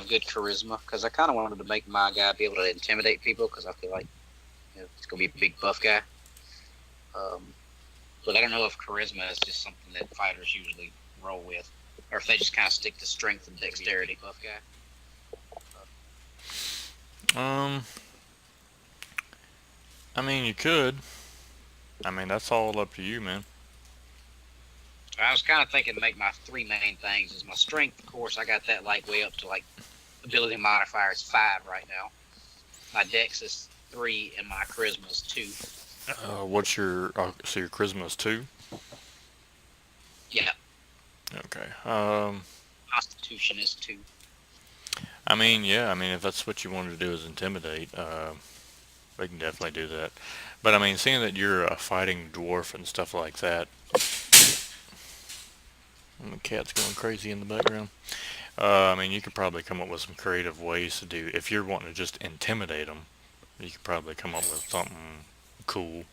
have good charisma because I kind of wanted to make my guy be able to intimidate people because I feel like it's gonna be a big buff guy. Um, but I don't know if charisma is just something that fighters usually roll with, or if they just kind of stick to strength and dexterity. Buff guy. Um, I mean, you could. I mean, that's all up to you, man. I was kind of thinking make my three main things is my strength. Of course, I got that like way up to like ability modifier is 5 right now. My dex is 3 and my charisma is 2. What's your so your charisma is 2? Yeah, Okay. constitution is 2. I mean, yeah. I mean, if that's what you wanted to do is intimidate, we can definitely do that. But I mean, seeing that you're a fighting dwarf and stuff like that, and the cat's going crazy in the background. I mean, you could probably come up with some creative ways to do. If you're wanting to just intimidate them, you could probably come up with something cool.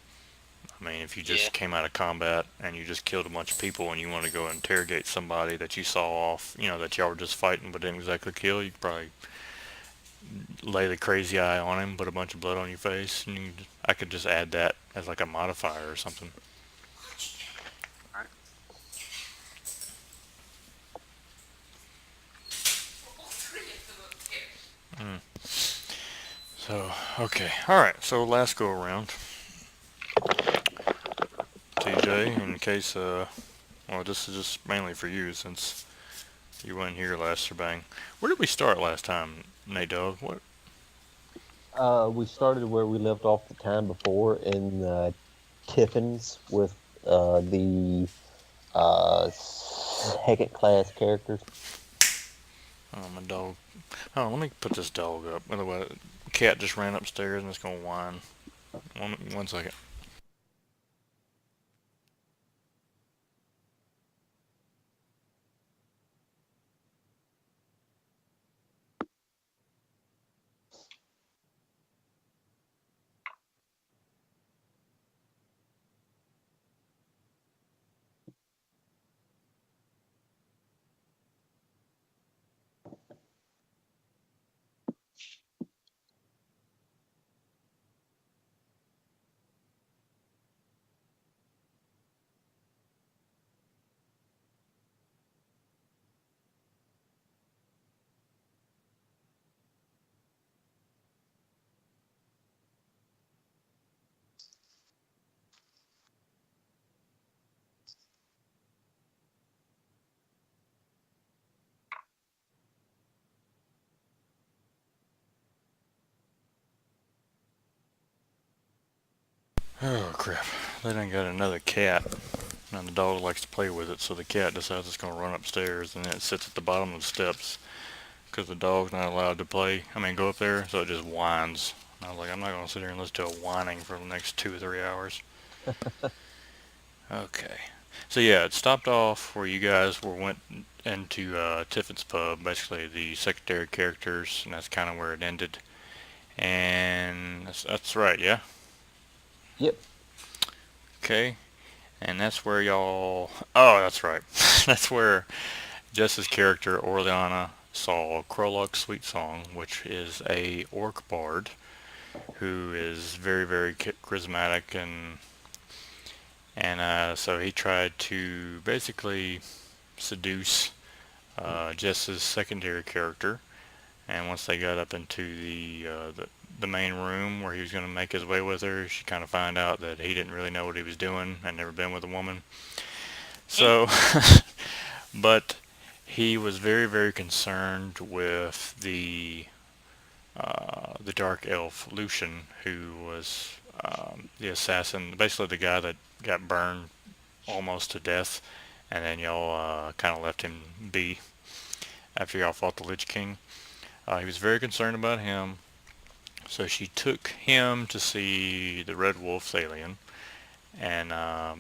I mean, if you Yeah, just came out of combat and you just killed a bunch of people and you want to go interrogate somebody that you saw off, that y'all were just fighting but didn't exactly kill, you could probably lay the crazy eye on him, put a bunch of blood on your face, and I could just add that as like a modifier or something. all right. Mm. So, okay. Alright, so last go around. TJ, in case, well, this is just mainly for you since you weren't here last shebang. Where did we start last time, Nate Dog? What? We started where we left off the time before in Tiffin's with the second class characters. Oh, my dog. Oh, let me put this dog up. Otherwise, cat just ran upstairs and it's gonna whine. One second. Oh, crap. They done got another cat. And the dog likes to play with it, so the cat decides it's gonna run upstairs and then it sits at the bottom of the steps because the dog's not allowed to play. I mean, go up there, so it just whines. I was like, I'm not gonna sit here and listen to it whining for the next 2 or 3 hours. Okay. So yeah, it stopped off where you guys went into Tiffin's pub, basically the secondary characters, and that's kind of where it ended. And that's right, yeah. Yep. Okay. And that's where y'all. Oh, that's right. That's where Jess's character Orleana saw Krolok's Sweet Song, which is a orc bard who is very, very charismatic and so he tried to basically seduce Jess's secondary character. And once they got up into the main room where he was going to make his way with her, she kind of found out that he didn't really know what he was doing and never been with a woman. So, but he was very, very concerned with the dark elf Lucian, who was the assassin, basically the guy that got burned almost to death, and then y'all kind of left him be after y'all fought the Lich King. He was very concerned about him, so she took him to see the Red Wolf alien, and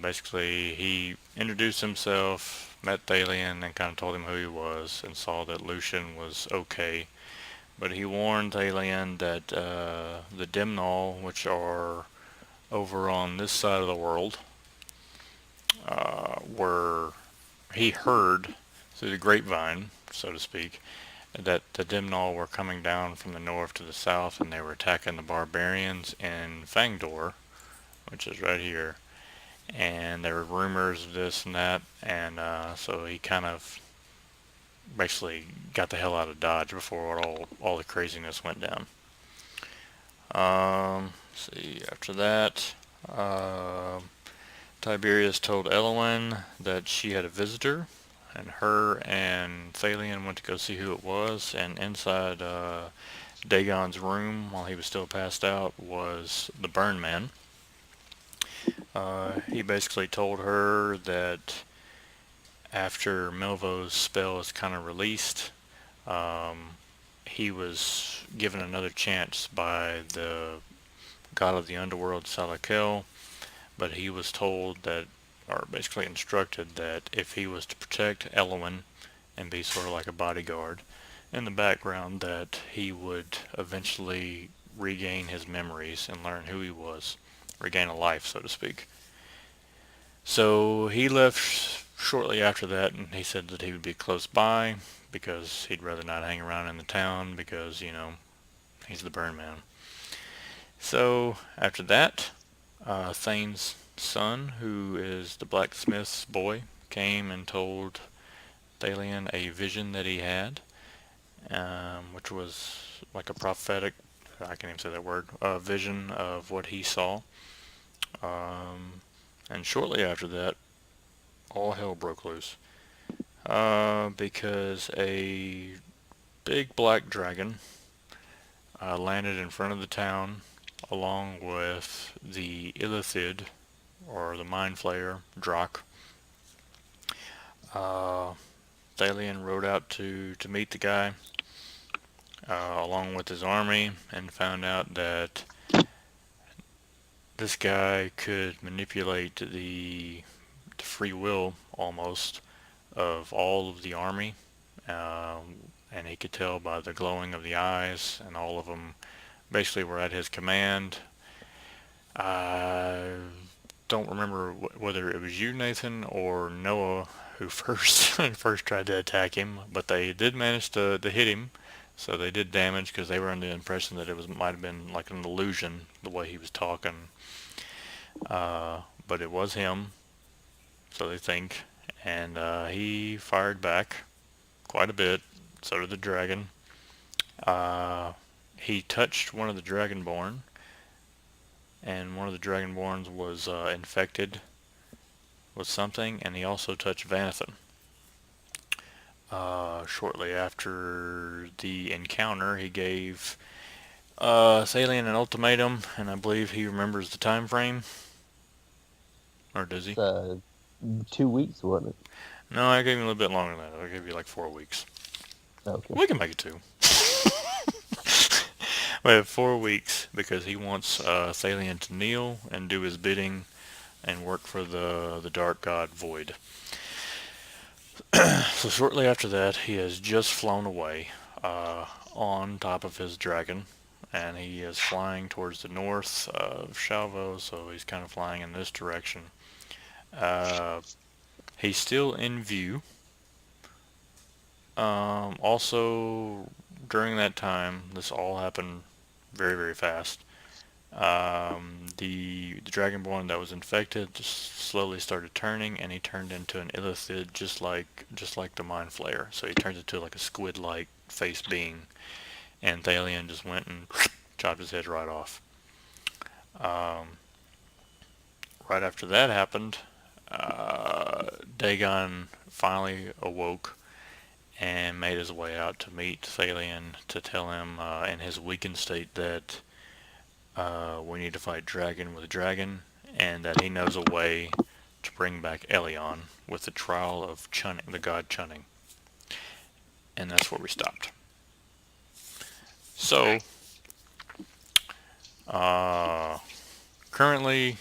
basically he introduced himself, met Thalion, and kind of told him who he was, and saw that Lucian was okay. But he warned Thalion that the Dimnall, which are over on this side of the world, were he heard through the grapevine, so to speak, that the Dimnall were coming down from the north to the south, and they were attacking the barbarians in Fangdor, which is right here. And there were rumors of this and that, and so he kind of basically got the hell out of Dodge before all the craziness went down. Let's see, after that, Tiberius told Elowen that she had a visitor, and her and Thalion went to go see who it was, and inside Dagon's room, while he was still passed out, was the Burn Man. He basically told her that after Melvo's spell is kind of released, he was given another chance by the god of the underworld, Salakel, but he was told that, or basically instructed that if he was to protect Elowen and be sort of like a bodyguard in the background, that he would eventually regain his memories and learn who he was, regain a life, so to speak. So he left shortly after that, and he said that he would be close by because he'd rather not hang around in the town because, you know, he's the Burn Man. So after that, Thane's son, who is the blacksmith's boy, came and told Thalion a vision that he had, which was like a prophetic, I can't even say that word, vision of what he saw. And shortly after that, all hell broke loose. Because a big black dragon landed in front of the town along with the Illithid, or the Mind Flayer, Drak. Thalion rode out to meet the guy along with his army, and found out that this guy could manipulate the free will, almost, of all of the army, and he could tell by the glowing of the eyes, and all of them basically were at his command. I don't remember whether it was you, Nathan, or Noah who first tried to attack him, but they did manage to hit him, so they did damage because they were under the impression that it might have been like an illusion the way he was talking, but it was him, so they think, and he fired back quite a bit. So did the dragon. He touched one of the Dragonborn, and one of the Dragonborns was infected with something, and he also touched Vanathan. Shortly after the encounter, he gave Thalion an ultimatum, and I believe he remembers the time frame. Or does he? 2 weeks, wasn't it? No, I gave him a little bit longer than that. I gave you like 4 weeks. Okay. We can make it 2. We have 4 weeks because he wants Thalion to kneel and do his bidding and work for the Dark God Void. So shortly after that, he has just flown away on top of his dragon, and he is flying towards the north of Shalvo, so he's kind of flying in this direction. He's still in view. Also, during that time, this all happened very, very fast. The Dragonborn that was infected just slowly started turning, and he turned into an Illithid, just like the Mind Flayer. So he turned into like a squid-like face being, and Thalion just went and chopped his head right off. Right after that happened, Dagon finally awoke and made his way out to meet Thalion to tell him in his weakened state that we need to fight dragon with dragon, and that he knows a way to bring back Elion with the trial of Chunning, the god Chunning. And that's where we stopped. So, currently,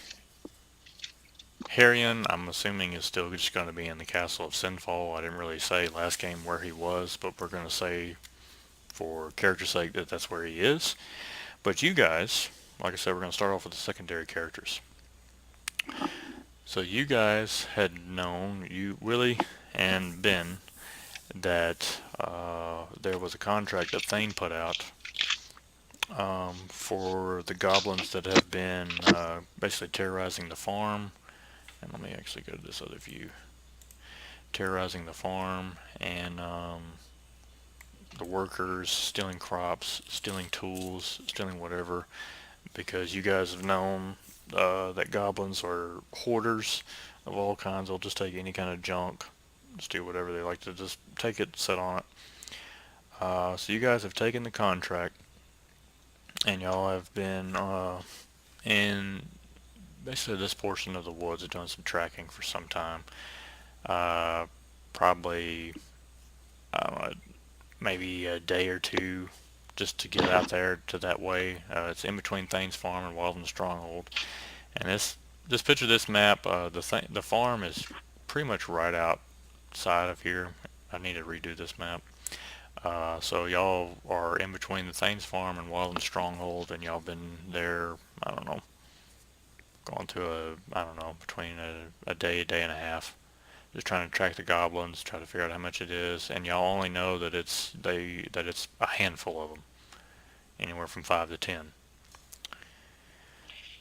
Harion, I'm assuming, is still just going to be in the castle of Sinfall. I didn't really say last game where he was, but we're going to say, for character's sake, that that's where he is. But you guys, like I said, we're going to start off with the secondary characters. So you guys had known, Willie and Ben that there was a contract that Thane put out for the goblins that have been basically terrorizing the farm. And let me actually go to this other view. Terrorizing the farm and the workers, stealing crops, stealing tools, stealing whatever, because you guys have known that goblins are hoarders of all kinds. They'll just take any kind of junk, just do whatever they like to just take it, sit on it. So you guys have taken the contract, and y'all have been in basically this portion of the woods doing some tracking for some time. Uh, Probably, I don't know, maybe a day or two just to get out there to that way. It's in between Thane's Farm and Walden Stronghold. And just picture this map. The farm is pretty much right outside of here. I need to redo this map. So y'all are in between the Thane's Farm and Walden Stronghold, and y'all been there. I don't know, going to I don't know, between a day and a half, just trying to track the goblins, try to figure out how much it is, and y'all only know that it's a handful of them, anywhere from 5 to 10.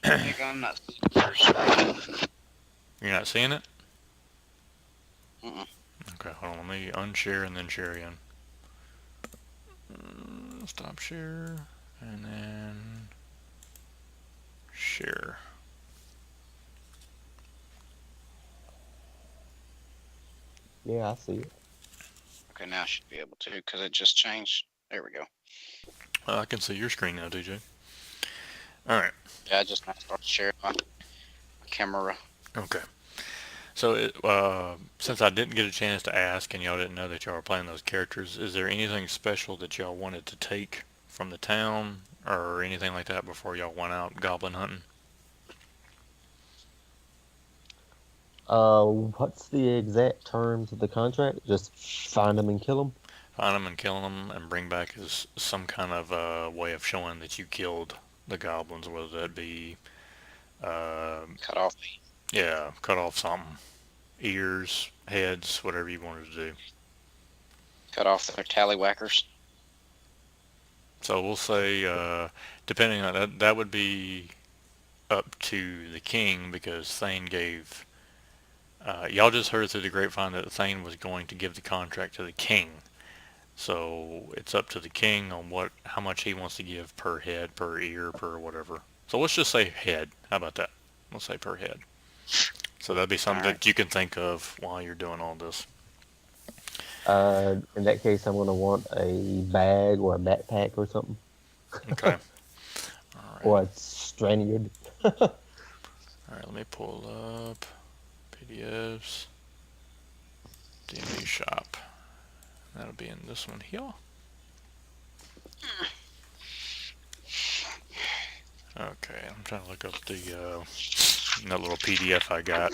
Nick, I'm not first. You're not seeing it? Mm-mm. Okay, hold on. Let me unshare and then share again. Stop share and then share. Yeah, I see it. Okay, now I should be able to because it just changed. There we go. I can see your screen now, DJ. All right. Yeah, I just now started sharing my camera. Okay. So, since I didn't get a chance to ask and y'all didn't know that y'all were playing those characters, is there anything special that y'all wanted to take from the town or anything like that before y'all went out goblin hunting? What's the exact terms of the contract? Just find them and kill them? Find them and kill them and bring back as some kind of way of showing that you killed the goblins, whether that be, uh, Cut off. yeah, cut off something. Ears, heads, whatever you wanted to do. Cut off their tallywhackers. So we'll say, depending on that, that would be up to the king because Thane gave. Y'all just heard through the grapevine that Thane was going to give the contract to the king. So it's up to the king on how much he wants to give per head, per ear, per whatever. So let's just say head. How about that? Let's say per head. So that'd be something that you can think of while you're doing all this. In that case, I'm going to want a bag or a backpack or something. Okay. All right. Or a stranded. All right. Let me pull up PDFs. DMV shop. That'll be in this one here. Okay, I'm trying to look up that little PDF I got.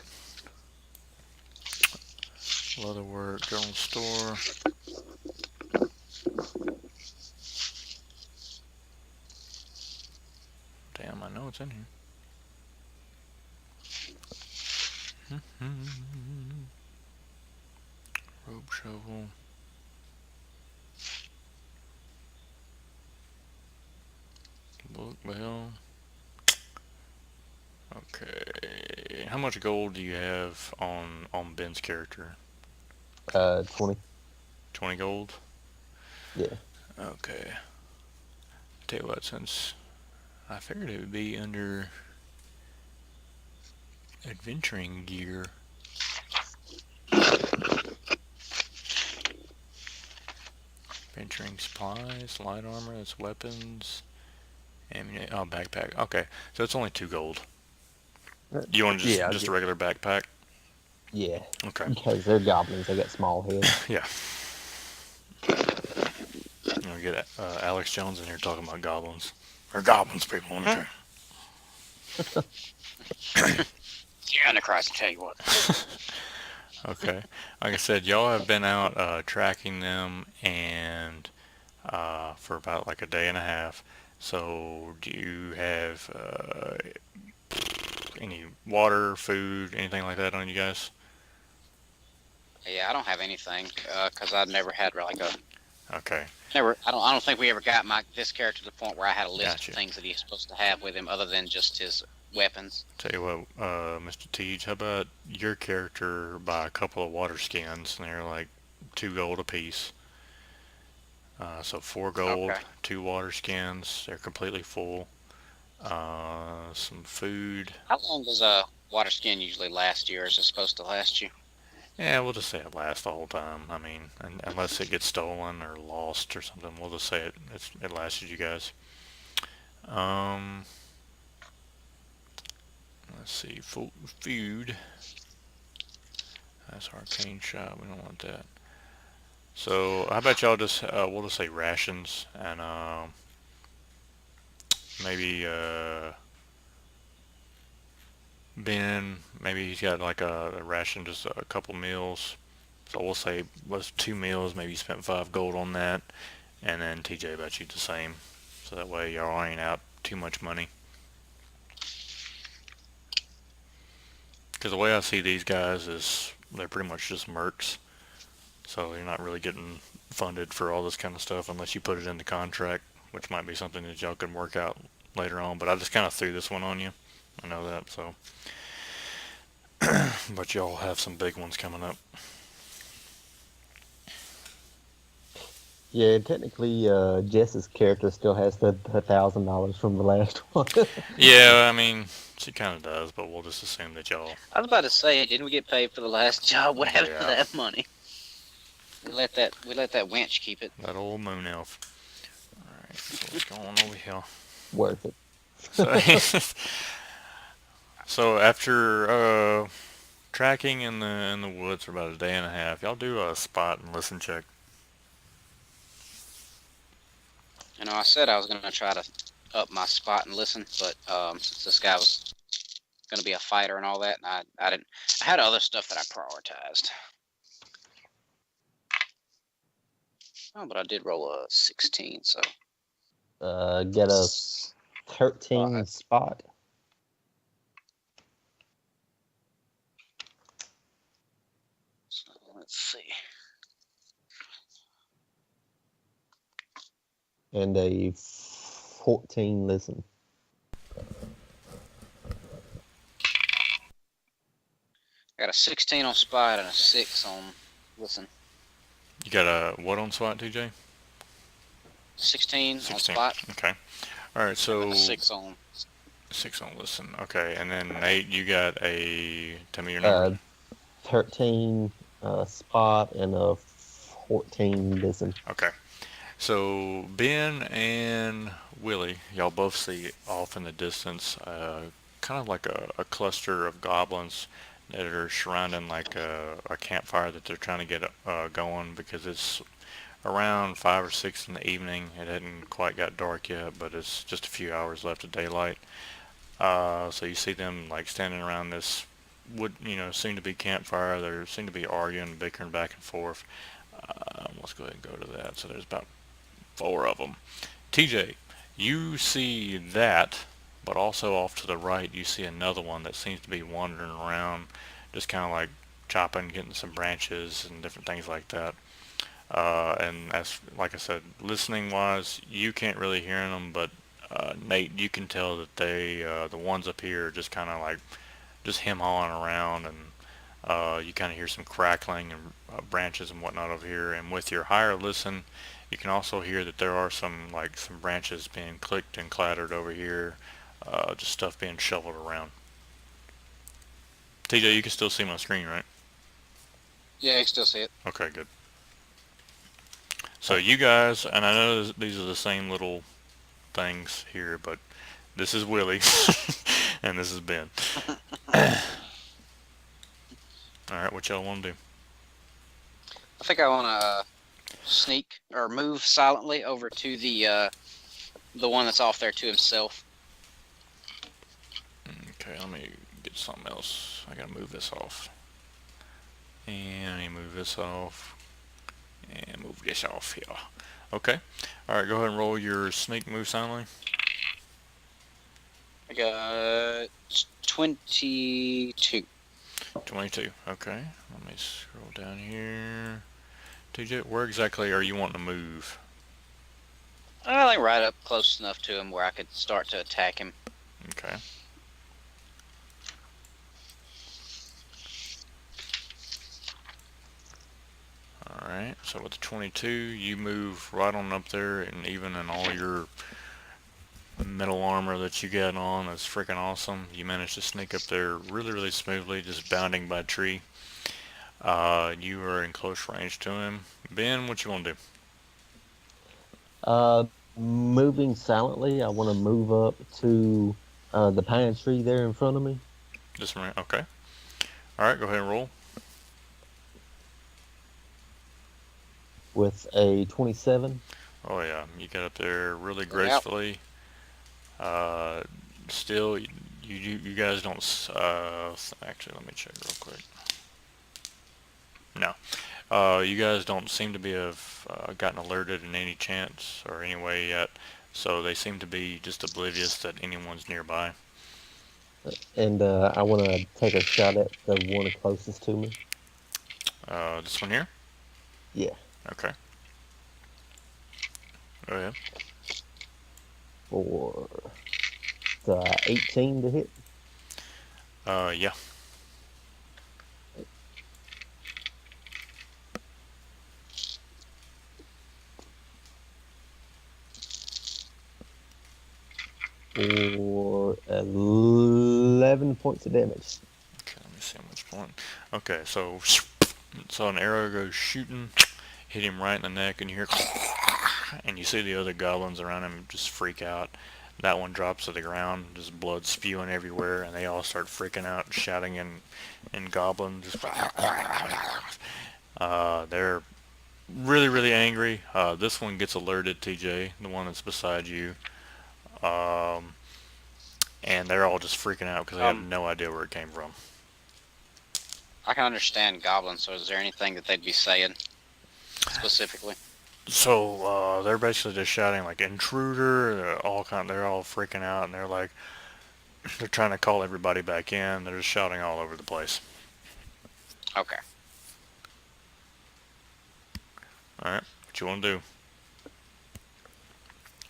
Leatherwork, general store. Damn, I know it's in here. Rope shovel. Book bell. Okay. How much gold do you have on Ben's character? 20. 20 gold? Yeah. Okay. Tell you what, since I figured it would be under adventuring gear. Adventuring supplies, light armor, that's weapons, ammunition, oh, backpack. Okay, so it's only 2 gold. You want just a regular backpack? Yeah. Okay. Because they're goblins, they got small heads. Yeah. You know, get Alex Jones in here talking about goblins. Or goblins, people. Okay. Yeah, Antichrist, I tell you what. Okay. Like I said, y'all have been out tracking them and for about like a day and a half. So do you have any water, food, anything like that on you guys? Yeah, I don't have anything because I've never had like a Okay, never. I don't think we ever got this character to the point where I had a list of gotcha. things that he's supposed to have with him other than just his weapons. Tell you what, Mr. Teej, how about your character buy a couple of water skins, and they're like 2 gold apiece. So 4 gold, Okay. 2 water skins. They're completely full. Some food. How long does a water skin usually last you, or is it supposed to last you? Yeah, we'll just say it lasts the whole time. I mean, unless it gets stolen or lost or something, we'll just say it lasted you guys. Um, let's see, food. That's arcane shot. We don't want that. So how about y'all just we'll just say rations and maybe Ben, maybe he's got like a ration, just a couple meals. So we'll say was 2 meals. Maybe you spent 5 gold on that, and then TJ about you the same. So that way y'all ain't out too much money. Because the way I see these guys is they're pretty much just mercs. So you're not really getting funded for all this kind of stuff unless you put it in the contract, which might be something that y'all can work out later on. But I just kind of threw this one on you. I know that. So, but y'all have some big ones coming up. Yeah, technically, Jess's character still has the $1,000 from the last one. Yeah, I mean, she kind of does, but we'll just assume that y'all. I was about to say, didn't we get paid for the last job? What happened to Yeah, that money? We let that wench keep it. that old moon elf. Alright, so what's going on over here? Worth it. So, so after tracking in the woods for about a day and a half, y'all do a spot and listen check. You know, I said I was going to try to up my spot and listen, but since this guy was going to be a fighter and all that, and I didn't. I had other stuff that I prioritized. Oh, but I did roll a 16, so. Get a 13 Spot. spot. So let's see. And a 14 listen. I got a 16 on spot and a 6 on listen. You got a what on SWAT, TJ? 16 on 16. spot. Okay. All right. So And a 6 on. 6 on listen. Okay. And then Nate, you got a. Tell me your number. 13 spot and a 14 listen. Okay. So Ben and Willie, y'all both see off in the distance, kind of like a cluster of goblins that are surrounding like a campfire that they're trying to get going because it's around 5 or 6 in the evening. It hadn't quite got dark yet, but it's just a few hours left of daylight. So you see them like standing around this would seem to be campfire. They seem to be arguing, bickering back and forth. Let's go ahead and go to that. So there's about 4 of them. TJ, you see that, but also off to the right you see another one that seems to be wandering around, just kind of like chopping, getting some branches and different things like that. And as like I said, listening wise, you can't really hear them, but Nate, you can tell that the ones up here are just kind of like just him hawing around, and you kind of hear some crackling and branches and whatnot over here. And with your higher listen, you can also hear that there are some branches being clicked and clattered over here, just stuff being shoveled around. TJ, you can still see my screen, right? Yeah, you can still see it. Okay, good. So you guys, and I know these are the same little things here, but this is Willie, and this is Ben. All right, what y'all want to do? I think I want to sneak or move silently over to the one that's off there to himself. Okay, let me get something else. I gotta move this off. And let me move this off. And move this off here. Okay. Alright, go ahead and roll your sneak move silently. I got 22. 22. Okay. Let me scroll down here. TJ, where exactly are you wanting to move? I think right up close enough to him where I could start to attack him. Okay. Alright, so with the 22, you move right on up there, and even in all your metal armor that you got on is freaking awesome. You managed to sneak up there really, really smoothly, just bounding by a tree. You are in close range to him. Ben, what you want to do? Moving silently, I want to move up to the pine tree there in front of me Just a minute. Okay. Alright, go ahead and roll. with a 27. Oh yeah, you get up there really Yep. gracefully. Uh, still, you guys don't. Actually, let me check real quick. No, you guys don't seem to be have gotten alerted in any chance or any way yet. So they seem to be just oblivious that anyone's nearby. And I want to take a shot at the one closest to me. This one here. Yeah, Okay. Go ahead. for the 18 to hit. Yeah. For 11 points of damage. Okay, let me see how much point. Okay, so an arrow goes shooting, hit him right in the neck, and you hear, and you see the other goblins around him just freak out. That one drops to the ground, just blood spewing everywhere, and they all start freaking out, shouting in goblin. Just they're really, really angry. This one gets alerted, TJ, the one that's beside you. Um, and they're all just freaking out because they have no idea where it came from. I can understand goblins, so is there anything that they'd be saying specifically? So they're basically just shouting like intruder. They're all freaking out, and they're trying to call everybody back in. They're just shouting all over the place. Okay. All right, what you want to do?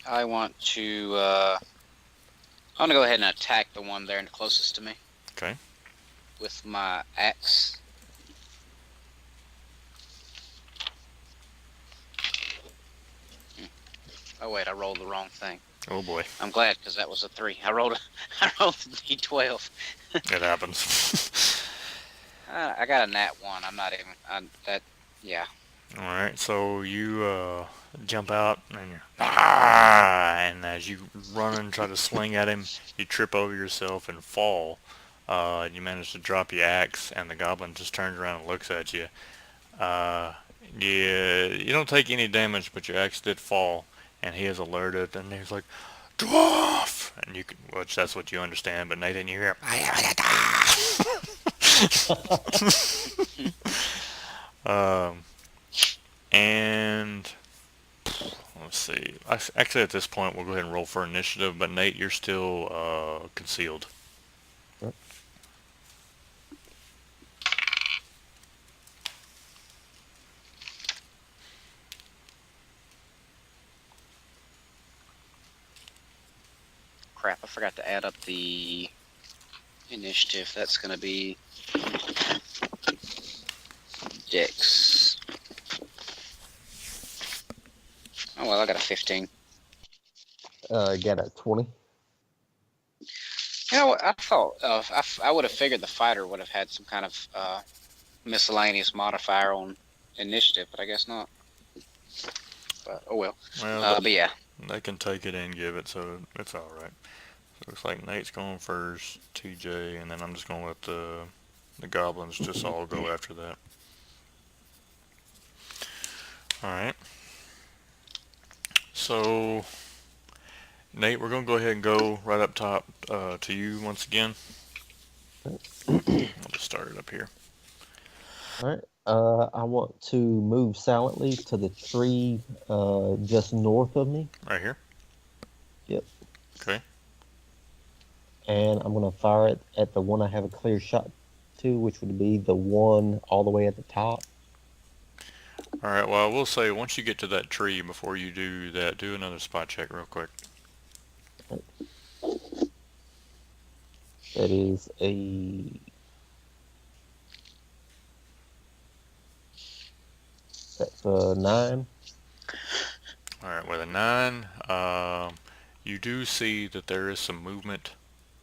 I want to. I want to go ahead and attack the one there closest to me. Okay. With my axe. Oh wait, I rolled the wrong thing. Oh boy. I'm glad because that was a 3. I rolled a D12. It happens. I got a nat 1. I'm not even. Yeah. All right, so you jump out and and as you run and try to swing at him, you trip over yourself and fall. You manage to drop your axe, and the goblin just turns around and looks at you. Yeah, you don't take any damage, but your axe did fall, and he is alerted, and he's like, "Dwarf!" And you can, which that's what you understand, but Nathan, you hear, um, and let's see. Actually, at this point, we'll go ahead and roll for initiative. But Nate, you're still concealed. Yep. Crap, I forgot to add up the initiative. That's going to be Dex. Oh, well, I got a 15. Got a 20. You know, I thought I would have figured the fighter would have had some kind of miscellaneous modifier on initiative, but I guess not. But oh well. Well, But yeah. they can take it and give it, so it's all right. So it looks like Nate's going first, TJ, and then I'm just going to let the goblins just all go after that. All right. So, Nate, we're going to go ahead and go right up top to you once again. I'll just start it up here. All right. I want to move silently to the tree just north of me. Right here? Yep. Okay. And I'm going to fire it at the one I have a clear shot to, which would be the one all the way at the top. Alright, well, I will say, once you get to that tree, before you do that, do another spot check real quick. That is a that's a 9. Alright, with a 9, you do see that there is some movement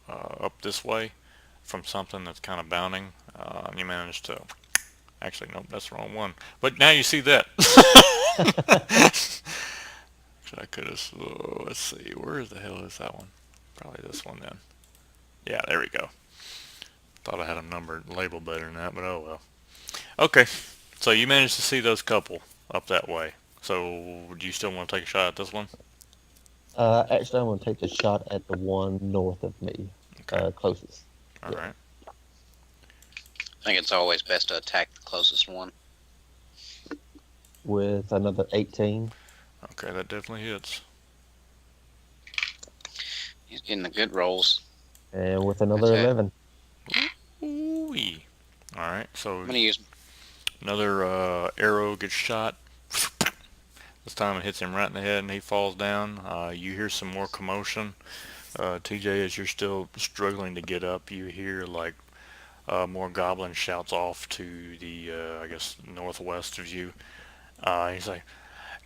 up this way from something that's kind of bounding. You managed to... Actually, nope, that's the wrong one. But now you see that. I could have... let's see, where the hell is that one? Probably this one then. Yeah, there we go. Thought I had a number labeled better than that, but oh well. Okay, so you managed to see those couple up that way. So, do you still want to take a shot at this one? Actually, I'm going to take the shot at the one north of me, Okay. closest. All right. I think it's always best to attack the closest one. With another 18. Okay, that definitely hits. He's getting the good rolls. And with another 11. Ooh-wee. All right, so I'm gonna use. another arrow gets shot. This time it hits him right in the head and he falls down. You hear some more commotion. TJ, as you're still struggling to get up, you hear like more goblin shouts off to the, I guess, northwest of you. He's like,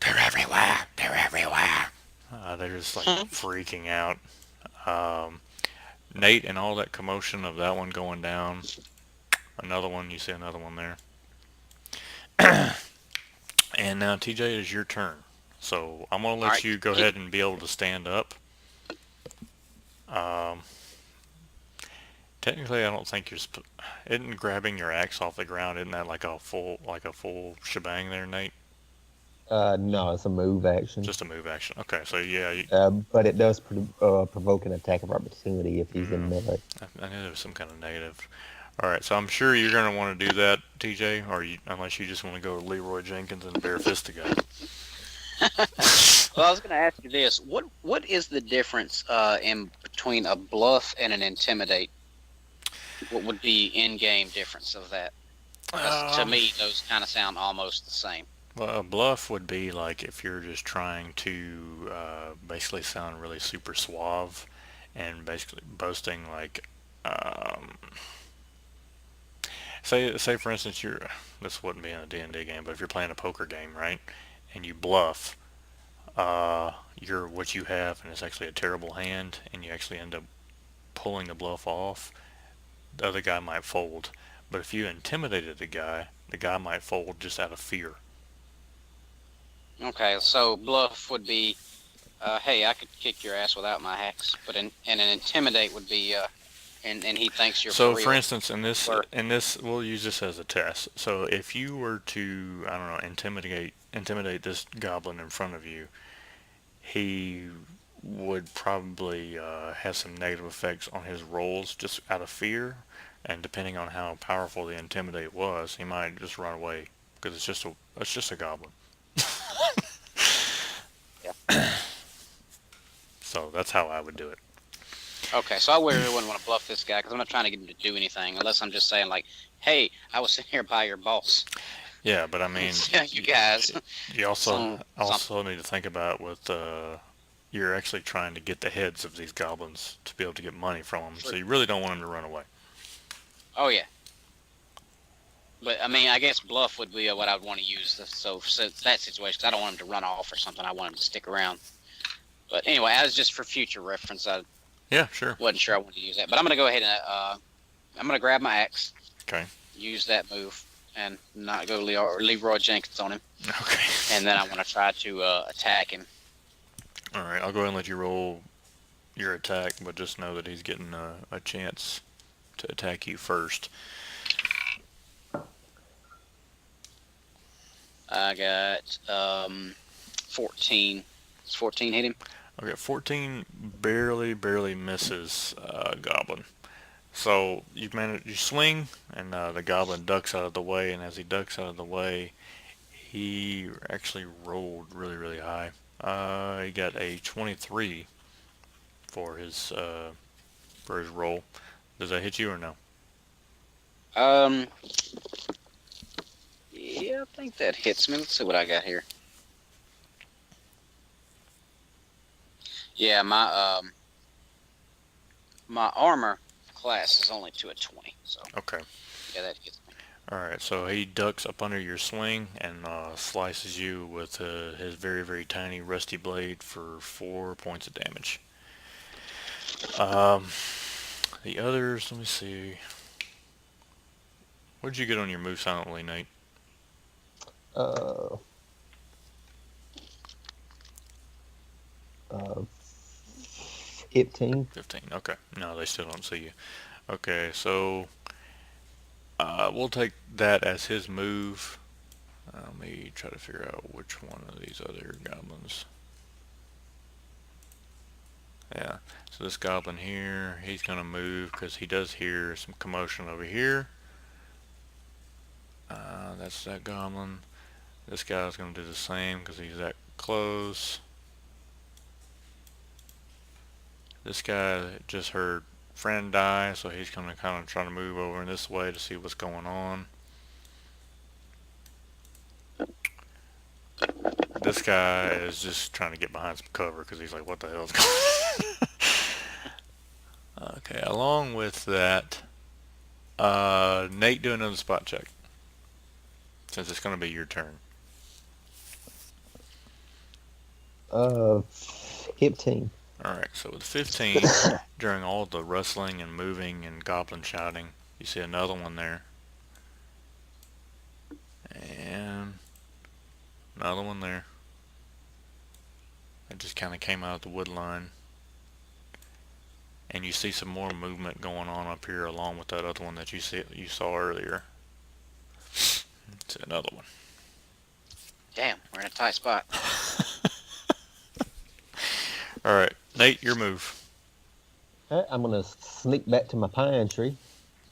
they're everywhere, they're everywhere. They're just like freaking out. Nate, and all that commotion of that one going down, another one, you see another one there. And now TJ, it is your turn. So I'm going to let you go ahead and be able to stand up. Technically, I don't think you're... Isn't grabbing your axe off the ground, isn't that like a full shebang there, Nate? No, it's a move action. Just a move action. Okay, so yeah. But it does provoke an attack of opportunity if he's in melee. I knew there was some kind of negative. Alright, so I'm sure you're going to want to do that, TJ, or unless you just want to go with Leroy Jenkins and bare fist the guy. Well, I was going to ask you this. What is the difference in between a bluff and an intimidate? What would be in-game difference of that? To me, those kind of sound almost the same. Well, a bluff would be like if you're just trying to basically sound really super suave and basically boasting like... Say for instance, this wouldn't be in a D&D game, but if you're playing a poker game, right, and you bluff, what you have, and it's actually a terrible hand, and you actually end up pulling the bluff off, the other guy might fold. But if you intimidated the guy might fold just out of fear. Okay, so bluff would be, hey, I could kick your ass without my axe, but and an intimidate would be, and he thinks you're so for real. For instance, in this we'll use this as a test. So if you were to, I don't know, intimidate this goblin in front of you, he would probably have some negative effects on his rolls just out of fear, and depending on how powerful the intimidate was, he might just run away because it's just a goblin. Yeah. So that's how I would do it. Okay, so I really wouldn't want to bluff this guy because I'm not trying to get him to do anything unless I'm just saying like, hey, I was sitting here by your boss. Yeah, but I mean, you guys. You also need to think about with you're actually trying to get the heads of these goblins to be able to get money from them, so you really don't want them to run away. Oh yeah. But I mean, I guess bluff would be what I would want to use. So that situation, because I don't want him to run off or something. I want him to stick around. But anyway, as just for future reference, Yeah, sure. wasn't sure I wanted to use that. But I'm going to go ahead and I'm going to grab my axe. Okay. Use that move and not go Leroy Jenkins on him. Okay. And then I want to try to attack him. All right, I'll go ahead and let you roll your attack, but just know that he's getting a chance to attack you first. I got 14. Does 14 hit him? Okay, 14 barely misses Goblin. So you swing, and the Goblin ducks out of the way, and as he ducks out of the way, he actually rolled really high. He got a 23 for his roll. Does that hit you or no? Yeah, I think that hits me. Let's see what I got here. Yeah, my armor class is only to a 20, so Okay. yeah, that hits me. Alright, so he ducks up under your sling and slices you with his very, very tiny rusty blade for 4 points of damage. Um, the others, let me see. What did you get on your move silently, Nate? Uh, uh, 15. 15. Okay. No, they still don't see you. Okay, so we'll take that as his move. Let me try to figure out which one of these other goblins. Yeah, so this goblin here, he's going to move because he does hear some commotion over here. That's that goblin. This guy's going to do the same because he's that close. This guy just heard friend die, so he's going to kind of try to move over in this way to see what's going on. This guy is just trying to get behind some cover because he's like, what the hell's going on? Okay, along with that, Nate, do another spot check since it's going to be your turn. 15. Alright, so with 15, during all the rustling and moving and goblin shouting, you see another one there. And another one there. It just kind of came out of the wood line. And you see some more movement going on up here along with that other one that you saw earlier. It's another one. Damn, we're in a tight spot. Alright, Nate, your move. Alright, I'm gonna sneak back to my pine tree.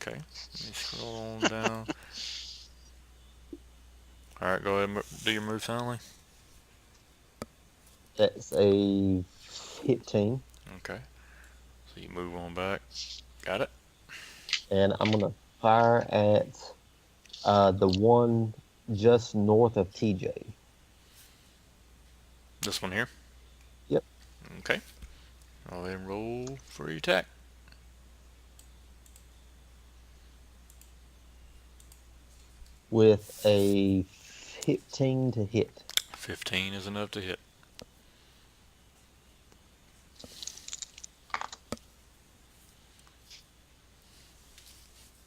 Okay, let me scroll on down. Alright, go ahead and do your move silently. That's a 15. Okay, so you move on back. Got it? And I'm gonna fire at the one just north of TJ. This one here? Yep. Okay. Go ahead and roll for your attack. With a 15 to hit. 15 is enough to hit.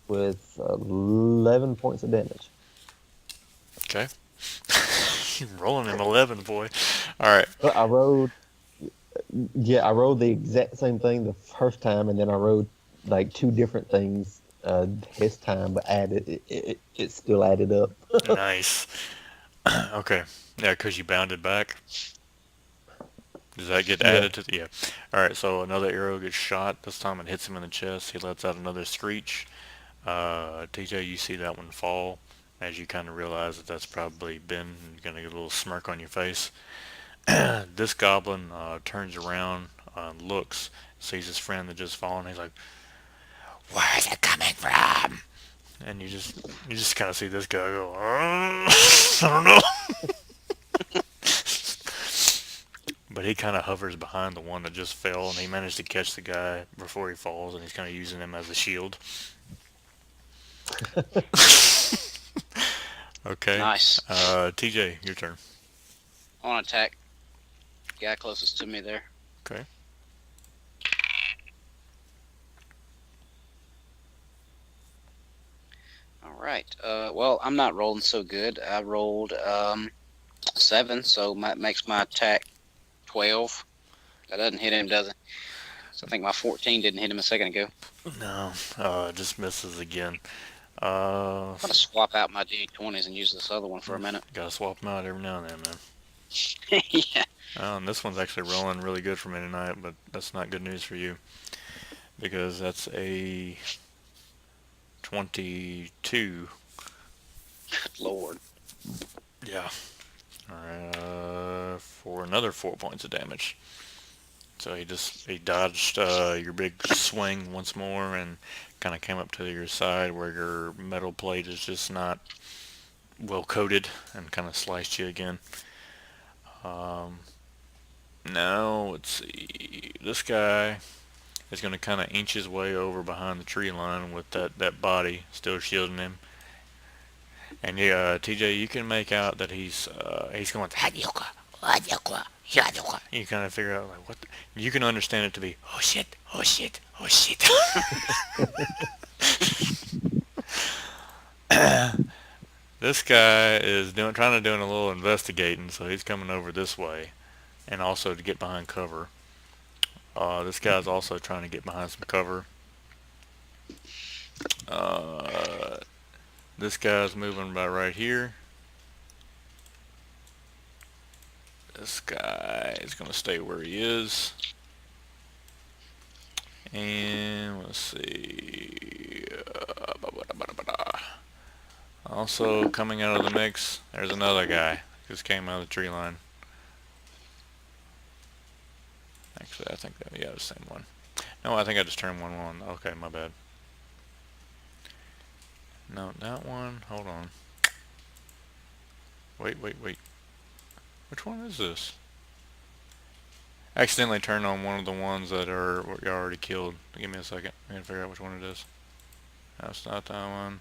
With 11 points of damage. Okay. You're rolling an 11, boy. Alright. But I rolled the exact same thing the first time, and then I rolled like two different things this time, but it still added up. Nice. Okay. Yeah, because you bounded back. Does that get added to the... Yeah. Alright, so another arrow gets shot. This time it hits him in the chest. He lets out another screech. TJ, you see that one fall as you kind of realize that that's probably been going to get a little smirk on your face. This goblin turns around, looks, sees his friend that just fallen. He's like, "Where's it coming from?" And you just kind of see this guy go, I don't know. But he kind of hovers behind the one that just fell, and he managed to catch the guy before he falls, and he's kind of using him as a shield. Okay. Nice. TJ, your turn. I want to attack guy closest to me there. Okay. All right. Well, I'm not rolling so good. I rolled 7, so that makes my attack 12. That doesn't hit him, does it? So I think my 14 didn't hit him a second ago. No, just misses again. I'm going to swap out my D20s and use this other one for a minute. Gotta swap them out every now and then, man. Yeah. And this one's actually rolling really good for me tonight, but that's not good news for you. Because that's a 22. Good Lord. Yeah. Alright, for another 4 points of damage. So he dodged your big swing once more and kind of came up to your side where your metal plate is just not well coated and kind of sliced you again. Um, Now let's see. This guy is going to kind of inch his way over behind the tree line with that body still shielding him. And yeah, TJ, you can make out that he's going. You kind of figure out like what. You can understand it to be oh shit, oh shit, oh shit. This guy is trying to do a little investigating, so he's coming over this way, and also to get behind cover. This guy's also trying to get behind some cover. Uh, this guy's moving about right here. This guy is going to stay where he is. And let's see. Also coming out of the mix, there's another guy. Just came out of the tree line. Actually, I think that, yeah, the same one. No, I think I just turned one on. Okay, my bad. No, that one. Hold on. Wait. Which one is this? I accidentally turned on one of the ones that are you already killed. Give me a second. I gotta figure out which one it is. That's not that one.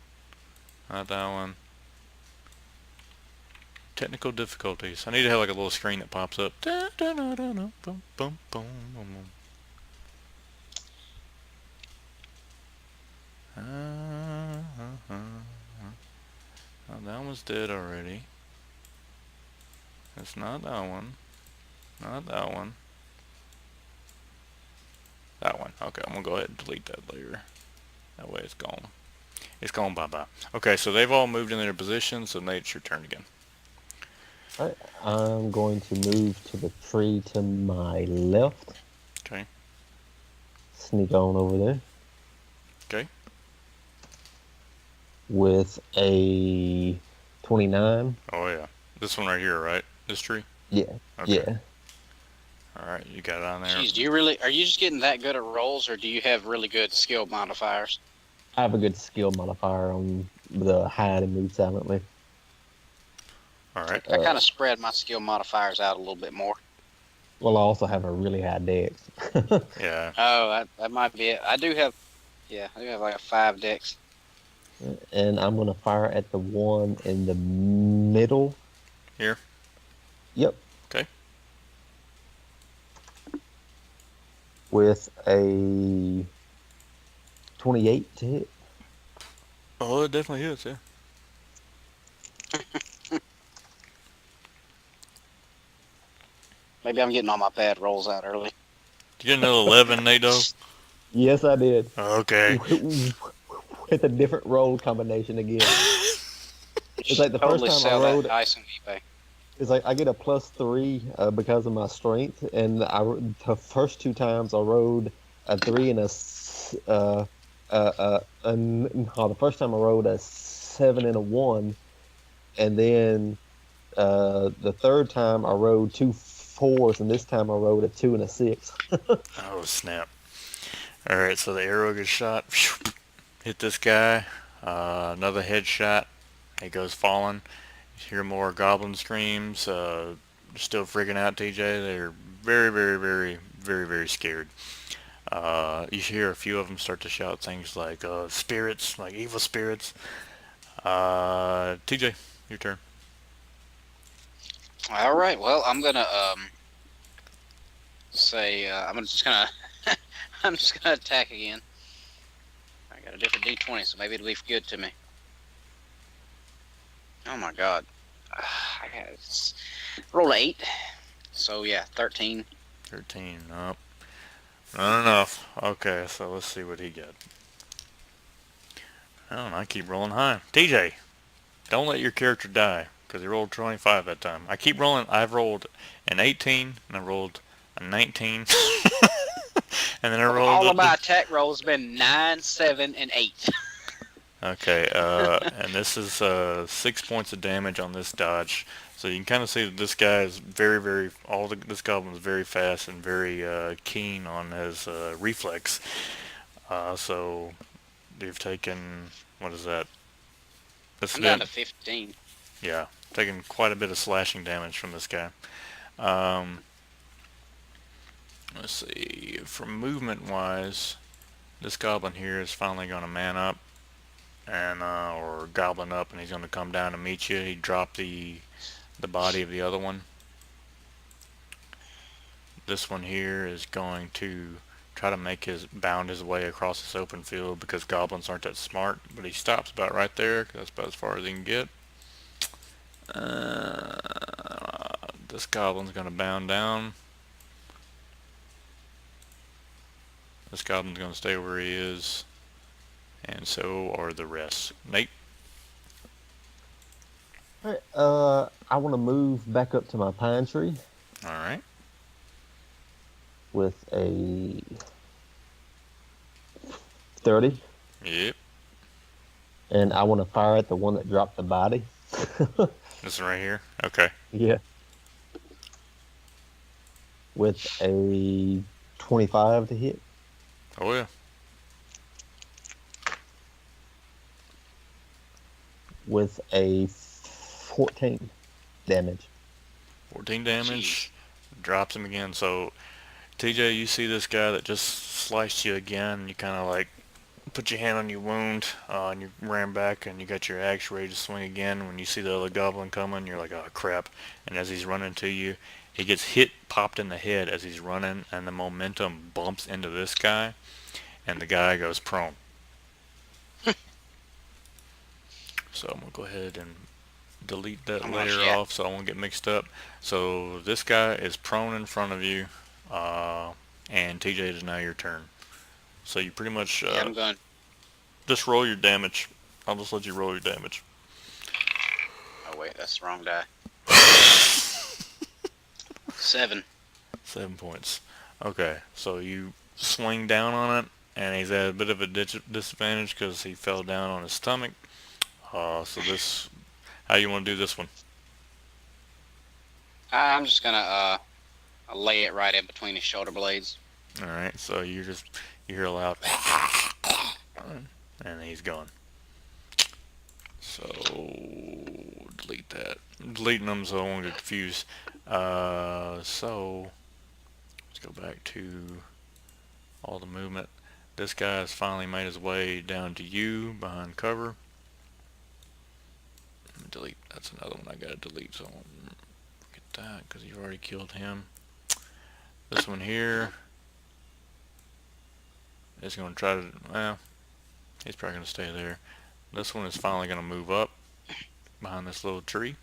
Not that one. Technical difficulties. I need to have like a little screen that pops up. Oh, that one's dead already. It's not that one. Not that one. That one. Okay, I'm gonna go ahead and delete that later. That way it's gone. It's gone bye-bye. Okay, so they've all moved in their position, so Nate, it's your turn again. Alright, I'm going to move to the tree to my left. Okay. Sneak on over there. Okay. With a 29. Oh yeah. This one right here, right? This tree? Yeah. Okay. Yeah. Alright, you got it on there. Jeez, are you just getting that good at rolls, or do you have really good skill modifiers? I have a good skill modifier on the hide and move silently. Alright. I kind of spread my skill modifiers out a little bit more. Well, I also have a really high dex. Yeah. Oh, that might be it. I do have like a 5 dex. And I'm going to fire at the one in the middle. Here? Yep. Okay. With a 28 to hit. Oh, it definitely is, yeah. Maybe I'm getting all my bad rolls out early. Did you get another 11, Nato? Yes, I did. Okay. With a different roll combination again. It's like the Totally first time sell I rode. that dice on eBay. It's like I get a +3 because of my strength, and the first 2 times I rode a 3 and the first time I rode a 7 and a 1, and then the third time I rode 2 4s, and this time I rode a 2 and a 6. Oh, snap. Alright, so the arrow gets shot. Hit this guy. Another headshot. He goes falling. You hear more goblin screams. Still freaking out, TJ. They're very, very, very, very, very scared. You hear a few of them start to shout things like spirits, like evil spirits. TJ, your turn. All right. Well, I'm gonna say I'm just gonna attack again. I got a different D20, so maybe it'll be good to me. Oh my God! I got roll 8. So yeah, 13. 13. Nope. Not enough. Okay, so let's see what he got. Oh, and I keep rolling high. TJ, don't let your character die, because he rolled 25 that time. I keep rolling. I've rolled an 18, and I rolled a 19. And then I rolled... All of my attack rolls have been 9, 7, and 8. Okay, and this is 6 points of damage on this dodge. So you can kind of see that this guy is this goblin is very fast and very keen on his reflex. So you've taken, what is that? I'm down to 15. Yeah, taken quite a bit of slashing damage from this guy. Um, let's see, from movement wise, this goblin here is finally going to man up and or goblin up, and he's going to come down to meet you. He dropped the body of the other one. This one here is going to try to bound his way across this open field because goblins aren't that smart, but he stops about right there 'cause that's about as far as he can get. This goblin's going to bound down. This goblin's going to stay where he is, and so are the rest. Nate? Alright, I want to move back up to my pine tree Alright. with a 30. Yep. And I want to fire at the one that dropped the body. This one right here? Okay. Yeah. With a 25 to hit. Oh, yeah. With a 14 damage. 14 damage. Drops him again. So, TJ, you see this guy that just sliced you again. You kind of like put your hand on your wound, and you ran back, and you got your axe ready to swing again. When you see the other goblin coming, you're like, oh crap. And as he's running to you, he gets popped in the head as he's running, and the momentum bumps into this guy, and the guy goes prone. So I'm going to go ahead and delete that layer off so I won't get mixed up. So this guy is prone in front of you, and TJ, it is now your turn. So you pretty much I'm going. Just roll your damage. I'll just let you roll your damage. Oh wait, that's the wrong die. 7. 7 points. Okay, so you swing down on it, and he's at a bit of a disadvantage because he fell down on his stomach. So this, how you want to do this one? I'm just gonna lay it right in between his shoulder blades. All right, so you hear a loud, and he's gone. So delete that. Deleting them so I won't get confused. So let's go back to all the movement. This guy has finally made his way down to you behind cover. Delete. That's another one I gotta delete, so I won't forget that because you've already killed him. This one here is going to try to, well, he's probably going to stay there. This one is finally going to move up behind this little tree.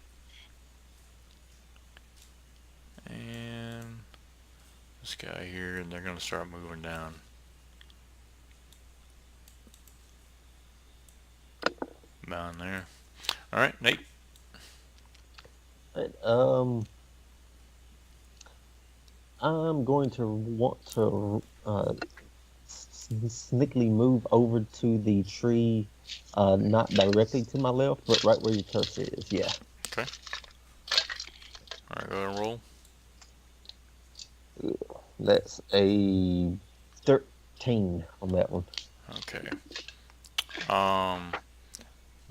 And this guy here, and they're going to start moving down. Down there. Alright, Nate. I'm going to want to sneakily move over to the tree, not directly to my left, but right where your cursor is. Yeah. Okay. Alright, go ahead and roll. That's a 13 on that one. Okay.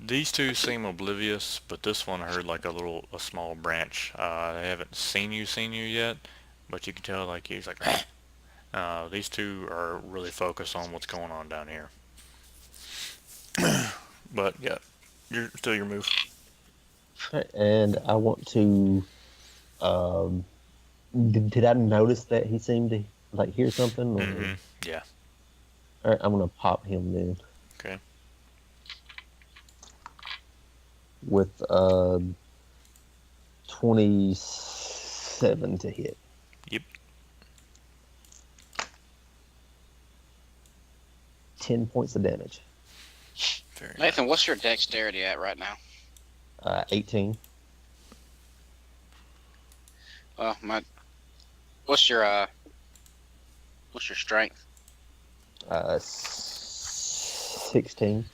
These two seem oblivious, but this one heard like a small branch. They haven't seen you yet, but you can tell like he's like, these two are really focused on what's going on down here. But yeah, you're still your move. And I want to, did I notice that he seemed to like hear something? Or? Yeah. All right, I'm gonna pop him then. Okay. With 27 to hit. Yep. 10 points of damage. Very Nathan, what's your dexterity at right now? 18. Well, what's your strength? 16.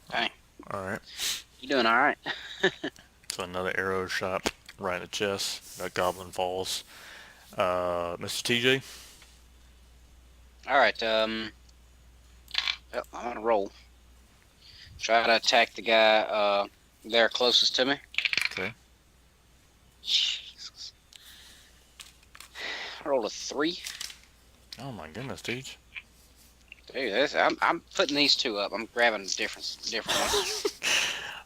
Dang. All right. You doing all right? So another arrow shot right in the chest. That goblin falls. Mr. TJ? All right. Yep, I'm gonna roll. Try to attack the guy there closest to me. Okay. Jesus. I rolled a 3. Oh my goodness, TJ. Dude, I'm putting these two up. I'm grabbing different ones.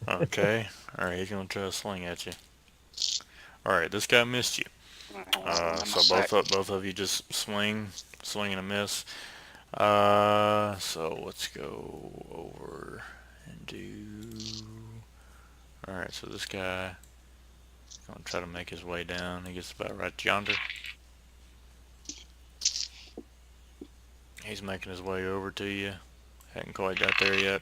Okay. Alright, he's gonna try to swing at you. Alright, this guy missed you. So both of you just swing and a miss. So let's go over and do. Alright, so this guy is gonna try to make his way down. He gets about right yonder. He's making his way over to you. Hadn't quite got there yet.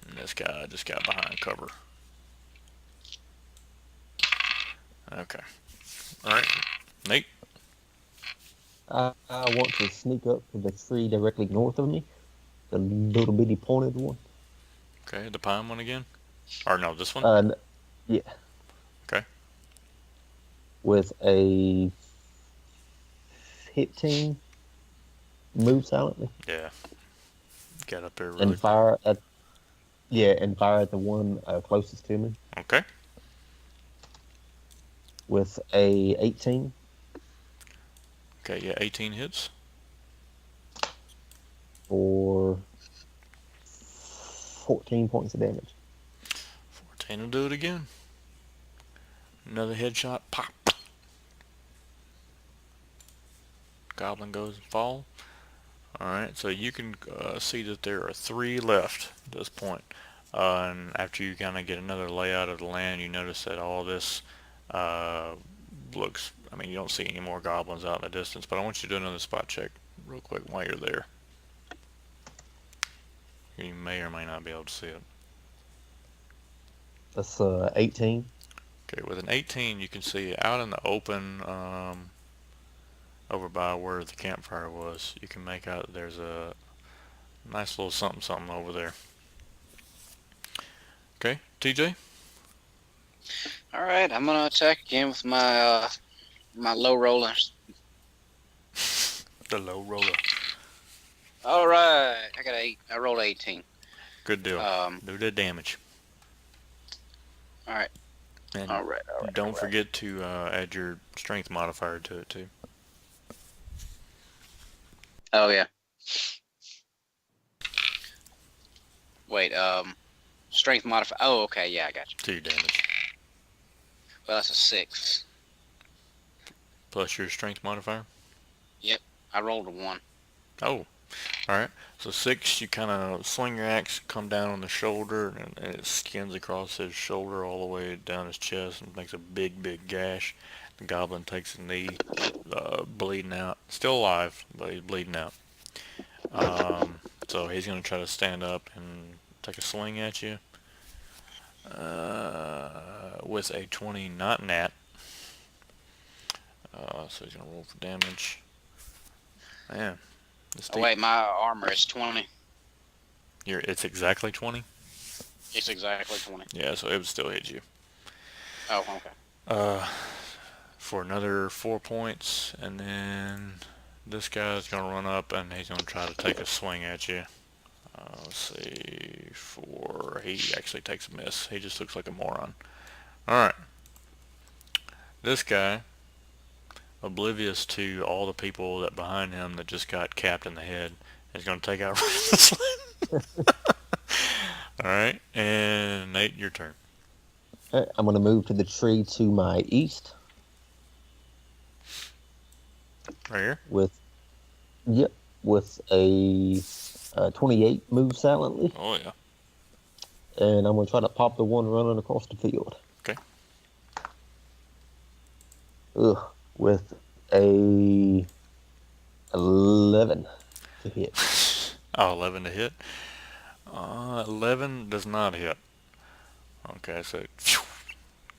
And this guy just got behind cover. Okay. Alright. Nate? I want to sneak up to the tree directly north of me, the little bitty pointed one. Okay, the pine one again? Or no, this one? Yeah. Okay. With a 15, move silently. Yeah. Get up there really And fire at the one closest to me. Okay. With a 18. Okay, yeah, 18 hits. For 14 points of damage. 14 will do it again. Another headshot. Pop. Goblin goes and fall. Alright, so you can see that there are 3 left at this point. And after you kind of get another layout of the land, you notice that all this looks, I mean, you don't see any more goblins out in the distance, but I want you to do another spot check real quick while you're there. You may or may not be able to see it. That's 18. Okay, with an 18, you can see out in the open, over by where the campfire was, you can make out that there's a nice little something over there. Okay, TJ? Alright, I'm gonna attack again with my my low rollers. The low roller. Alright, I got 8. I rolled 18. Good deal. Do the damage. Alright. And Alright. don't forget to add your strength modifier to it too. Oh yeah. Wait, strength modifier. Oh, okay, yeah, I got you. 2 damage. Well, that's a 6. Plus your strength modifier? Yep, I rolled a 1. Oh, alright. So 6, you kind of swing your axe, come down on the shoulder, and it skins across his shoulder all the way down his chest and makes a big gash. The goblin takes a knee, bleeding out. Still alive, but he's bleeding out. So he's going to try to stand up and take a swing at you. With a 20, not nat. So he's going to roll for damage. Man. Oh wait, my armor is 20. It's exactly 20? It's exactly 20. Yeah, so it would still hit you. Oh, okay. For another 4 points, and then this guy's going to run up and he's going to try to take a swing at you. Let's see, he actually takes a miss. He just looks like a moron. Alright. This guy, oblivious to all the people that behind him that just got capped in the head, is going to take out this one. Alright, and Nate, your turn. All right, I'm going to move to the tree to my east. Right here? With a 28, move silently. Oh, yeah. And I'm going to try to pop the one running across the field. Okay. With a 11 to hit. Oh, 11 to hit? 11 does not hit. Okay, so it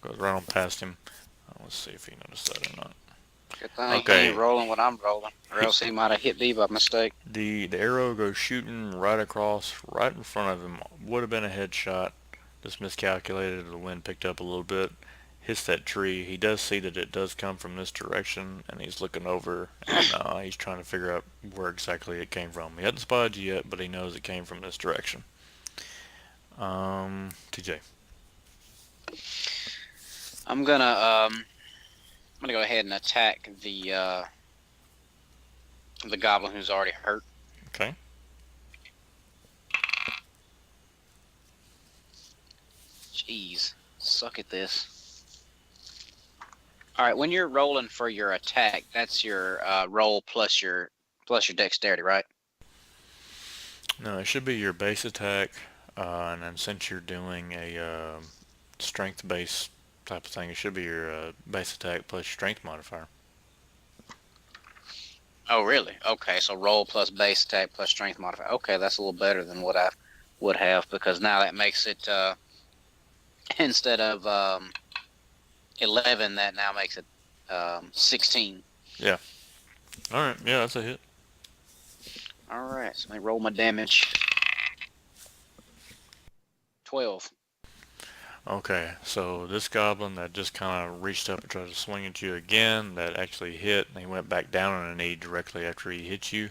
goes right on past him. Let's see if he noticed that or not. Good thing he ain't rolling what I'm rolling, or else he might have hit me by mistake. The arrow goes shooting right across, right in front of him. Would have been a headshot, just miscalculated. The wind picked up a little bit, hits that tree. He does see that it does come from this direction, and he's looking over, and he's trying to figure out where exactly it came from. He hasn't spotted you yet, but he knows it came from this direction. TJ. I'm gonna go ahead and attack the goblin who's already hurt. Okay. Jeez, suck at this. All right, when you're rolling for your attack, that's your roll plus your dexterity, right? No, it should be your base attack, and then since you're doing a strength base type of thing, it should be your base attack plus strength modifier. Oh, really? Okay, so roll plus base attack plus strength modifier. Okay, that's a little better than what I would have, because now that makes it instead of 11, that now makes it 16. Yeah. All right. Yeah, that's a hit. All right, so let me roll my damage. 12. Okay, so this goblin that just kind of reached up and tried to swing at you again, that actually hit, and he went back down on a knee directly after he hit you.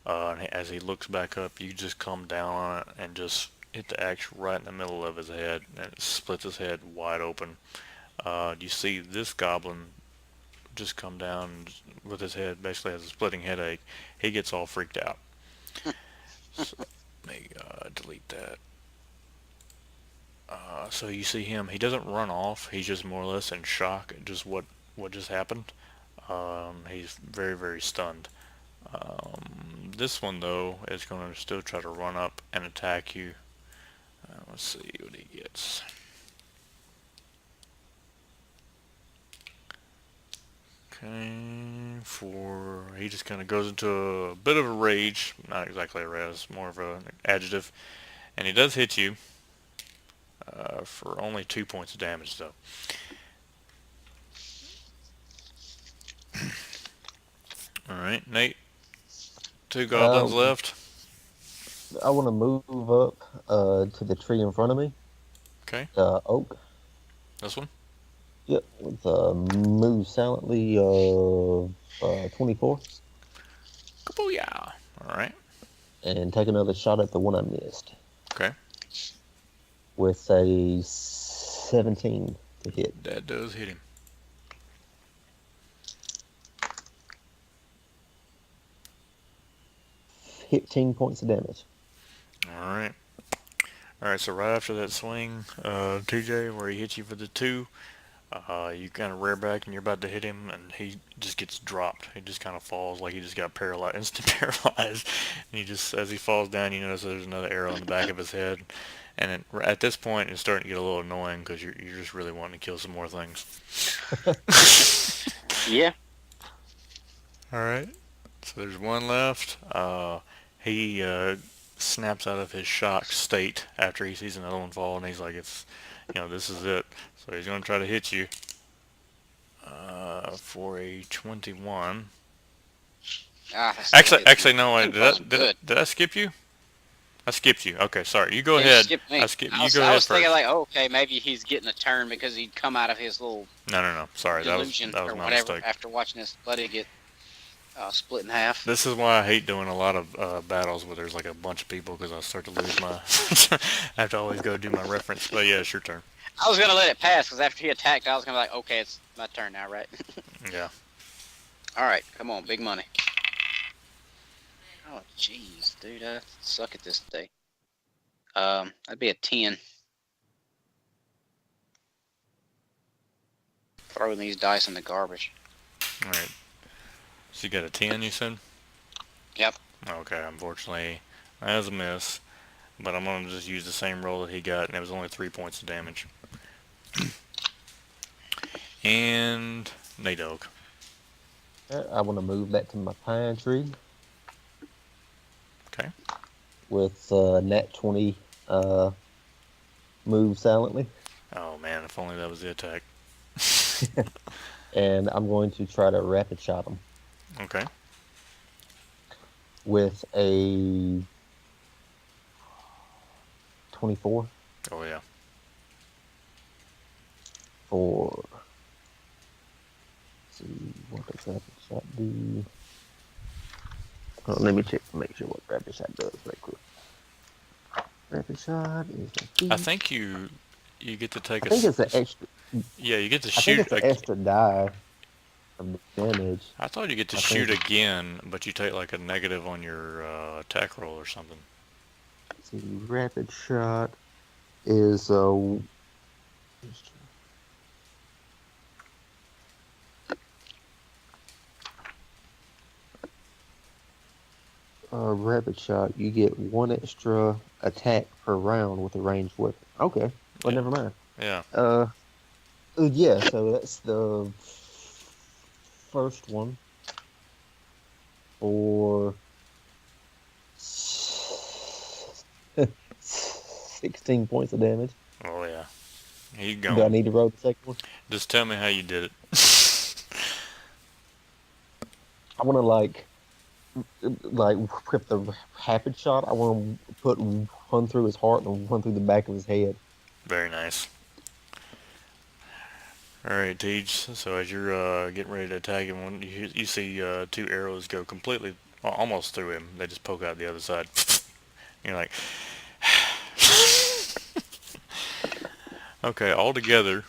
And as he looks back up, you just come down on it and just hit the axe right in the middle of his head, and it splits his head wide open. You see this goblin just come down with his head, basically has a splitting headache. He gets all freaked out. So, let me delete that. So you see him, he doesn't run off, he's just more or less in shock at just what just happened. He's very, very stunned. This one, though, is going to still try to run up and attack you. Let's see what he gets. Okay, he just kind of goes into a bit of a rage, not exactly a rage, more of an adjective, and he does hit you. For only 2 points of damage, though. Alright, Nate. 2 goblins left. I want to move up to the tree in front of me. Okay. Oak. This one? Yep. With move silently of 24. Kabooyah! Alright. And take another shot at the one I missed. Okay. With a 17 to hit. That does hit him. $15 points of damage. Alright. Alright, so right after that swing, TJ, where he hits you for the 2, you kind of rear back and you're about to hit him, and he just gets dropped. He just kind of falls like he just got paralyzed, instant paralyzed. And he just, as he falls down, you notice there's another arrow in the back of his head. And at this point, it's starting to get a little annoying because you're just really wanting to kill some more things. Yeah. Alright. So there's one left. He snaps out of his shock state after he sees another one fall, and he's like, this is it. So he's going to try to hit you for a 21. Actually, no, wait. Did I skip you? I skipped you. Okay, sorry. You go ahead. I was thinking like, okay, maybe he's getting a turn because he'd come out of his little No. Sorry, that was my whatever mistake. after watching his buddy get split in half. This is why I hate doing a lot of battles where there's like a bunch of people, because I start to lose my... I have to always go do my reference. But yeah, it's your turn. I was going to let it pass because after he attacked, I was going to be like, okay, it's my turn now, right? Yeah. All right, come on, big money. Oh, jeez, dude, I suck at this day. That'd be a 10. Throwing these dice in the garbage. All right. So you got a 10, you said? Yep. Okay, unfortunately, that was a miss. But I'm going to just use the same roll that he got, and it was only 3 points of damage. And Nate Oak. I want to move that to my pine tree. Okay. With nat 20 move silently. Oh man, if only that was the attack. And I'm going to try to rapid shot him. Okay. With a 24. Oh yeah. for. Let's see, what does rapid shot do? Let me check to make sure what rapid shot does right quick. Rapid shot is a I feat. think you get to take I think it's an extra. yeah, you get to I think shoot it's an extra die of damage. I thought you get to I shoot think. again, but you take like a negative on your attack roll or something. Let's see, rapid shot is rapid shot. You get one extra attack per round with a ranged weapon. Okay, well Yeah. never mind. Yeah. Yeah. So that's the first one for 16 points of damage. Oh yeah. You Do I going. need to roll the second one? Just tell me how you did it. I want to equip the rapid shot. I want to put one through his heart and one through the back of his head. Very nice. Alright, Tej. So as you're getting ready to attack him, you see two arrows go completely, well, almost through him. They just poke out the other side. You're like, okay, all together,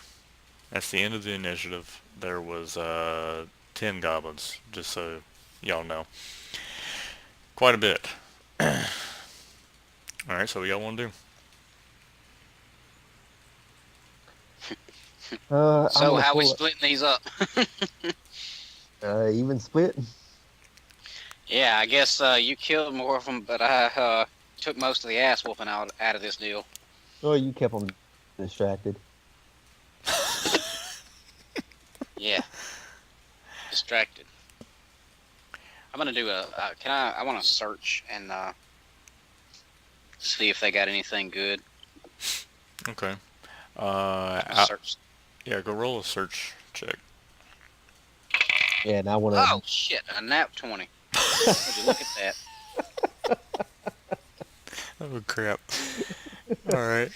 that's the end of the initiative. There was 10 goblins, just so y'all know. Quite a bit. Alright, so what y'all want to do? So how we splitting these up? Even split. Yeah, I guess you killed more of them, but I took most of the ass whooping out of this deal. Oh, you kept them distracted. Yeah, distracted. I'm gonna do a. I want to search and see if they got anything good. Okay. Search. Yeah, go roll a search check. Yeah, and I want to. Oh shit! A nap 20. Would you look at that? Oh crap. Alright.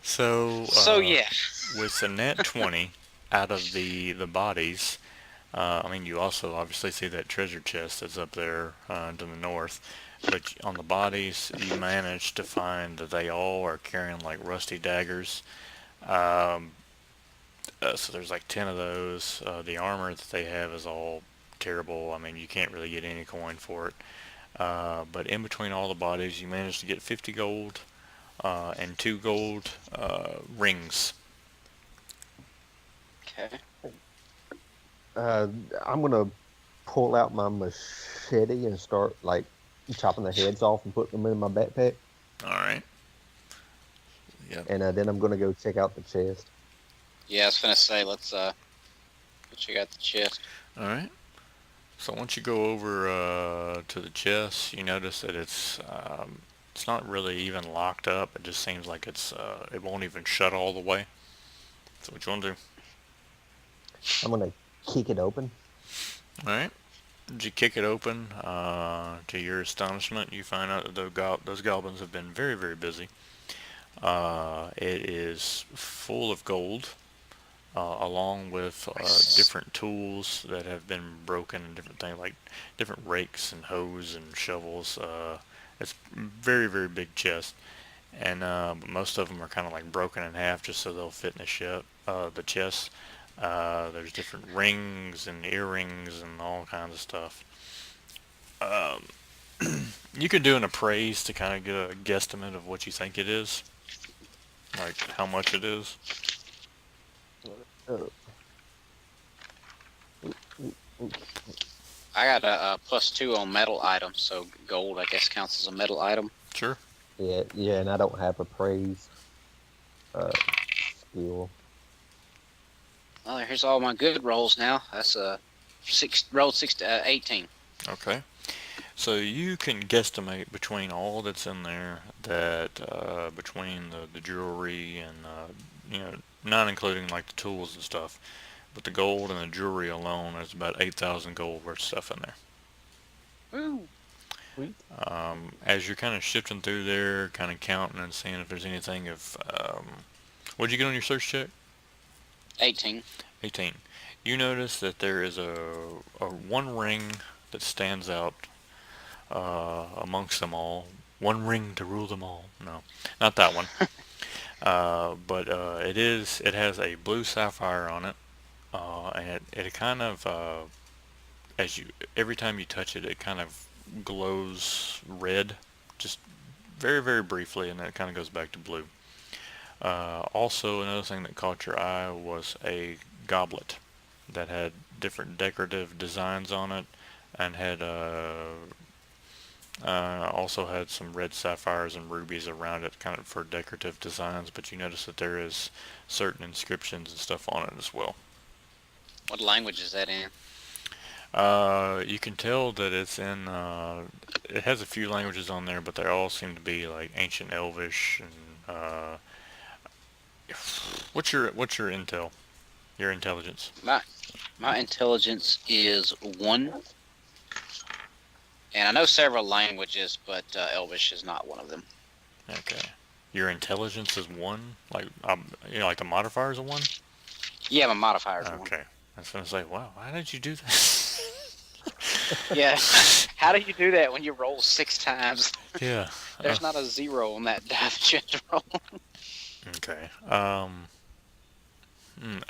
So, Yeah. with the net 20, out of the bodies, I mean, you also obviously see that treasure chest that's up there to the north. But on the bodies, you managed to find that they all are carrying like rusty daggers. Um, so there's like 10 of those. The armor that they have is all terrible. I mean, you can't really get any coin for it. But in between all the bodies, you managed to get 50 gold and 2 gold rings. Okay. I'm gonna pull out my machete and start like chopping the heads off and putting them in my backpack. All right. Yep. And then I'm gonna go check out the chest. Yeah, I was gonna say let's check out the chest. All right. So once you go over to the chest, you notice that it's not really even locked up. It just seems like it won't even shut all the way. So what you want to do? I'm gonna kick it open. All right. As you kick it open, to your astonishment, you find out that those goblins have been very, very busy. It is full of gold, along with different tools that have been broken and different things like different rakes and hoes and shovels. It's very, very big chest, and but most of them are kind of like broken in half just so they'll fit in the chest. There's different rings and earrings and all kinds of stuff. Um, you could do an appraise to kind of get a guesstimate of what you think it is, like how much it is. Uh, I got a +2 on metal items, so gold I guess counts as a metal item. Sure. yeah, and I don't have a praise skill. Well, here's all my good rolls now. That's rolled 6 to 18. Okay. So you can guesstimate between all that's in there that between the jewelry and not including like the tools and stuff, but the gold and the jewelry alone is about 8,000 gold worth of stuff in there. Ooh. Sweet. As you're kind of shifting through there, kind of counting and seeing if there's anything of what'd you get on your search check? 18. 18. You notice that there is a one ring that stands out amongst them all. One ring to rule them all. No, not that one. But it has a blue sapphire on it, and it kind of as you every time you touch it, it kind of glows red, just very very briefly, and then it kind of goes back to blue. Also, another thing that caught your eye was a goblet that had different decorative designs on it, and had also had some red sapphires and rubies around it, kind of for decorative designs. But you notice that there is certain inscriptions and stuff on it as well. What language is that in? You can tell that it's in. It has a few languages on there, but they all seem to be like ancient Elvish. And what's your intel? Your intelligence? My intelligence is 1, and I know several languages, but Elvish is not one of them. Okay. Your intelligence is 1. Like like the modifier is a 1. Yeah, my modifier is 1. Okay. I was gonna say, wow, why did you do that? Yeah. How do you do that when you roll 6 times? Yeah. There's not a 0 on that die that you have to roll. Okay.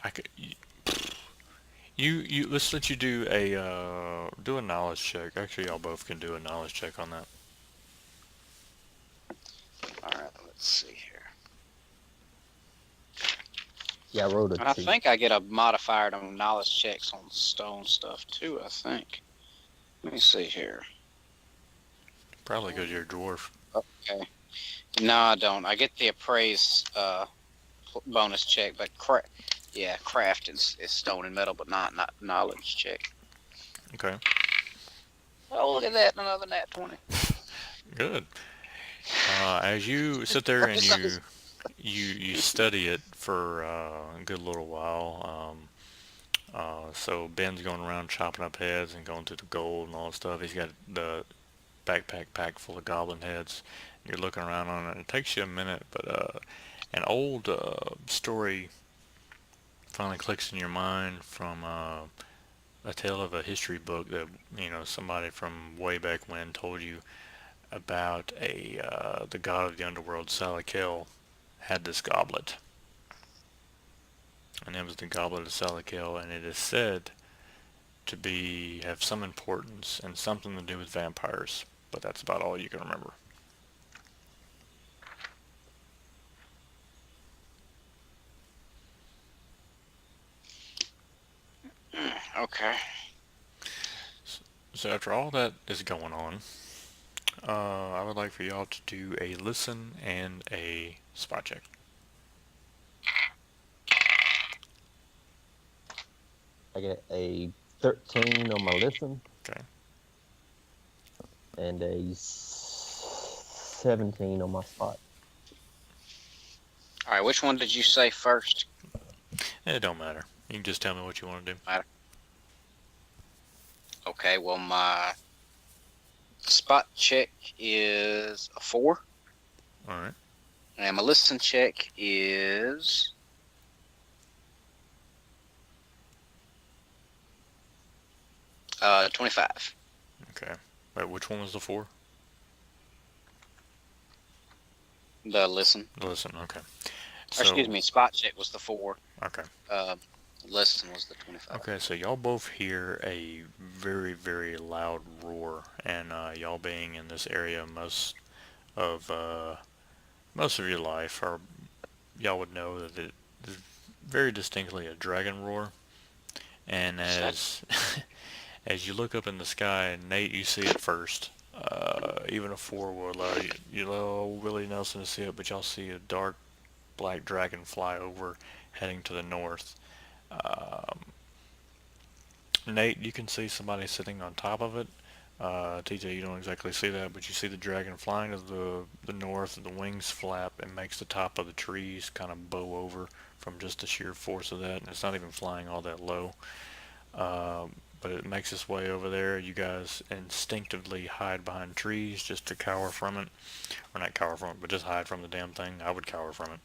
I could. Let's let you do a knowledge check. Actually, y'all both can do a knowledge check on that. All right, let's see here. Yeah, I rolled a 2. I think I get a modifier to knowledge checks on stone stuff too, I think. Let me see here. Probably because you're a dwarf. Okay. No, I don't. I get the appraise bonus check, but craft is stone and metal, but not knowledge check. Okay. Oh, look at that, another nat 20. Good. As you sit there and you study it for a good little while. So Ben's going around chopping up heads and going through the gold and all that stuff. He's got the backpack packed full of goblin heads. You're looking around on it. It takes you a minute, but an old story finally clicks in your mind from a tale of a history book that somebody from way back when told you about the god of the underworld, Salakel, had this goblet, and it was the goblet of Salakel, and it is said to have some importance and something to do with vampires, but that's about all you can remember. Okay. So after all that is going on, I would like for y'all to do a listen and a spot check. I get a 13 on my listen. Okay. And a 17 on my spot. All right, which one did you say first? It don't matter. You can just tell me what you want to do. Okay, well, my spot check is a 4. All right. And my listen check is 25. Okay. Wait, which one was the 4? The listen. Listen. Okay. Or excuse me, spot check was the 4. Okay. Listen was the 25. Okay, so y'all both hear a very, very loud roar, and y'all being in this area most of your life, or y'all would know that it is very distinctly a dragon roar. And as as you look up in the sky, Nate, you see it first. Even a 4 will allow Willie Nelson to see it, but y'all see a dark black dragon fly over, heading to the north. Nate, you can see somebody sitting on top of it. TJ, you don't exactly see that, but you see the dragon flying to the north, the wings flap, and makes the top of the trees kind of bow over from just the sheer force of that, and it's not even flying all that low. but it makes its way over there. You guys instinctively hide behind trees just to cower from it. Or not cower from it, but just hide from the damn thing. I would cower from it.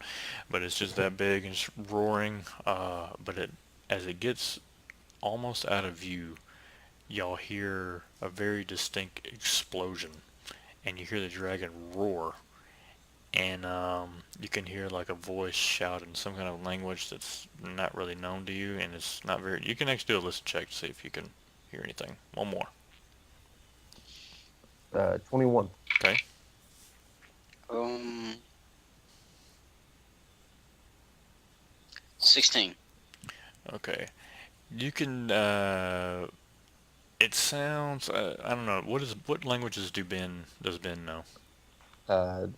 But it's just that big and it's roaring. As it gets almost out of view, y'all hear a very distinct explosion. And you hear the dragon roar. And you can hear like a voice shout in some kind of language that's not really known to you, and it's not very. You can actually do a listen check to see if you can hear anything. One more. 21. Okay. Um, 16. Okay. You can. It sounds. I don't know. What languages does Ben know?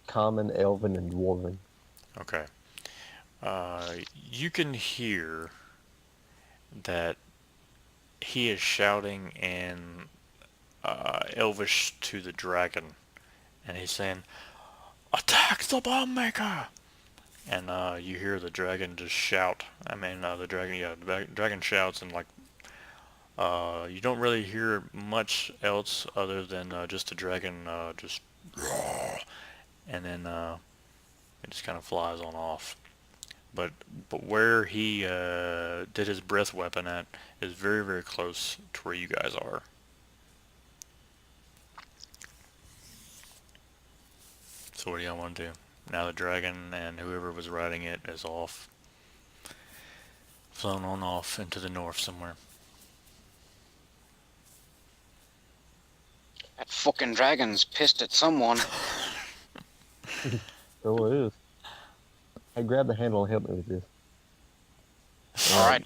Common, Elven, and Dwarven. Okay. You can hear that he is shouting in Elvish to the dragon, and he's saying, "Attack the bomb maker!" And you hear the dragon just shout. The dragon, yeah, the dragon shouts, and like you don't really hear much else other than just the dragon just, and then it just kind of flies on off. But but where he did his breath weapon at is very very close to where you guys are. So what do y'all want to do? Now the dragon and whoever was riding it is off, flown on off into the north somewhere. That fucking dragon's pissed at someone. So it is. Hey, grab the handle and help me with this. All right.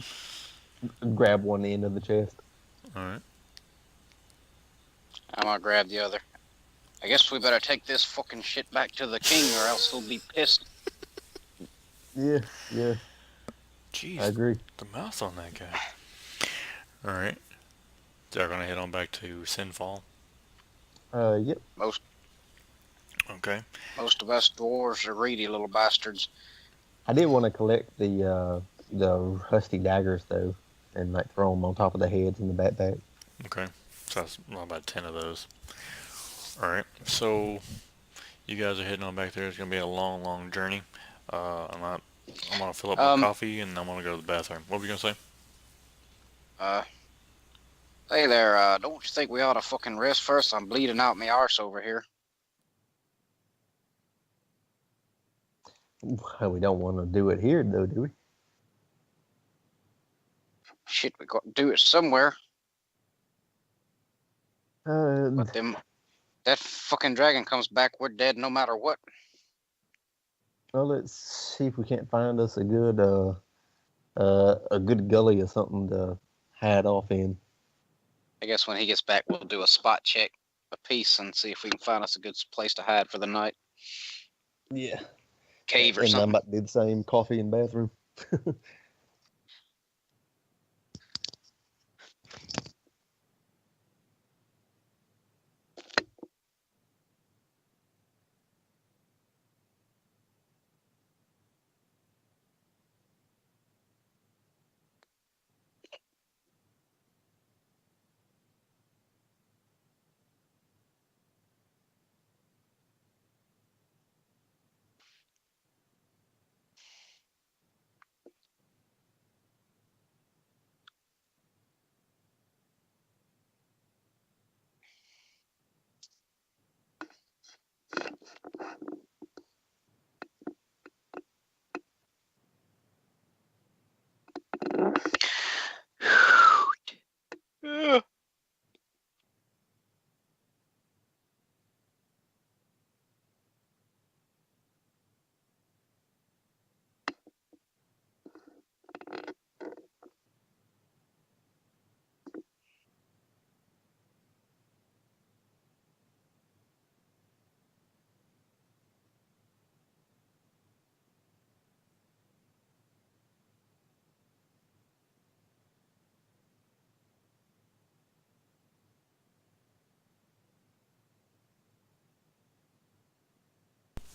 Grab one end of the chest. Alright. I'm gonna grab the other. I guess we better take this fucking shit back to the king, or else he'll be pissed. Yeah. Jeez, I agree. the mouth on that guy. Alright. They're gonna head on back to Sinfall. Yep. Okay. Most of us dwarves are greedy little bastards. I did want to collect the rusty daggers though, and like throw them on top of the heads in the backpack. Okay. So that's about 10 of those. Alright. So you guys are heading on back there. It's gonna be a long, long journey. I'm gonna fill up my coffee and I'm gonna go to the bathroom. What were you gonna say? Hey there, don't you think we ought to fucking rest first? I'm bleeding out my arse over here. Well, we don't want to do it here though, do we? Shit, we got to do it somewhere. But that fucking dragon comes back, we're dead no matter what. Well, let's see if we can't find us a good gully or something to hide off in. I guess when he gets back, we'll do a spot check a piece and see if we can find us a good place to hide for the night. Yeah. Cave or and something. I'm about to do the same. Coffee and bathroom.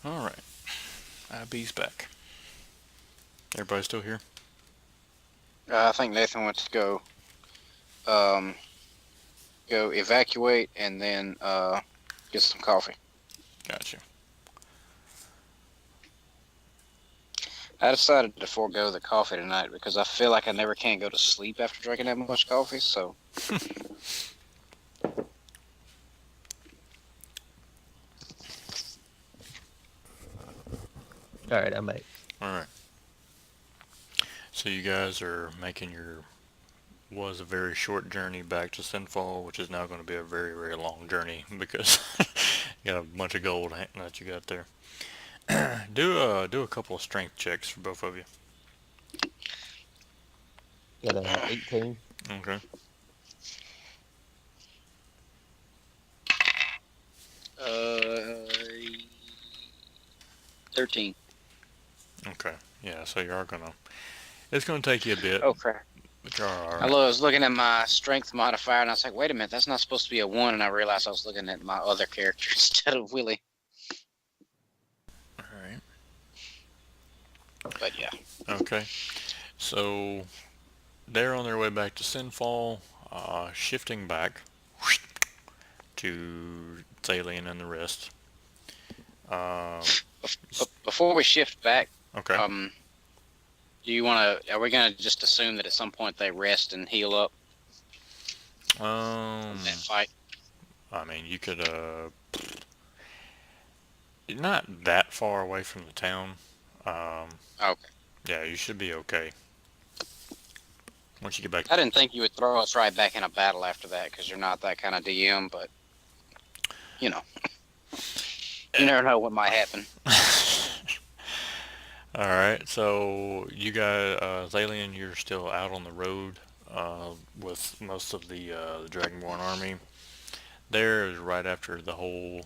Alright. IB's back. Everybody still here? I think Nathan went to go go evacuate and then get some coffee. Gotcha. I decided to forego the coffee tonight because I feel like I never can go to sleep after drinking that much coffee. So All right, I'm back. All right. So you guys are making was a very short journey back to Sinfall, which is now going to be a very, very long journey because you got a bunch of gold that you got there. Do a couple of strength checks for both of you. Got a 18. Okay. 13. Okay. Yeah. So you are gonna. It's gonna take you a bit, Oh crap! but you're all I right. was looking at my strength modifier and I was like, wait a minute, that's not supposed to be a 1, and I realized I was looking at my other character instead of Willie. All right. But yeah. Okay. So they're on their way back to Sinfall, shifting back to Thalian and the rest. Before we shift back, Okay. do you want to? Are we gonna just assume that at some point they rest and heal up from that fight? I mean, you could, not that far away from the town. Okay. Yeah, you should be okay. Once you get back. I didn't think you would throw us right back in a battle after that because you're not that kind of DM, but you know, you never know what might happen. All right, so you guys, Thalian, you're still out on the road with most of the Dragonborn army. There is right after the whole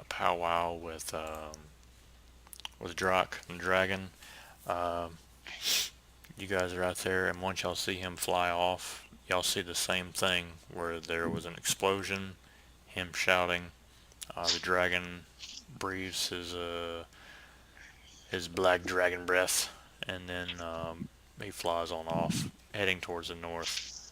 powwow with Drak and Dragon. Um, you guys are out there, and once y'all see him fly off, y'all see the same thing where there was an explosion, him shouting. The dragon breathes his black dragon breath, and then he flies on off, heading towards the north.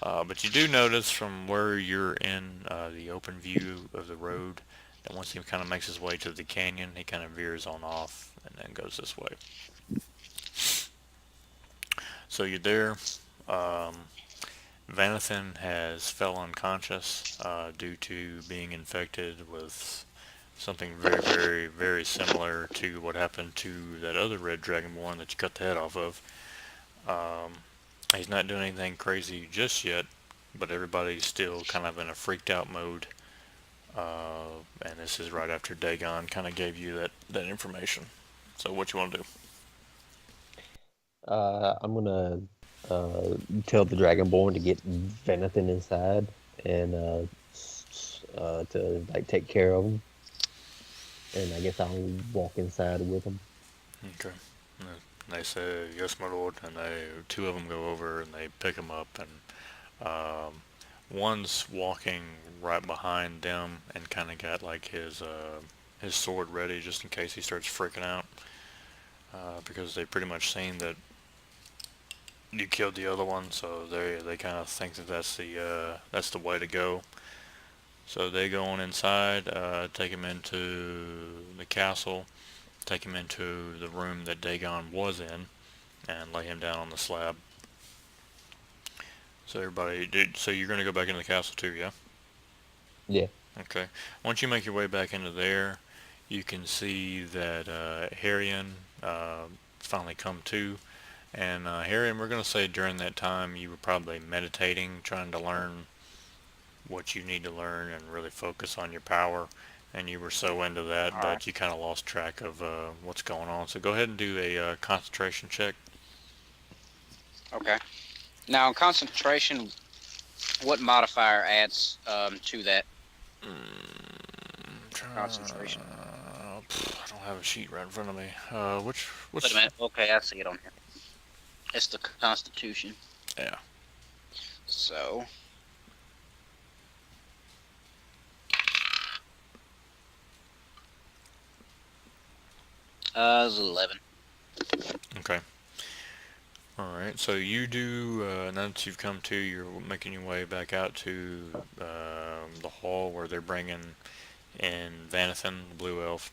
But you do notice from where you're in the open view of the road that once he kind of makes his way to the canyon, he kind of veers on off and then goes this way. So you're there. Vanathan has fell unconscious due to being infected with something very, very, very similar to what happened to that other red dragonborn that you cut the head off of. He's not doing anything crazy just yet, but everybody's still kind of in a freaked out mode. And this is right after Dagon kind of gave you that information. So what you want to do? I'm gonna tell the Dragonborn to get Venathan inside and to like take care of him. And I guess I'll walk inside with him. Okay. And they say, yes, my lord, and two of them go over and they pick him up, and one's walking right behind them and kind of got like his sword ready just in case he starts freaking out, because they pretty much seen that you killed the other one, so they kind of think that that's the way to go. So they go on inside, take him into the castle, take him into the room that Dagon was in, and lay him down on the slab. So so you're going to go back into the castle too, yeah? Yeah. Okay. Once you make your way back into there, you can see that Harrion finally come to. And Harrion, we're going to say during that time you were probably meditating, trying to learn what you need to learn and really focus on your power. And you were so into that All that right. you kind of lost track of what's going on. So go ahead and do a concentration check. Okay. Now, in concentration, what modifier adds to that concentration? I don't have a sheet right in front of me. Which Wait a minute. Okay, I see it on here. It's the Constitution. Yeah. So, it's 11. Okay. Alright, so you do, now that you've come to, you're making your way back out to the hall where they're bringing in Vanathan, the blue elf.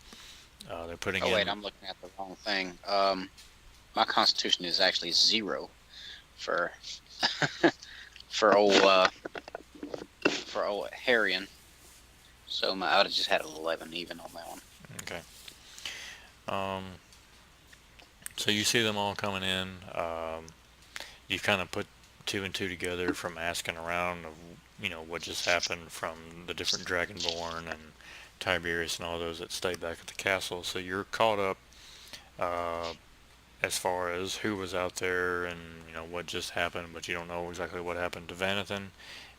They're putting Oh wait, in, I'm looking at the wrong thing. My constitution is actually 0 for for old Harrion. So I would have just had an 11 even on that one. okay. Um, so you see them all coming in. You've kind of put two and two together from asking around of, what just happened from the different Dragonborn and Tiberius and all those that stayed back at the castle. So you're caught up uh, as far as who was out there and what just happened, but you don't know exactly what happened to Vanathan.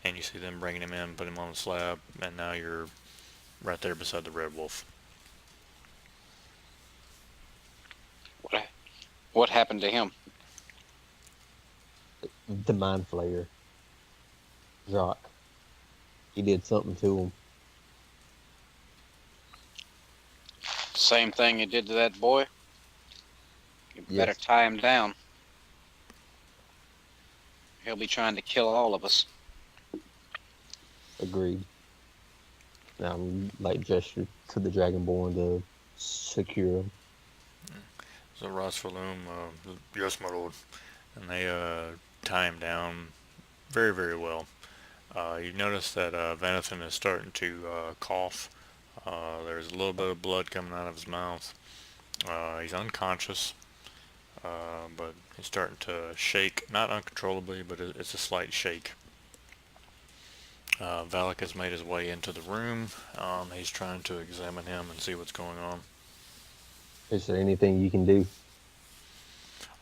And you see them bringing him in, put him on the slab, and now you're right there beside the Red Wolf. What happened to him? The mind flayer. Jock. He did something to him. Same thing you did to that boy. You better Yes. tie him down. He'll be trying to kill all of us. Agreed. I'm like gesture to the Dragonborn to secure him. So Rosfaloom, yes, my lord. And they tie him down very, very well. You notice that Vanathan is starting to cough. There's a little bit of blood coming out of his mouth. He's unconscious, but he's starting to shake, not uncontrollably, but it's a slight shake. Valak has made his way into the room. He's trying to examine him and see what's going on. Is there anything you can do?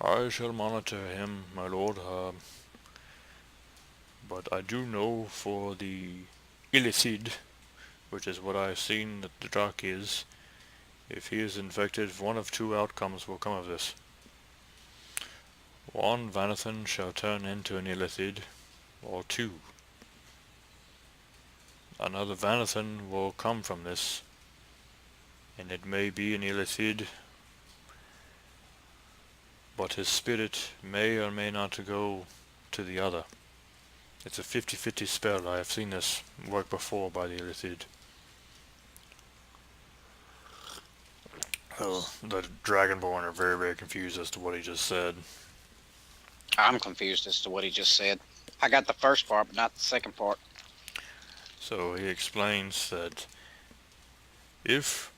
I shall monitor him, my lord, but I do know for the illicid, which is what I've seen that the Drak is, if he is infected, one of two outcomes will come of this. One, Vanathan shall turn into an illithid, or two, another Vanathan will come from this, and it may be an illithid, but his spirit may or may not go to the other. It's a 50-50 spell. I have seen this work before by the illithid. The Dragonborn are very, very confused as to what he just said. I'm confused as to what he just said. I got the first part, but not the second part. So he explains that if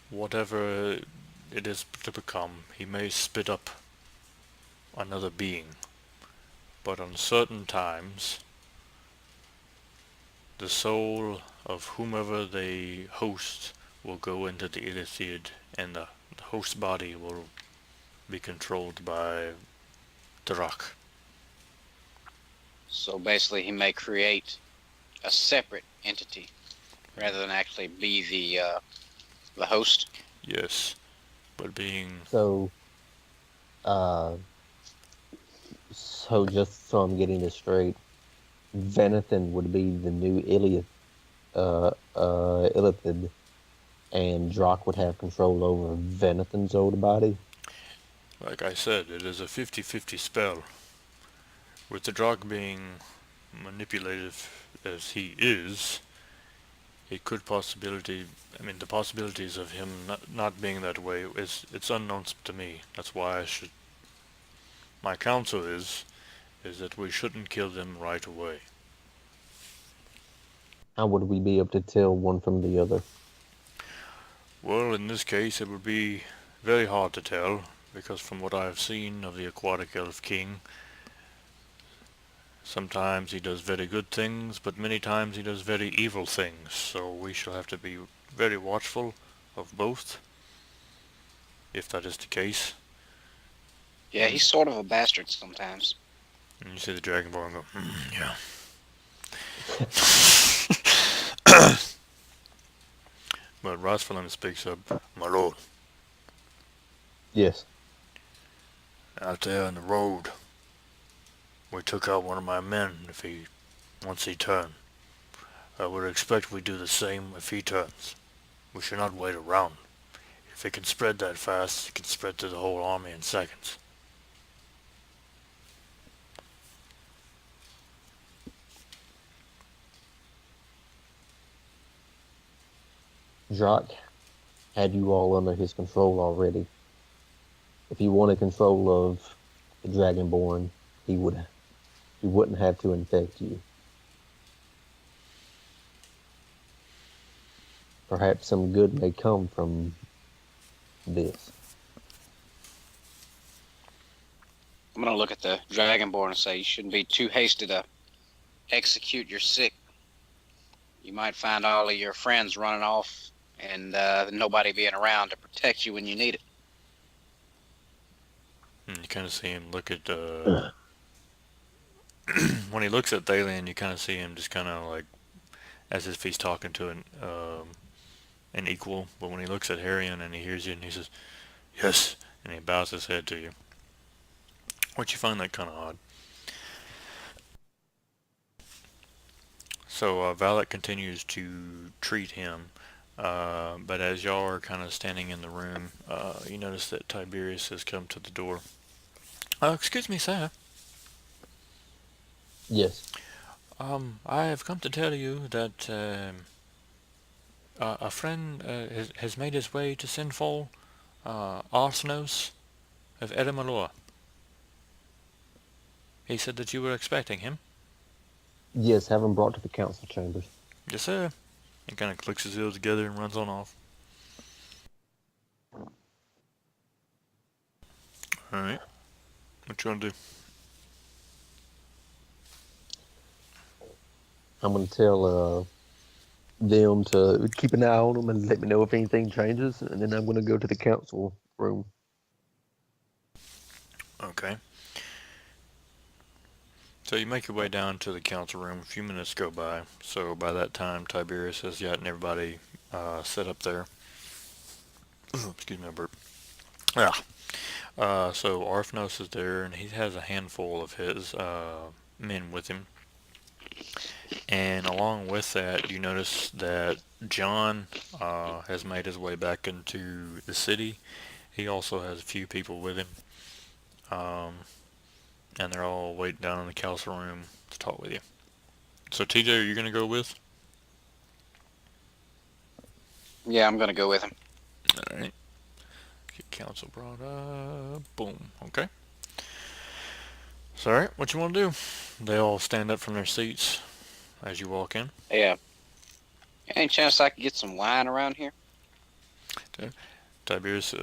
whatever it is to become, he may spit up another being, but on certain times, the soul of whomever they host will go into the illithid, and the host body will be controlled by Drak. So basically, he may create a separate entity rather than actually be the host. Yes, but being So, just so I'm getting this straight, Venathan would be the new Illithid, and Drock would have control over Venathan's old body. like I said, it is a 50-50 spell. With the Drak being manipulative as he is, it could the possibilities of him not being that way it's unknown to me. That's why my counsel is that we shouldn't kill them right away. How would we be able to tell one from the other? Well, in this case, it would be very hard to tell, because from what I have seen of the Aquatic Elf King, sometimes he does very good things, but many times he does very evil things, so we shall have to be very watchful of both, if that is the case. Yeah, he's sort of a bastard sometimes. And you see the Dragonborn go, yeah. But Rosfalin speaks up, my lord, Yes. out there on the road, we took out one of my men once he turned. I would expect we do the same if he turns. We should not wait around. If it can spread that fast, it can spread to the whole army in seconds. Drak had you all under his control already. If he wanted control of the Dragonborn, he wouldn't have to infect you. Perhaps some good may come from this. I'm gonna look at the Dragonborn and say you shouldn't be too hasty to execute your sick. You might find all of your friends running off and nobody being around to protect you when you need it. And you kind of see him look at when he looks at Thalion, you kind of see him just kind of like as if he's talking to an equal. But when he looks at Harion and he hears you and he says, "Yes," and he bows his head to you, which you find that kind of odd. So Valak continues to treat him, but as y'all are kind of standing in the room, you notice that Tiberius has come to the door. Excuse me, sir. Yes. I have come to tell you that a friend has made his way to Sinful, Arsnos of Edamalor. He said that you were expecting him. Yes, have him brought to the council chambers. Yes, sir. He kind of clicks his heels together and runs on off. Alright. What you want to do? I'm going to tell them to keep an eye on them and let me know if anything changes, and then I'm going to go to the council room. Okay. So you make your way down to the council room. A few minutes go by. So by that time, Tiberius has gotten everybody set up there. Excuse me, I burp. Yeah. So Arfnos is there, and he has a handful of his men with him. And along with that, you notice that John has made his way back into the city. He also has a few people with him. And they're all waiting down in the council room to talk with you. So TJ, are you going to go with? Yeah, I'm gonna go with him. Alright. Get council brought up. Boom. Okay. So alright, what you want to do? They all stand up from their seats as you walk in. Yeah. Any chance I could get some wine around here? Okay. Tiberius,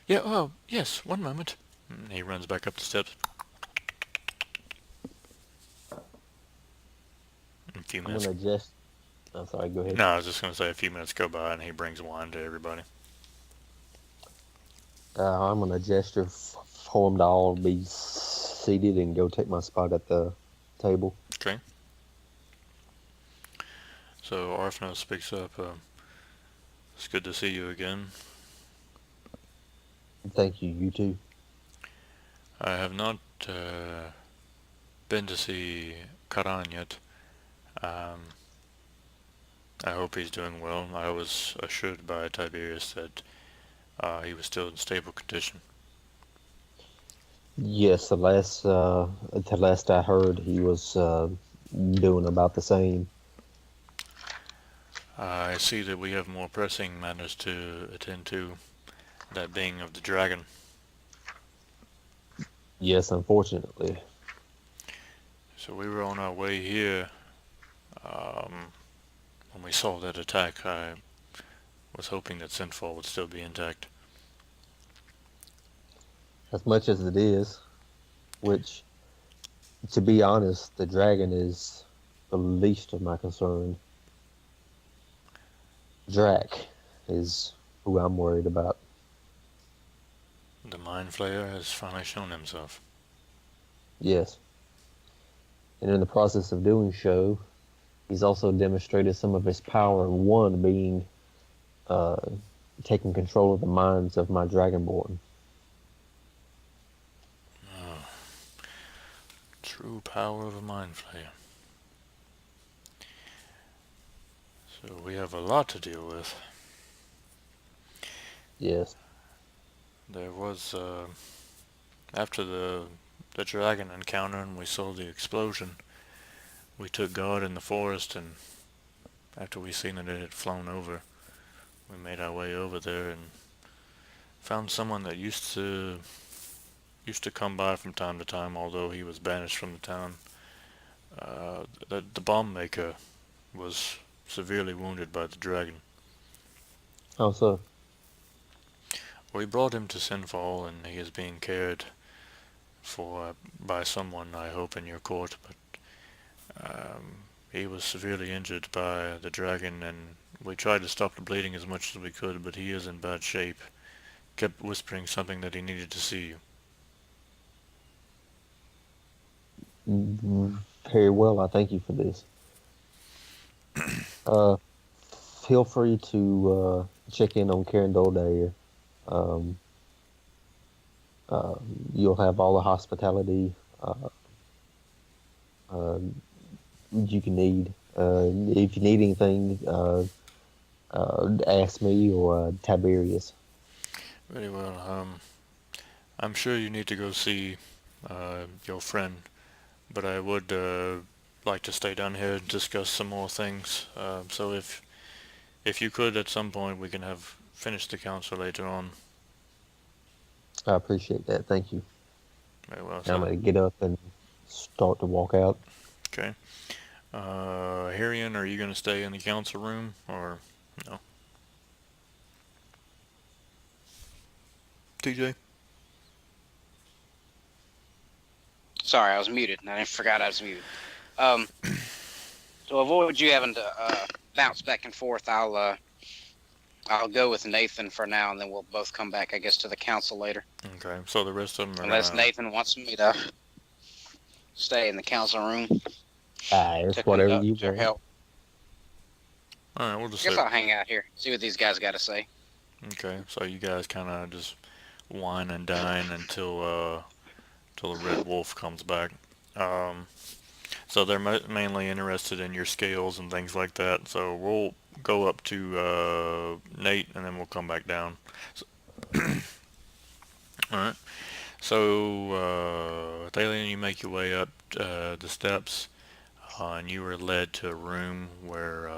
yeah, oh, yes, one moment. And he runs back up the steps. A few I'm minutes. going to just... I'm sorry, go ahead. No, I was just going to say a few minutes go by and he brings wine to everybody. I'm going to gesture for them to all be seated and go take my spot at the table. Okay. So Arfnos speaks up. It's good to see you again. Thank you, you too. I have not been to see Karan yet. I hope he's doing well. I was assured by Tiberius that he was still in stable condition. Yes, the last I heard, he was doing about the same. I see that we have more pressing matters to attend to, that being of the dragon. Yes, unfortunately. So we were on our way here. When we saw that attack, I was hoping that Sinful would still be intact. As much as it is, which, to be honest, the dragon is the least of my concern. Drak is who I'm worried about. The Mind Flayer has finally shown himself. Yes. And in the process of doing so, he's also demonstrated some of his power, one being taking control of the minds of my Dragonborn. True power of a Mind Flayer. So we have a lot to deal with. Yes. There was, after the dragon encounter and we saw the explosion, we took guard in the forest, and after we seen that it had flown over, we made our way over there and found someone that used to come by from time to time, although he was banished from the town. The bomb maker was severely wounded by the dragon. Oh, so We brought him to Sinfall, and he is being cared for by someone, I hope, in your court. But he was severely injured by the dragon, and we tried to stop the bleeding as much as we could, but he is in bad shape. Kept whispering something that he needed to see you. very well. I thank you for this. Uh, feel free to check in on Karen Dolday. Um, uh, you'll have all the hospitality uh, you can need. If you need anything, ask me or Tiberius. Very well. I'm sure you need to go see your friend, but I would like to stay down here and discuss some more things. So if you could at some point, we can have finished the council later on. I appreciate that. Thank you. Very well. I'm So going to get up and start to walk out. okay. Harrion, are you going to stay in the council room or no? TJ? Sorry, I was muted, and I forgot I was muted. To avoid you having to bounce back and forth, I'll go with Nathan for now, and then we'll both come back, I guess, to the council later. Okay. So the rest of them are Unless gonna... Nathan wants me to stay in the council room It's to whatever you conduct or want. help. All right, we'll just I guess say... I'll hang out here, see what these guys got to say. Okay, so you guys kind of just wine and dine until the Red Wolf comes back. So they're mainly interested in your scales and things like that. So we'll go up to Nate and then we'll come back down. So, all right. So Thalian, you make your way up the steps, and you are led to a room where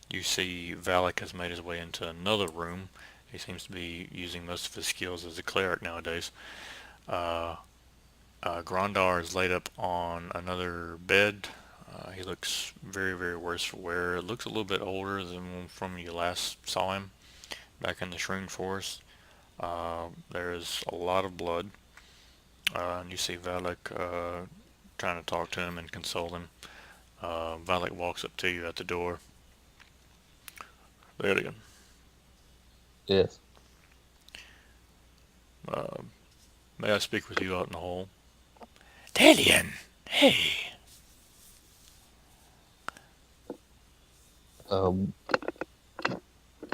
you see Valak has made his way into another room. He seems to be using most of his skills as a cleric nowadays. Uh, Grandar is laid up on another bed. He looks very, very worse for wear. It looks a little bit older than from you last saw him back in the Shroon Forest. There is a lot of blood, and you see Valak trying to talk to him and console him. Valak walks up to you at the door. There again. Yes. May I speak with you out in the hall? Thalian, hey.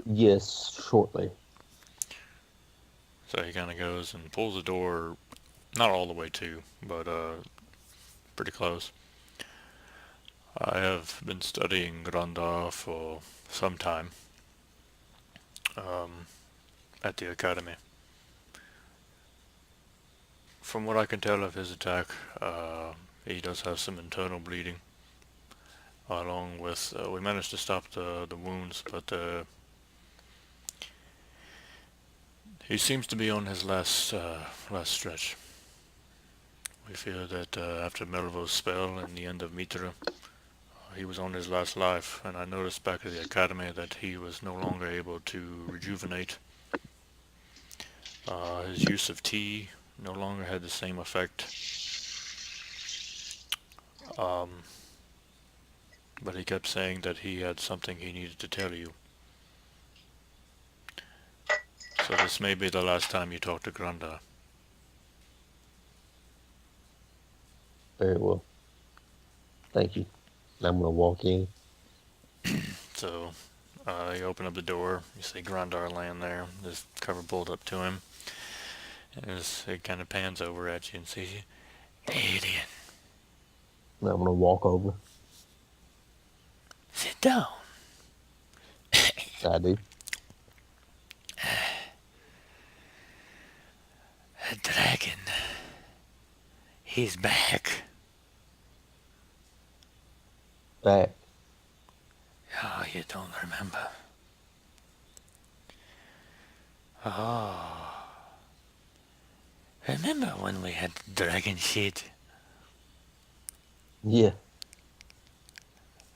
Yes, shortly. So he kind of goes and pulls the door, not all the way to, but pretty close. I have been studying Grandar for some time at the academy. From what I can tell of his attack, he does have some internal bleeding. Along with, we managed to stop the wounds, but he seems to be on his last stretch. We fear that after Melvo's spell and the end of Mitra, he was on his last life, and I noticed back at the academy that he was no longer able to rejuvenate. His use of tea no longer had the same effect. But he kept saying that he had something he needed to tell you. So this may be the last time you talk to Granda. Very well. Thank you. I'm going to walk in. So you open up the door, you see Grandar laying there, his cover pulled up to him. And it kind of pans over at you and sees you. Alien. I'm going to walk over. Sit down. I do. A dragon. He's back. Back. Oh, you don't remember. Oh, remember when we had dragon shit? Yeah,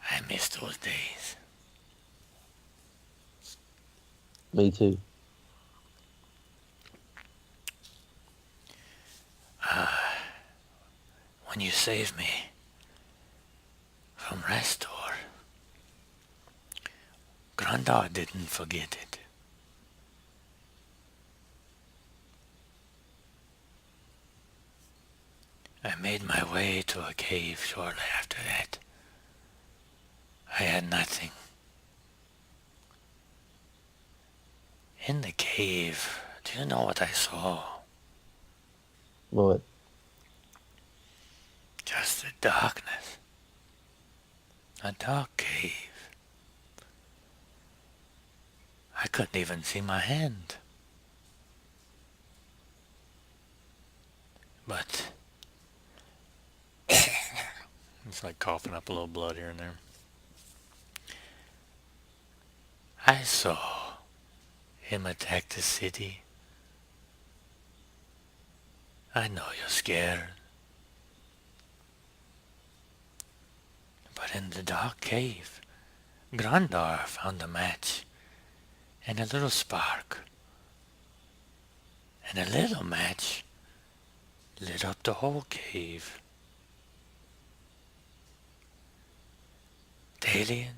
I miss those days. me too. When you saved me from Restore, Grandad didn't forget it. I made my way to a cave shortly after that. I had nothing. In the cave, do you know what I saw? What? Just the darkness. A dark cave. I couldn't even see my hand. But It's like coughing up a little blood here and there. I saw him attack the city. I know you're scared. But in the dark cave, Grandar found a match and a little spark. And a little match lit up the whole cave. Dalian,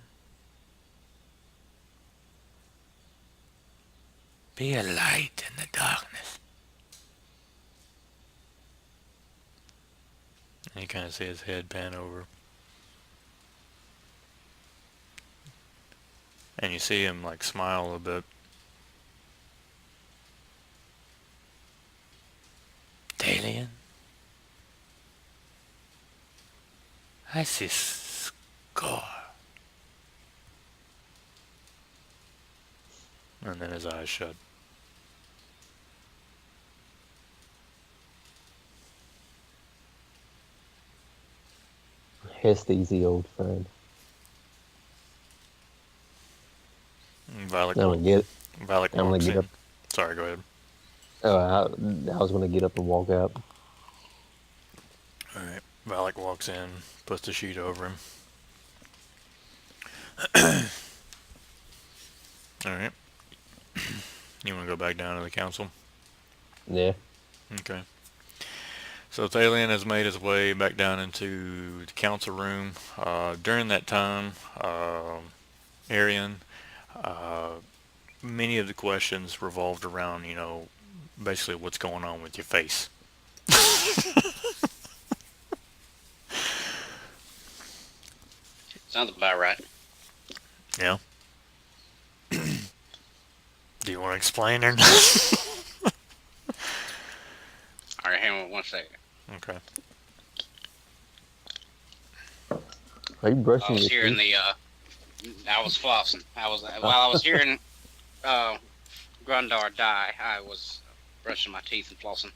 be a light in the darkness. And you kind of see his head pan over. And you see him like smile a bit. Dalian, I see score. And then his eyes shut. Rest easy, old friend. Valak, I'm gonna get. Valak I'm gonna walks get in. up. Sorry, go ahead. Oh, I was gonna get up and walk out. Alright. Valak walks in, puts the sheet over him. Alright. You want to go back down to the council? Yeah. Okay. So Thalion has made his way back down into the council room. During that time, Arian, uh, many of the questions revolved around, basically what's going on with your face. Sounds about right. Yeah. Do you want to explain or not? All right, hang on one second. Okay. Are you I brushing was your hearing teeth? I was flossing. While I was hearing Grundar die, I was brushing my teeth and flossing.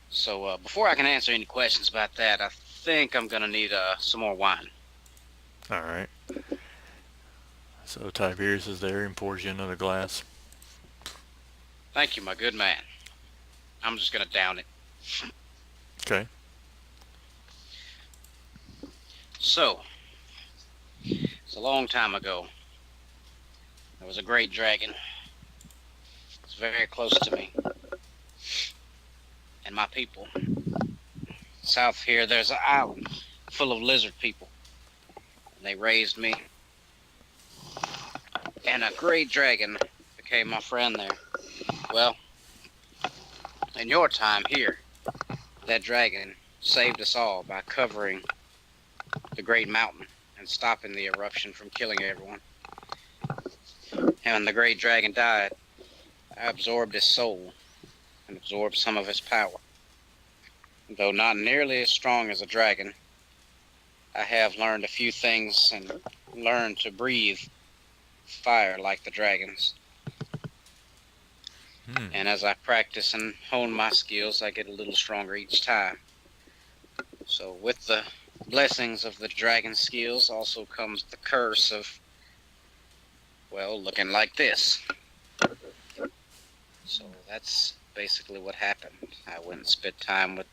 So before I can answer any questions about that, I think I'm gonna need some more wine. Alright. So Tiberius is there and pours you another glass. Thank you, my good man. I'm just gonna down it. Okay. So, it's a long time ago. There was a great dragon. It's very close to me and my people. South here, there's an island full of lizard people. They raised me, and a great dragon became my friend there. Well, in your time here, that dragon saved us all by covering the great mountain and stopping the eruption from killing everyone. And when the great dragon died, I absorbed his soul and absorbed some of his power. Though not nearly as strong as a dragon, I have learned a few things and learned to breathe fire like the dragons. And as I practice and hone my skills, I get a little stronger each time. So with the blessings of the dragon skills also comes the curse of Well, looking like this. So that's basically what happened. I went and spent time with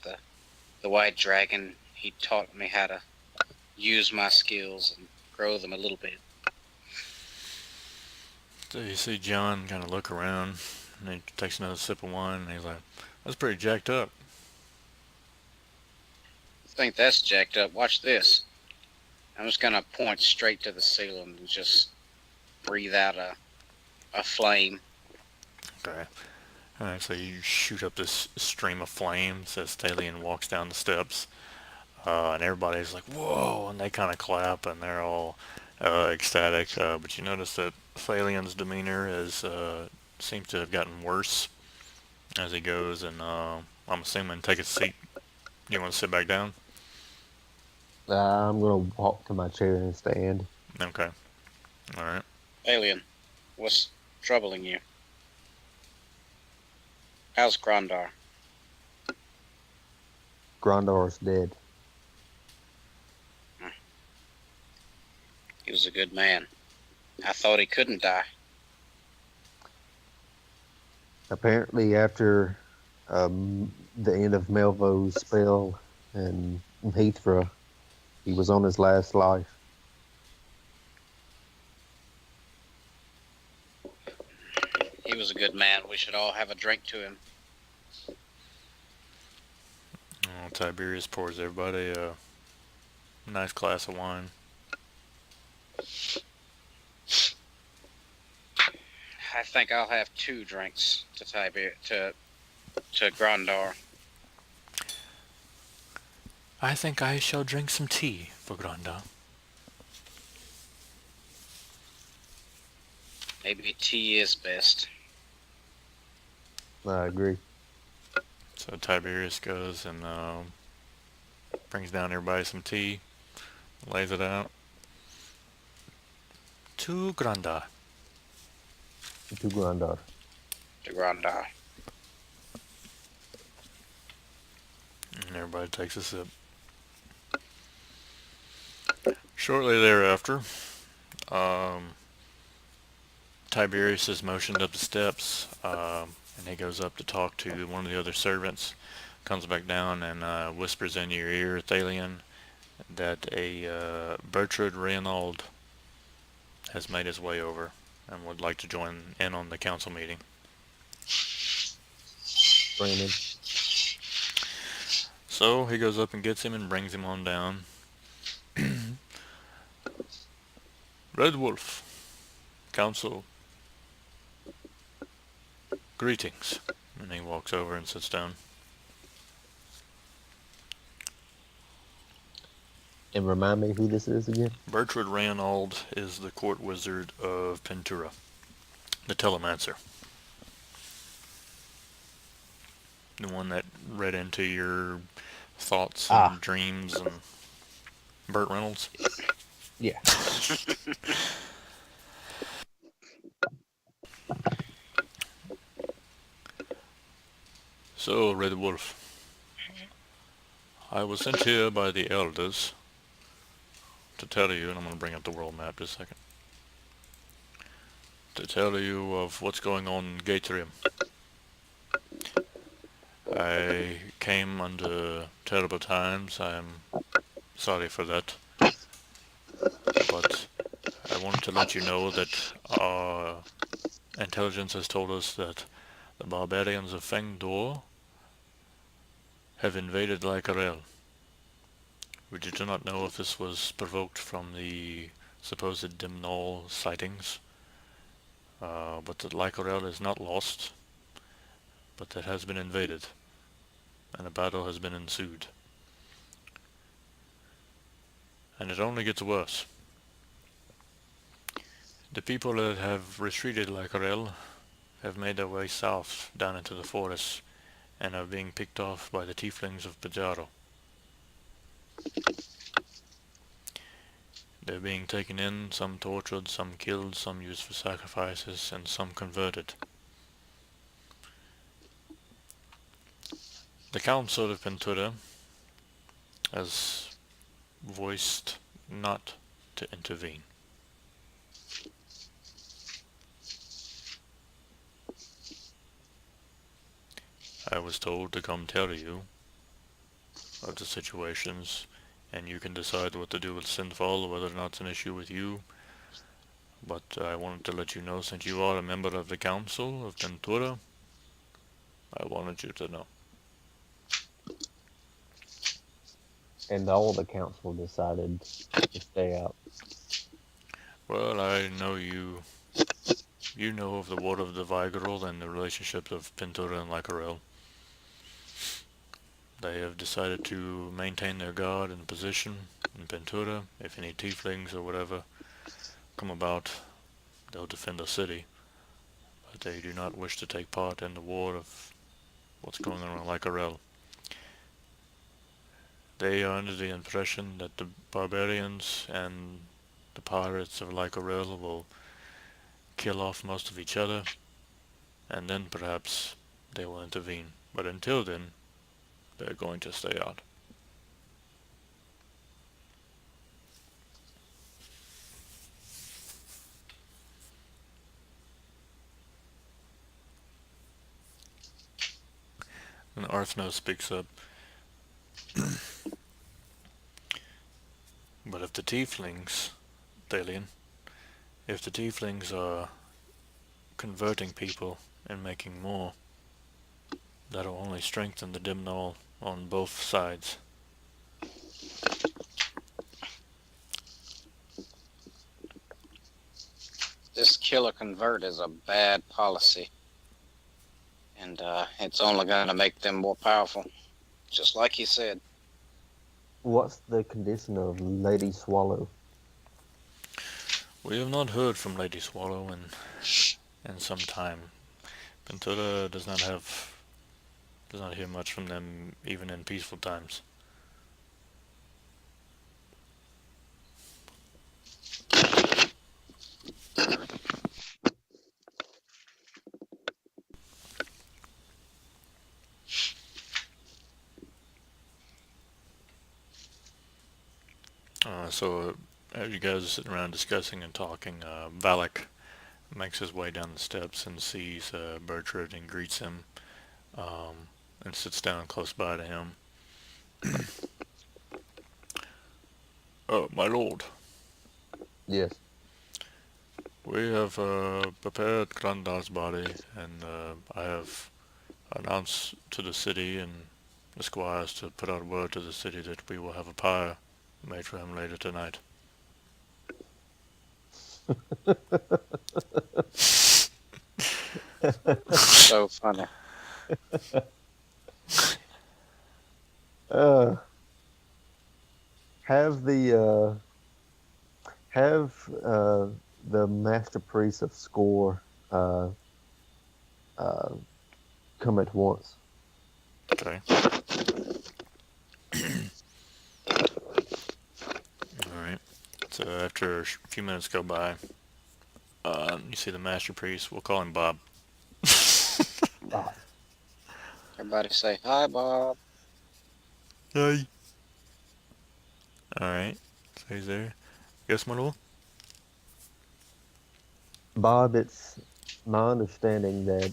the white dragon. He taught me how to use my skills and grow them a little bit. So you see John kind of look around, and he takes another sip of wine, and he's like, "That's pretty jacked up." I think that's jacked up. Watch this. I'm just gonna point straight to the ceiling and just breathe out a flame. Okay. Alright, so you shoot up this stream of flames as Thalion walks down the steps, and everybody's like, "Whoa!" and they kind of clap, and they're all ecstatic. But you notice that Thalion's demeanor seems to have gotten worse as he goes, and I'm assuming take a seat. You want to sit back down? I'm gonna walk to my chair and stand. Okay. Alright. Alien, what's troubling you? How's Grandar? Grondar's dead. He was a good man. I thought he couldn't die. Apparently, after the end of Melvo's spell and Heathra, he was on his last life. He was a good man. We should all have a drink to him. Well, Tiberius pours everybody a nice glass of wine. I think I'll have 2 drinks to Grandar. I think I shall drink some tea for Granda. Maybe tea is best. I agree. So Tiberius goes and brings down everybody some tea, lays it out. To Granda. To Grandar. To Grandar. And everybody takes a sip. Shortly thereafter, Tiberius is motioned up the steps, and he goes up to talk to one of the other servants, comes back down and whispers in your ear, Thalion, that a Bertrand Reynald has made his way over and would like to join in on the council meeting. Brandon. So he goes up and gets him and brings him on down. Red Wolf, council, greetings. And he walks over and sits down. And remind me who this is again? Bertrand Reynald is the court wizard of Pentura, the telemancer. The one that read into your thoughts and dreams and Burt Reynolds. Yeah. So, Red Wolf, I was sent here by the elders to tell you, and I'm going to bring up the world map just a second, to tell you of what's going on in Gatrium. I came under terrible times. I am sorry for that. But I wanted to let you know that our intelligence has told us that the barbarians of Fengdor have invaded Lycarel. We do not know if this was provoked from the supposed Dimnol sightings, but that Lycarel is not lost, but it has been invaded, and a battle has been ensued. And it only gets worse. The people that have retreated Lycarel have made their way south down into the forest and are being picked off by the tieflings of Pajaro. They're being taken in, some tortured, some killed, some used for sacrifices, and some converted. The Council of Pentura has voiced not to intervene. I was told to come tell you of the situations, and you can decide what to do with Sinfall, whether or not it's an issue with you. But I wanted to let you know, since you are a member of the Council of Ventura, I wanted you to know. And all the council decided to stay out. Well, I know you know of the War of the Vigaril and the relationships of Ventura and Lacarel. They have decided to maintain their guard and position in Ventura. If any tieflings or whatever come about, they'll defend the city. But they do not wish to take part in the war of what's going on in Lacarel. They are under the impression that the barbarians and the pirates of Lacarel will kill off most of each other, and then perhaps they will intervene. But until then, they're going to stay out. And Arthno speaks up. But if the tieflings, Thalian, if the tieflings are converting people and making more, that'll only strengthen the Dimnol on both sides. This killer convert is a bad policy, and it's only going to make them more powerful, just like he said. What's the condition of Lady Swallow? We have not heard from Lady Swallow in some time. Ventura does not hear much from them even in peaceful times. So as you guys are sitting around discussing and talking, Valak makes his way down the steps and sees Bertrand and greets him, and sits down close by to him. My lord, Yes. we have prepared Grandar's body, and I have announced to the city and the squires to put out word to the city that we will have a pyre made for him later tonight. So funny. Uh, have the master priest of Score uh, uh, come at once. Okay. Alright. So after a few minutes go by, you see the master priest. We'll call him Bob. Ah, Everybody say, hi, Bob. Hi. Alright. So he's there. Yes, my lord? Bob, it's my understanding that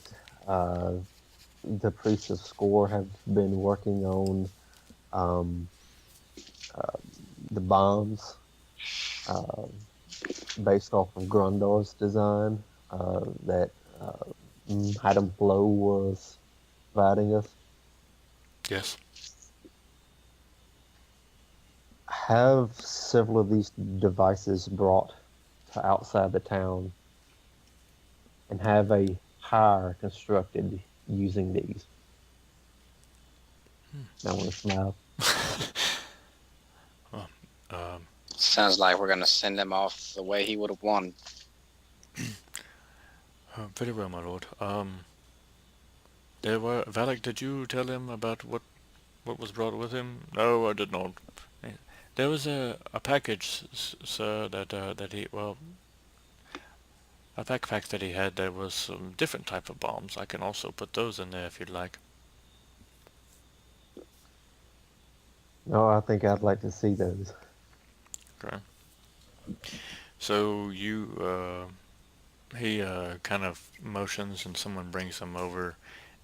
the priests of Score have been working on um, uh, the bombs uh, based off of Grundar's design that Madame Flo was providing us. Yes. Have several of these devices brought to outside the town and have a pyre constructed using these. I want to smile. Um, Sounds like we're going to send him off the way he would have won. very well, my lord. Valak, did you tell him about what was brought with him? No, I did not. There was a package, sir, that he, well, a backpack that he had. There was some different type of bombs. I can also put those in there if you'd like. No, I think I'd like to see those. Okay. So he kind of motions and someone brings him over,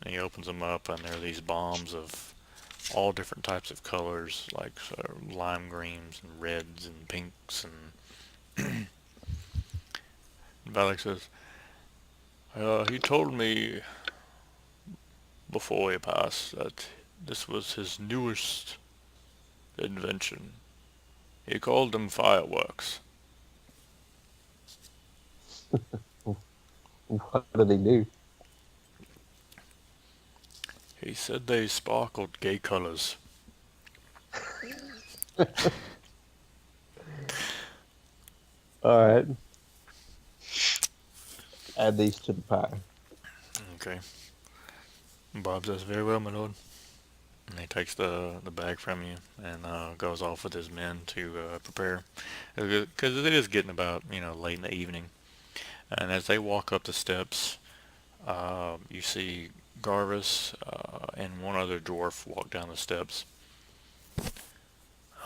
And he opens them up, and there are these bombs of all different types of colors, like lime greens and reds and pinks. And Valak says, he told me before he passed that this was his newest invention. He called them fireworks. What did he do? He said they sparkled gay colors. All right. Add these to the pie. Okay. Bob says, very well, my lord. And he takes the bag from you and goes off with his men to prepare. Because it is getting about, late in the evening. And as they walk up the steps, you see Garvis and one other dwarf walk down the steps.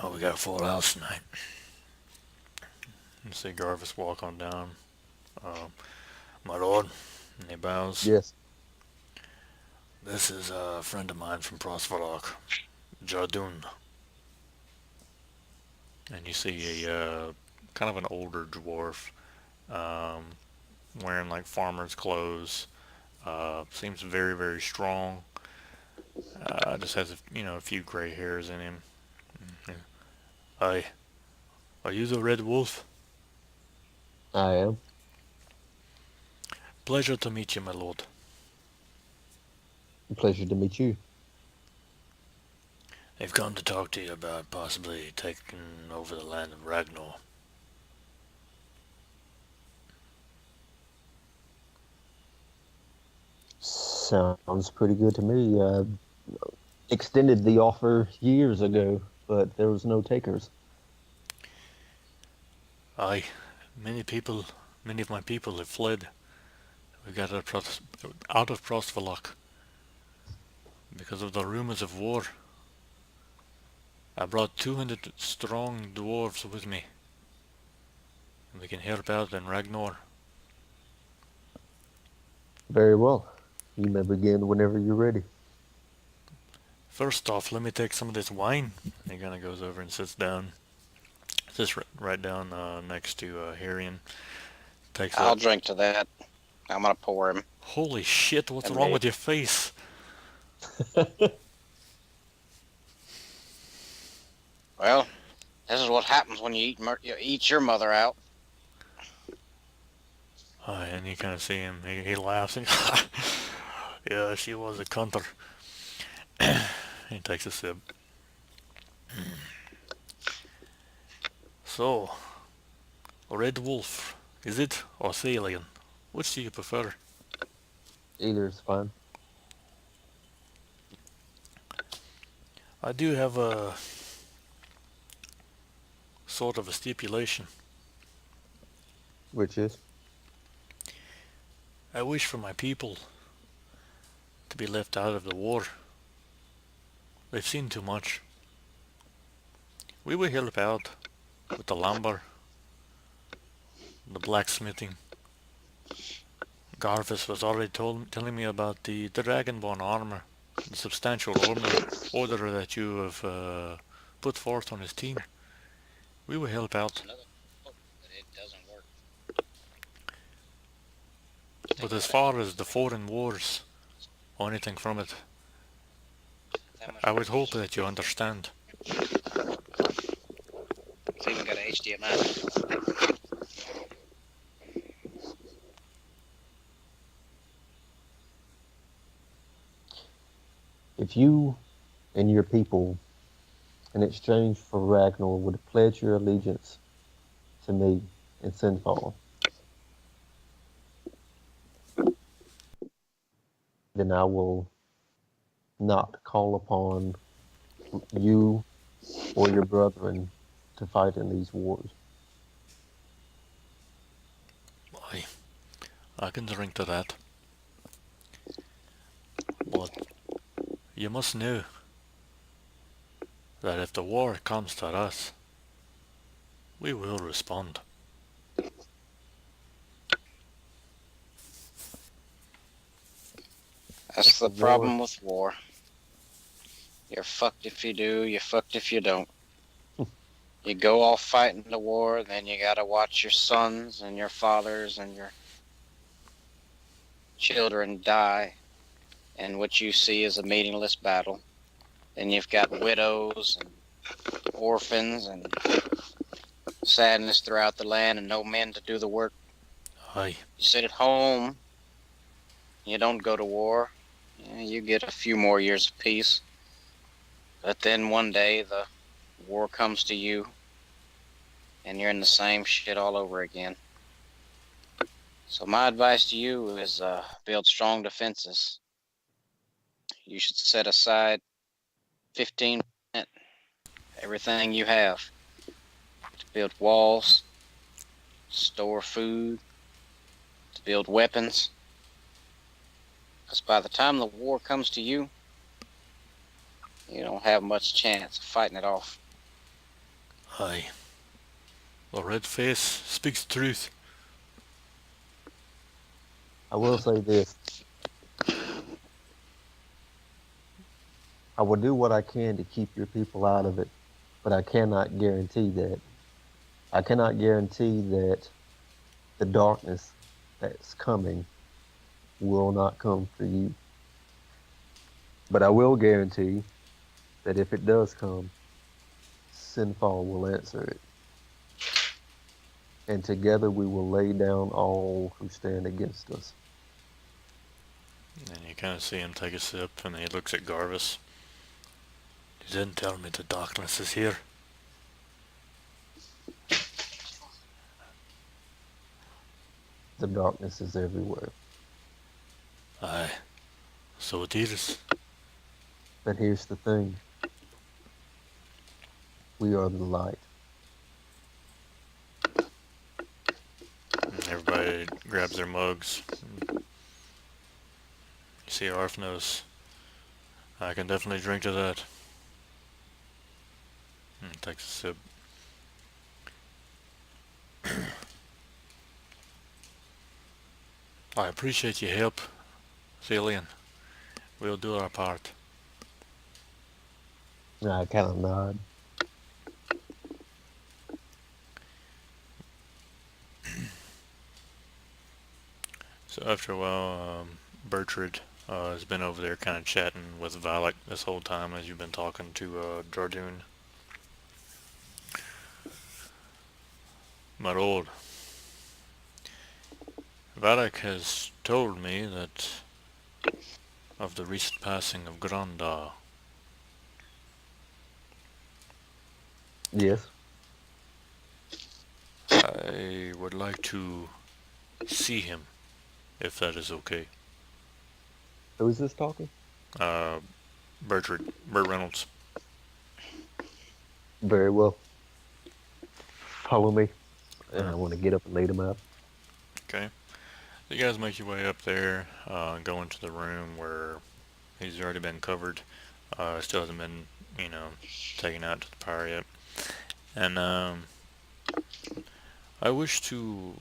Oh, we got a full house tonight. You see Garvis walk on down. My lord, and he bows. Yes. This is a friend of mine from Prosvalok, Jardun. And you see a kind of an older dwarf um, wearing like farmer's clothes. Seems very, very strong. Just has a few gray hairs in him. Aye. Are you the Red Wolf? I am. Pleasure to meet you, my lord. Pleasure to meet you. They've come to talk to you about possibly taking over the land of Ragnar. Sounds pretty good to me. Extended the offer years ago, but there was no takers. Aye. Many of my people have fled. We got out of Prostvalok because of the rumors of war. I brought 200 strong dwarves with me. We can help out in Ragnar. Very well. You may begin whenever you're ready. First off, let me take some of this wine. He kind of goes over and sits down. Sits right down next to Harian. I'll drink to that. I'm gonna pour him. Holy shit, what's And wrong me. with your face? Well, this is what happens when you eat your mother out. And you kind of see him. He laughs and yeah, she was a cunter. He takes a sip. So, Red Wolf, is it, or Thalion? Which do you prefer? Either is fine. I do have a sort of a stipulation. Which is? I wish for my people to be left out of the war. They've seen too much. We will help out with the lumber, the blacksmithing. Garvis was already telling me about the Dragonborn armor, the substantial order that you have put forth on his team. We will help out. Another but it doesn't work. But as far as the foreign wars, or anything from it, I would hope that you understand. It's even got a HDMI. If you and your people, in exchange for Ragnar, would pledge your allegiance to me in Sinfall, then I will not call upon you or your brethren to fight in these wars. I can drink to that. But you must know that if the war comes to us, we will respond. That's the the war. problem with war. You're fucked if you do, you're fucked if you don't. You go off fighting the war, then you gotta watch your sons and your fathers and your children die, and what you see is a meaningless battle. Then you've got widows and orphans and sadness throughout the land and no men to do the work. Aye. You sit at home, you don't go to war, you get a few more years of peace. But then one day the war comes to you and you're in the same shit all over again. So my advice to you is build strong defenses. You should set aside 15% everything you have to build walls, store food, to build weapons. Because by the time the war comes to you, you don't have much chance of fighting it off. Aye. The red face speaks truth. I will say this. I will do what I can to keep your people out of it, but I cannot guarantee that. I cannot guarantee that the darkness that's coming will not come for you. But I will guarantee that if it does come, Sinfall will answer it. And together we will lay down all who stand against us. And you kind of see him take a sip, and he looks at Garvis. You didn't tell me the darkness is here. The darkness is everywhere. Aye. So it is. But here's the thing. We are the light. And everybody grabs their mugs. You see Arfnos. I can definitely drink to that. And takes a sip. I appreciate your help, Thelian. We'll do our part. I kind of nod. So after a while, Bertrand has been over there kind of chatting with Valak this whole time as you've been talking to Jardoon. My lord, Valak has told me that of the recent passing of Grandar. Yes. I would like to see him, if that is okay. Who is this talking? Burt Reynolds. Very well. Follow me. And I Alright. want to get up and lead him out. Okay. You guys make your way up there, go into the room where he's already been covered. Still hasn't been, taken out to the pyre yet. And I wish to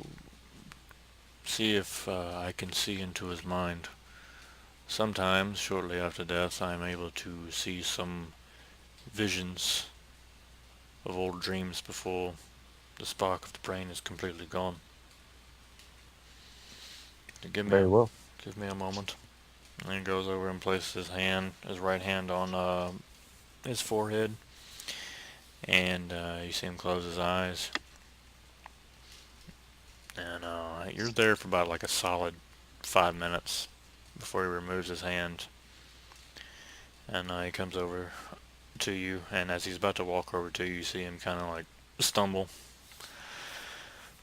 see if I can see into his mind. Sometimes, shortly after death, I am able to see some visions of old dreams before the spark of the brain is completely gone. Very well. Give me a moment. And he goes over and places his right hand on his forehead, and you see him close his eyes. And you're there for about like a solid 5 minutes before he removes his hand. And he comes over to you, and as he's about to walk over to you, you see him kind of like stumble.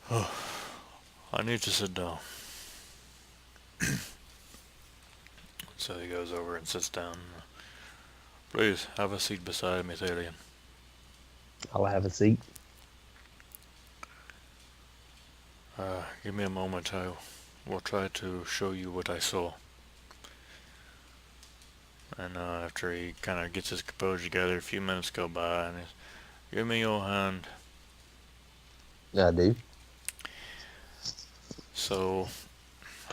Oh, I need to sit down. So he goes over and sits down. Please, have a seat beside me, Thalian. I'll have a seat. Give me a moment. I will try to show you what I saw. And after he kind of gets his composure together, a few minutes go by, and he's, give me your hand. I do. So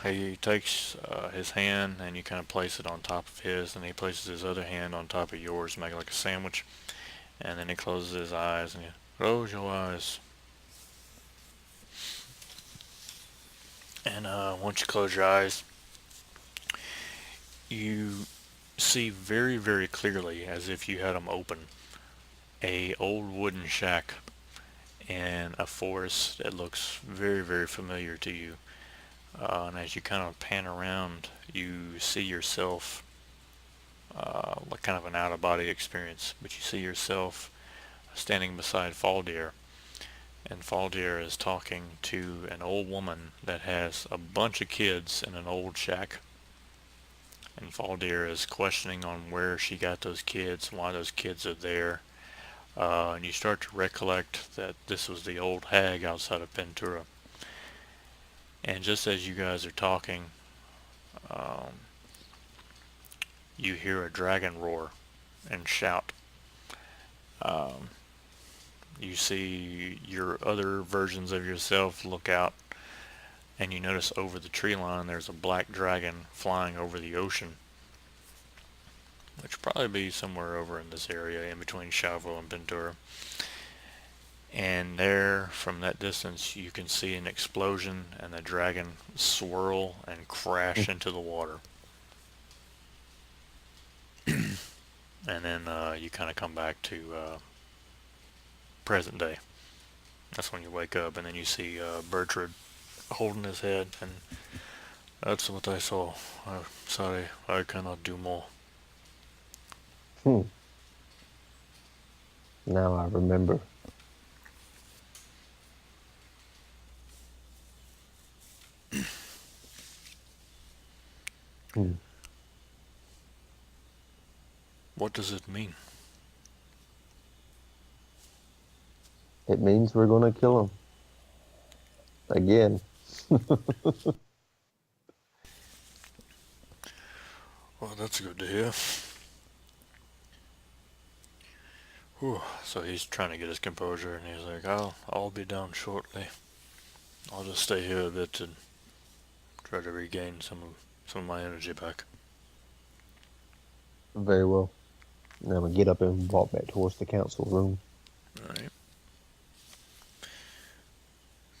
He takes his hand and you kind of place it on top of his, and he places his other hand on top of yours, make it like a sandwich, and then he closes his eyes and you close your eyes. And once you close your eyes, you see very, very clearly, as if you had them open, a old wooden shack in a forest that looks very, very familiar to you. And as you kind of pan around, you see yourself like kind of an out-of-body experience, but you see yourself standing beside Faldir, and Faldir is talking to an old woman that has a bunch of kids in an old shack. And Faldir is questioning on where she got those kids, why those kids are there. And you start to recollect that this was the old hag outside of Ventura. And just as you guys are talking, um, you hear a dragon roar and shout. Um, you see your other versions of yourself look out, and you notice over the tree line there's a black dragon flying over the ocean, which will probably be somewhere over in this area in between Chavo and Ventura. And there, from that distance, you can see an explosion and the dragon swirl and crash into the water. And then you kind of come back to present day. That's when you wake up, and then you see Bertrand holding his head, and that's what I saw. Sorry, I cannot do more. Hmm. Now I remember. Hmm. What does it mean? It means we're gonna kill him again. Well, that's good to hear. Whew. So he's trying to get his composure, and he's like, I'll be down shortly. I'll just stay here a bit and try to regain some of my energy back. Very well. Now I'm gonna get up and walk back towards the council room. Alright.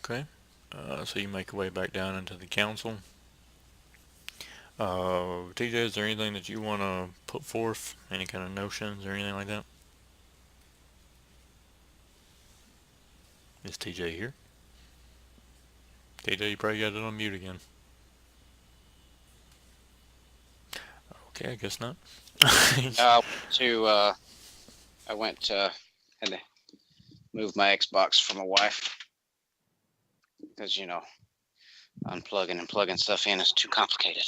Okay. So you make your way back down into the council. TJ, is there anything that you want to put forth? Any kind of notions or anything like that? Is TJ here? TJ, you probably got it on mute again. Okay, I guess not. I went to had to move my Xbox for my wife because unplugging and plugging stuff in is too complicated.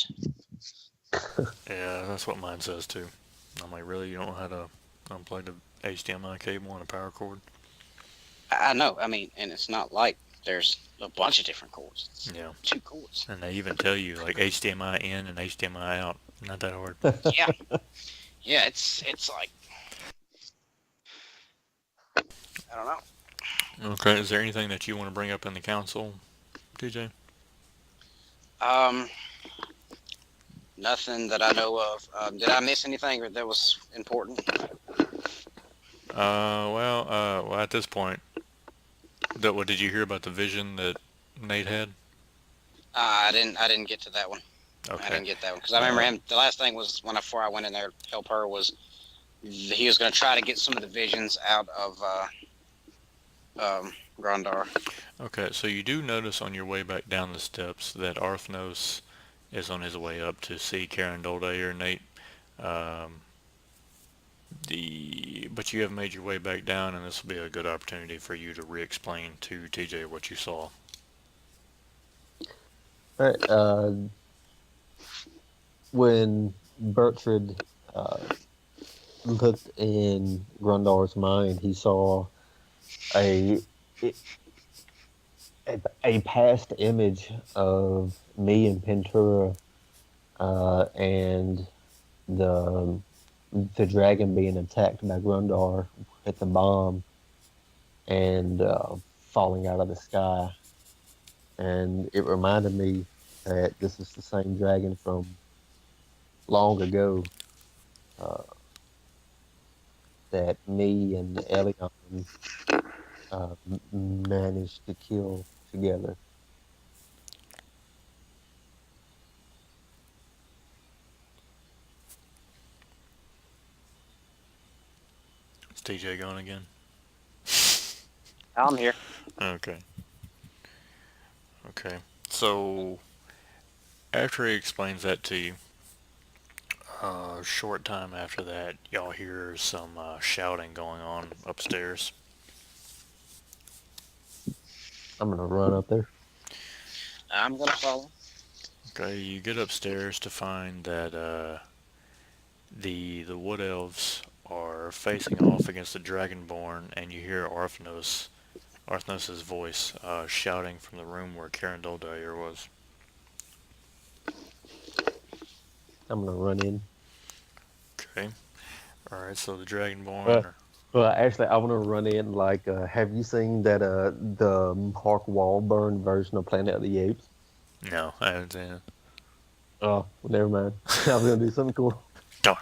Yeah, that's what mine says too. I'm like, really? You don't know how to unplug the HDMI cable and a power cord? I know. I mean, and it's not like there's a bunch of different cords. It's Yeah. 2 cords. And they even tell you like HDMI in and HDMI out. Not that hard. Yeah. Yeah, it's like I don't know. Okay, is there anything that you want to bring up in the council, TJ? Nothing that I know of. Did I miss anything that was important? Well, at this point, what did you hear about the vision that Nate had? I didn't get to that one. Okay. I didn't get that one because I remember him. The last thing was before I went in there to help her was he was going to try to get some of the visions out of Grandar. Okay, so you do notice on your way back down the steps that Arthnos is on his way up to see Karen Dolday or Nate. But you have made your way back down, and this will be a good opportunity for you to re-explain to TJ what you saw. All right. When Bertrand looked in Grundar's mind, he saw a past image of me and Ventura and the dragon being attacked by Grundar with the bomb and falling out of the sky. And it reminded me that this is the same dragon from long ago uh, that me and Elion managed to kill together. Is TJ going again? I'm here. Okay. Okay. So after he explains that to you, a short time after that, y'all hear some shouting going on upstairs. I'm gonna run up there. I'm gonna follow. Okay, you get upstairs to find that the wood elves are facing off against the dragonborn, and you hear Arthnos's voice shouting from the room where Karen Doldair was. I'm gonna run in. Okay. All right. So the dragonborn. Well, well, actually, I want to run in. Like, have you seen that the Mark Wahlberg version of Planet of the Apes? No, I haven't seen it. Oh, well, never mind. I was gonna do something cool. Darn.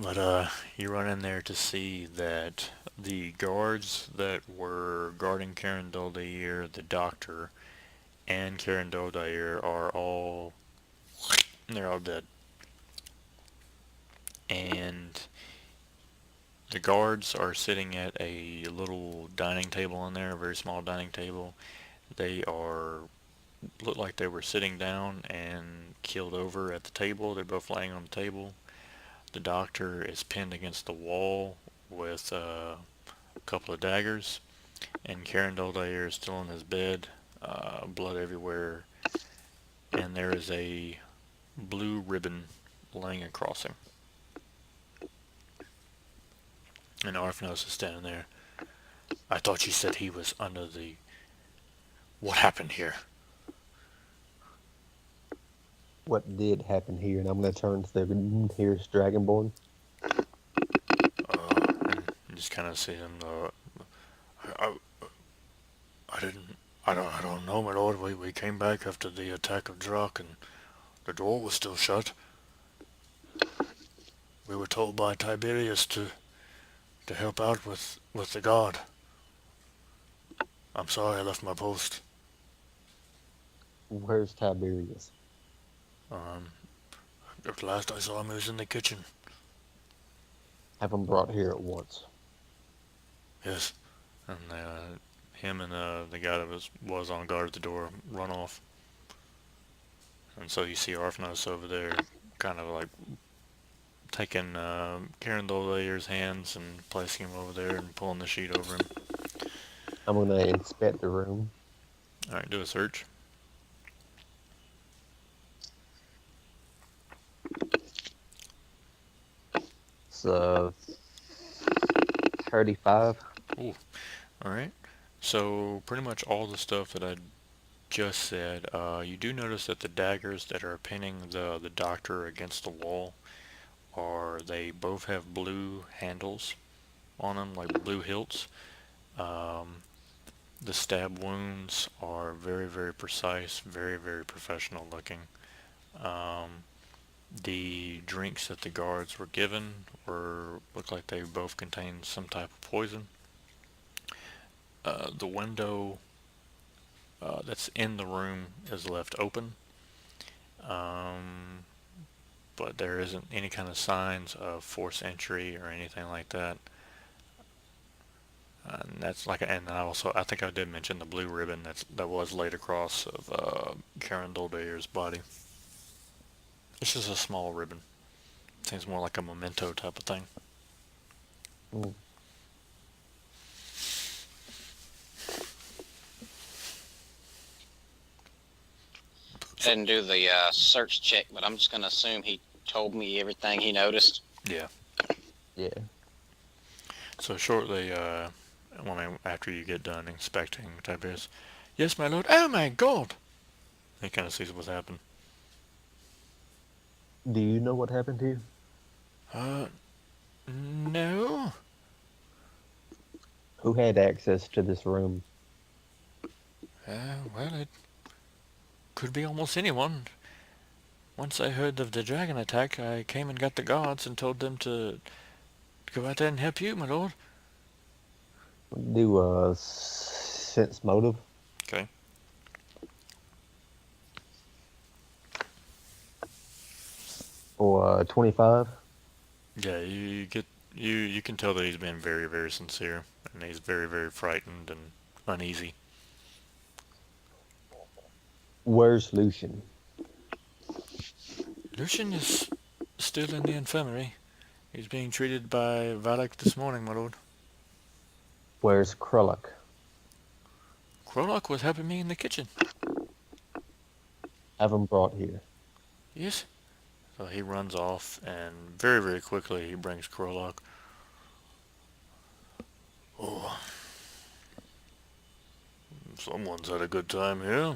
But you run in there to see that the guards that were guarding Karen Doldair, the doctor, and Karen Doldair are all they're all dead. And the guards are sitting at a little dining table in there, a very small dining table. They are look like they were sitting down and keeled over at the table. They're both laying on the table. The doctor is pinned against the wall with a couple of daggers, and Karen Doldair is still in his bed, blood everywhere, and there is a blue ribbon laying across him. And Arfnos is standing there. I thought you said he was under the... What happened here? What did happen here? And I'm gonna turn to the nearest Dragonborn. And you just kind of see him. I, I didn't. I don't know, my lord. We came back after the attack of Drak, and the door was still shut. We were told by Tiberius to help out with the guard. I'm sorry I left my post. Where's Tiberius? Um, at last I saw him, he was in the kitchen. Have him brought here at once. Yes, and him and the guy that was on guard at the door run off. And so you see Arfnos over there, kind of like taking Karen Doldair's hands and placing him over there and pulling the sheet over him. I'm gonna inspect the room. All right, do a search. So 35. Ooh. All right. So pretty much all the stuff that I just said. You do notice that the daggers that are pinning the doctor against the wall they both have blue handles on them, like blue hilts. Um, the stab wounds are very, very precise, very, very professional looking. Um, the drinks that the guards were given look like they both contained some type of poison. The window that's in the room is left open, um, but there isn't any kind of signs of forced entry or anything like that. And that's like, and I think I did mention the blue ribbon that was laid across of Karen Doldair's body. It's just a small ribbon. Seems more like a memento type of thing. Mm. I didn't do the search check, but I'm just gonna assume he told me everything he noticed. Yeah. Yeah. So shortly, after you get done inspecting Tiberius, yes, my lord. Oh my God! He kind of sees what's happened. Do you know what happened here? No. Who had access to this room? Well, Could be almost anyone. Once I heard of the dragon attack, I came and got the guards and told them to go out there and help you, my lord. Do a sense motive Okay. for 25. Yeah, you can tell that he's been very, very sincere, and he's very, very frightened and uneasy. Where's Lucian? Lucian is still in the infirmary. He's being treated by Valak this morning, my lord. Where's Krullock? Krolok was helping me in the kitchen. Have him brought here. Yes? So he runs off, and very, very quickly he brings Krolok. Oh, someone's had a good time here.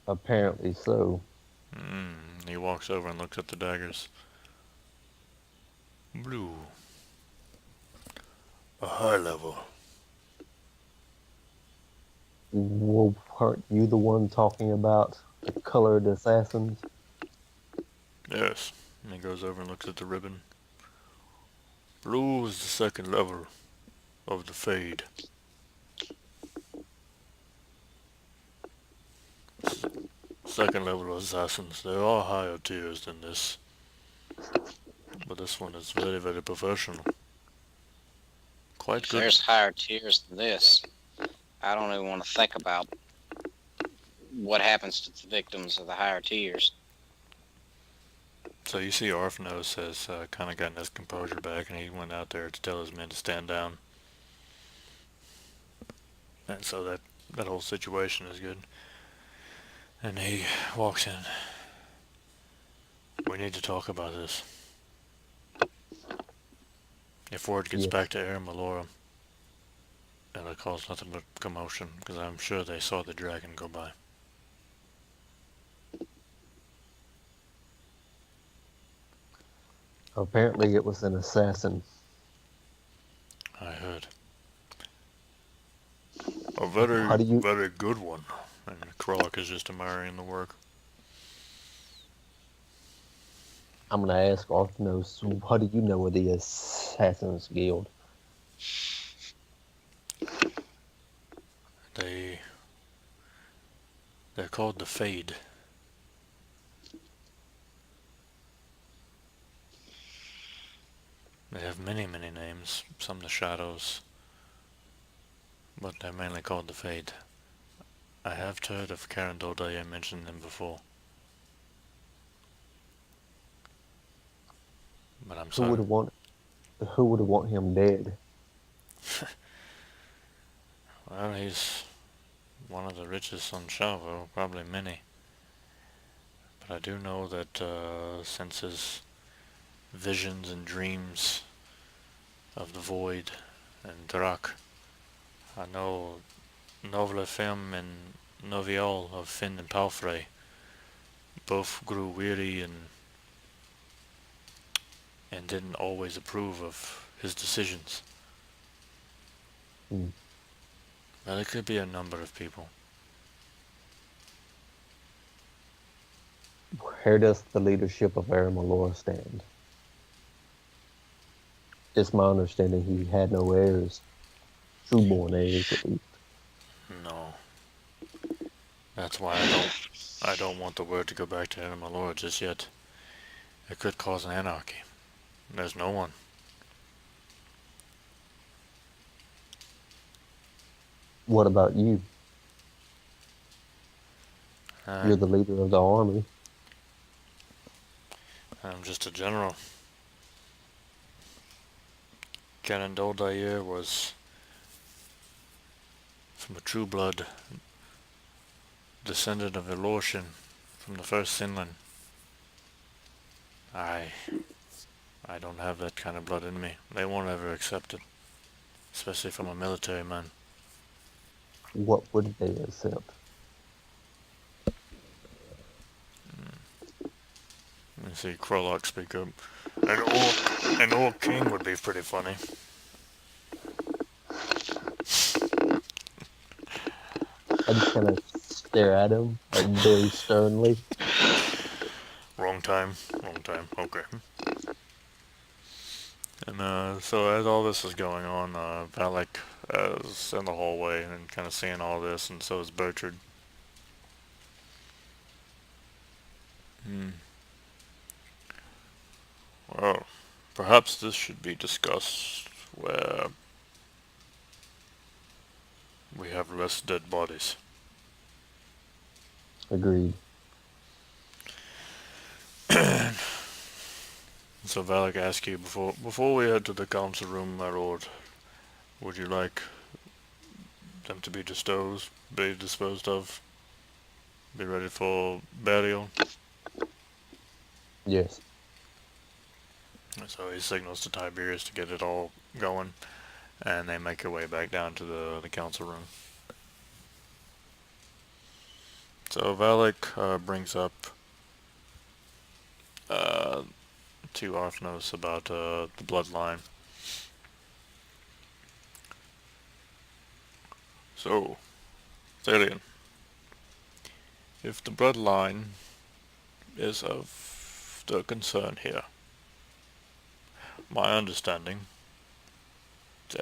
Apparently so. He walks over and looks at the daggers. Blue. A high level. Well, aren't you the one talking about the colored assassins? Yes. And he goes over and looks at the ribbon. Blue is the second level of the fade. Second level assassins. There are higher tiers than this. But this one is very, very professional. Quite If good. there's higher tiers than this, I don't even want to think about what happens to the victims of the higher tiers. So you see Arfnos has kind of gotten his composure back, and he went out there to tell his men to stand down. And so that whole situation is good. And he walks in. We need to talk about this. If word gets Yes. back to Air Malora, it'll cause nothing but commotion, because I'm sure they saw the dragon go by. Apparently it was an assassin. I heard. A very, How do you- very good one. And Krolok is just admiring the work. I'm going to ask Arthnos, what do you know of the Assassin's Guild? They're called the Fade. They have many, many names. Some the Shadows. But they're mainly called the Fade. I have heard of Karen Dolday. I mentioned them before. But I'm Who sorry. would want him dead? Well, he's one of the richest on Shavo, probably many. But I do know that since his visions and dreams of the Void and Drak, I know Novlefem and Novial of Finn and Palfrey both grew weary and didn't always approve of his decisions. Hmm. Well, it could be a number of people. Where does the leadership of Aramalor stand? It's my understanding he had no heirs. True-born heirs, at least. No. That's why I don't want the word to go back to Aramalor just yet. It could cause an anarchy. There's no one. What about you? You're the leader of the army. I'm just a general. Canon Doldair was from a true blood descendant of Elortian from the first Sinlin. I don't have that kind of blood in me. They won't ever accept it. Especially from a military man. What would they accept? You see Krolok speak up. An orc king would be pretty funny. I just kind of stare at him like very sternly. Wrong time. Okay. And so as all this is going on, Valak is in the hallway and kind of seeing all this, and so is Bertrand. Hmm. Well, perhaps this should be discussed where we have less dead bodies. Agreed. So Valak asks you before we head to the council room, my lord, would you like them to be disposed of, be ready for burial? Yes. So he signals to Tiberius to get it all going, and they make their way back down to the council room. So Valak brings up to Arthnos about the bloodline. So, Thalion, if the bloodline is of the concern here, my understanding,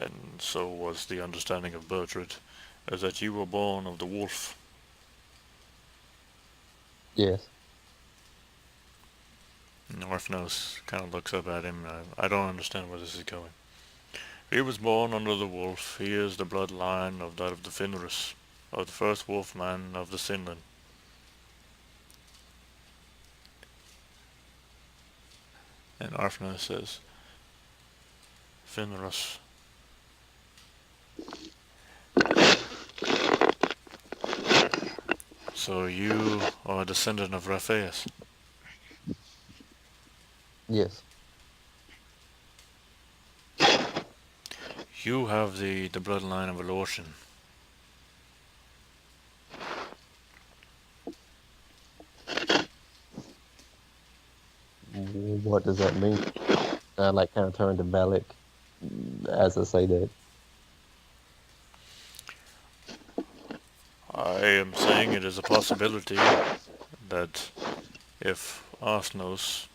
and so was the understanding of Bertrand, is that you were born of the wolf. Yes. And Arthnos kind of looks up at him. I don't understand where this is going. He was born under the wolf. He is the bloodline of that of the Fenris, of the first wolfman of the Sinland. And Arthnos says, Fenris. So you are a descendant of Raphaeus. Yes. You have the bloodline of Elortian. What does that mean? I like kind of turn to Valak as I say that. I am saying it is a possibility that if Arthnos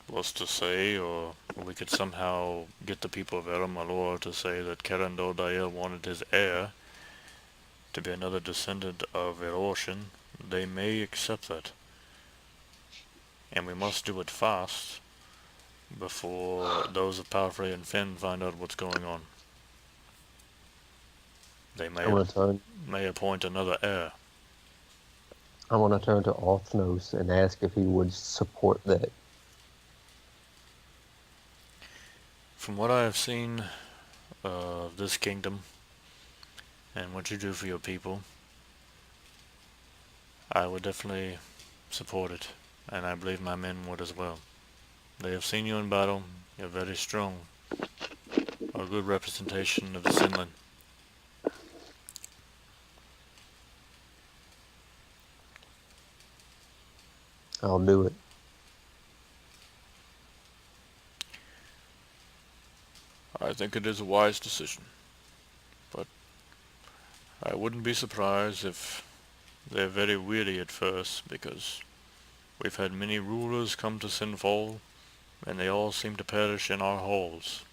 was to say, or we could somehow get the people of Eram Malor to say that Kerendor Dael wanted his heir to be another descendant of Elortian, they may accept that. And we must do it fast before those of Palfrey and Finn find out what's going on. They I want to turn. may appoint another heir. I want to turn to Arthnos and ask if he would support that. From what I have seen of this kingdom and what you do for your people, I would definitely support it, and I believe my men would as well. They have seen you in battle. You're very strong. A good representation of the Sinland. I'll do it. I think it is a wise decision, but I wouldn't be surprised if they're very weary at first, because we've had many rulers come to Sinfall, and they all seem to perish in our halls.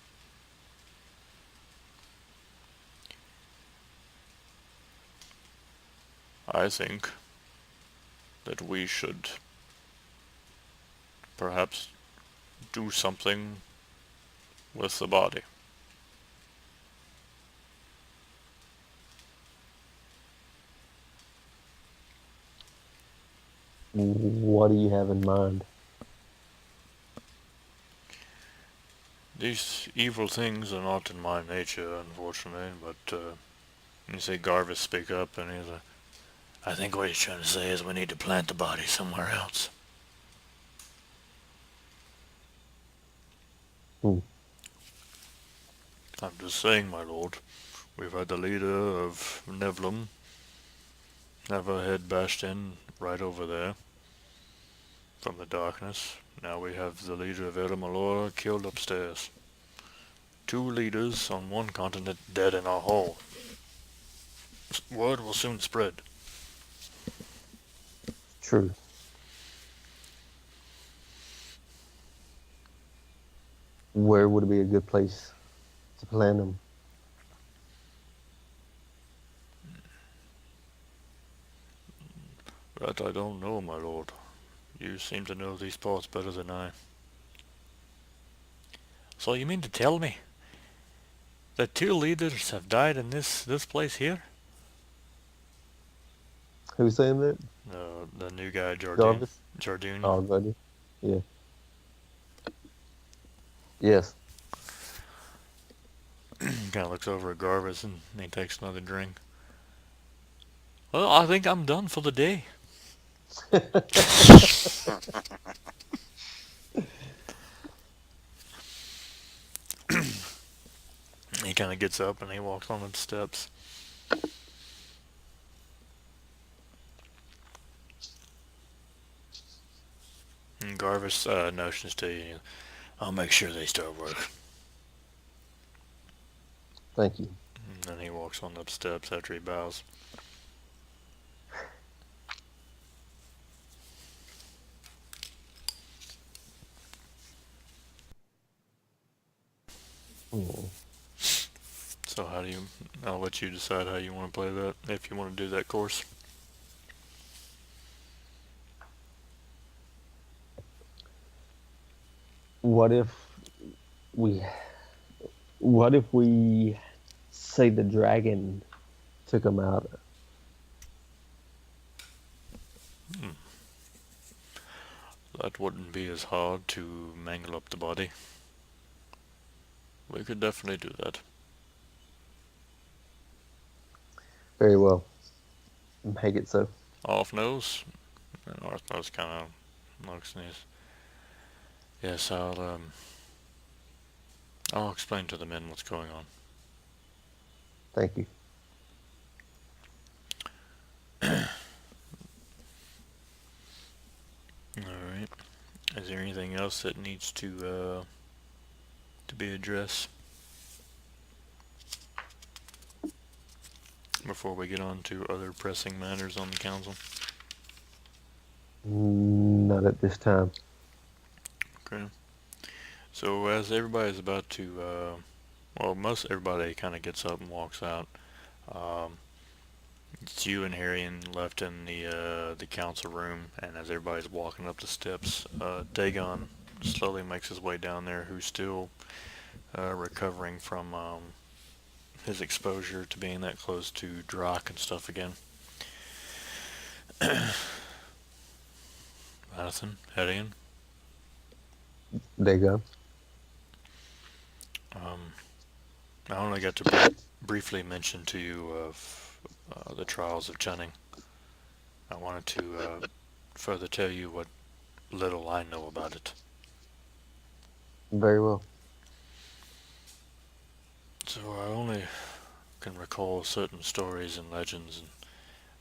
I think that we should perhaps do something with the body. What do you have in mind? These evil things are not in my nature, unfortunately, but you see Garvis speak up, and he's like, I think what he's trying to say is we need to plant the body somewhere else. Hmm. I'm just saying, my lord. We've had the leader of Nevlum have her head bashed in right over there from the darkness. Now we have the leader of Eremalora killed upstairs. 2 leaders on one continent dead in our hall. Word will soon spread. True. Where would be a good place to plant them? That I don't know, my lord. You seem to know these parts better than I. So you mean to tell me that 2 leaders have died in this place here? Who's saying that? The new guy, Jardine. Jarvis? Jardine. Oh, buddy. Yeah. Yes. Kind of looks over at Garvis and he takes another drink. Well, I think I'm done for the day. He kind of gets up and he walks on the steps. And Garvis notions to you, I'll make sure they start work. Thank you. And then he walks on the steps after he bows. Hmm. So I'll let you decide how you want to play that, if you want to do that course. What if we say the dragon took him out? That wouldn't be as hard to mangle up the body. We could definitely do that. Very well. Make it so. Off nose? And North nose kind of looks nice. Yes, I'll explain to the men what's going on. Thank you. Alright. Is there anything else that needs to be addressed before we get on to other pressing matters on the council? Not at this time. Okay. So as everybody's about to, most everybody kind of gets up and walks out. It's you and Harrion left in the council room, and as everybody's walking up the steps, Dagon slowly makes his way down there, who's still recovering from his exposure to being that close to Drock and stuff again. Madison, Harrion. There you go. I only got to briefly mention to you of the trials of Chunning. I wanted to further tell you what little I know about it. Very well. So I only can recall certain stories and legends,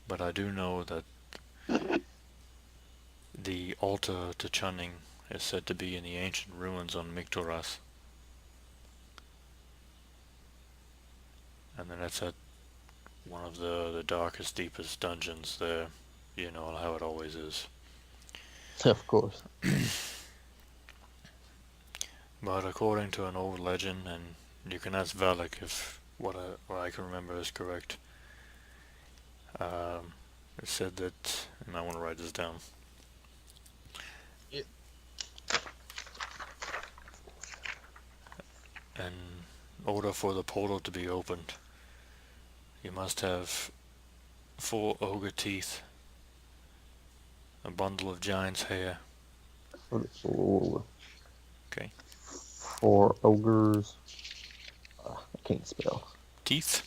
but I do know that the altar to Chunning is said to be in the ancient ruins on Mictoras. And then that's at one of the darkest, deepest dungeons there. You know how it always is. Of course. But according to an old legend, and you can ask Valak if what I can remember is correct, it said that, and I want to write this down. Yeah. In order for the portal to be opened, you must have 4 ogre teeth, a bundle of giant's hair. Ooh. Okay. 4 ogres. I can't spell. Teeth?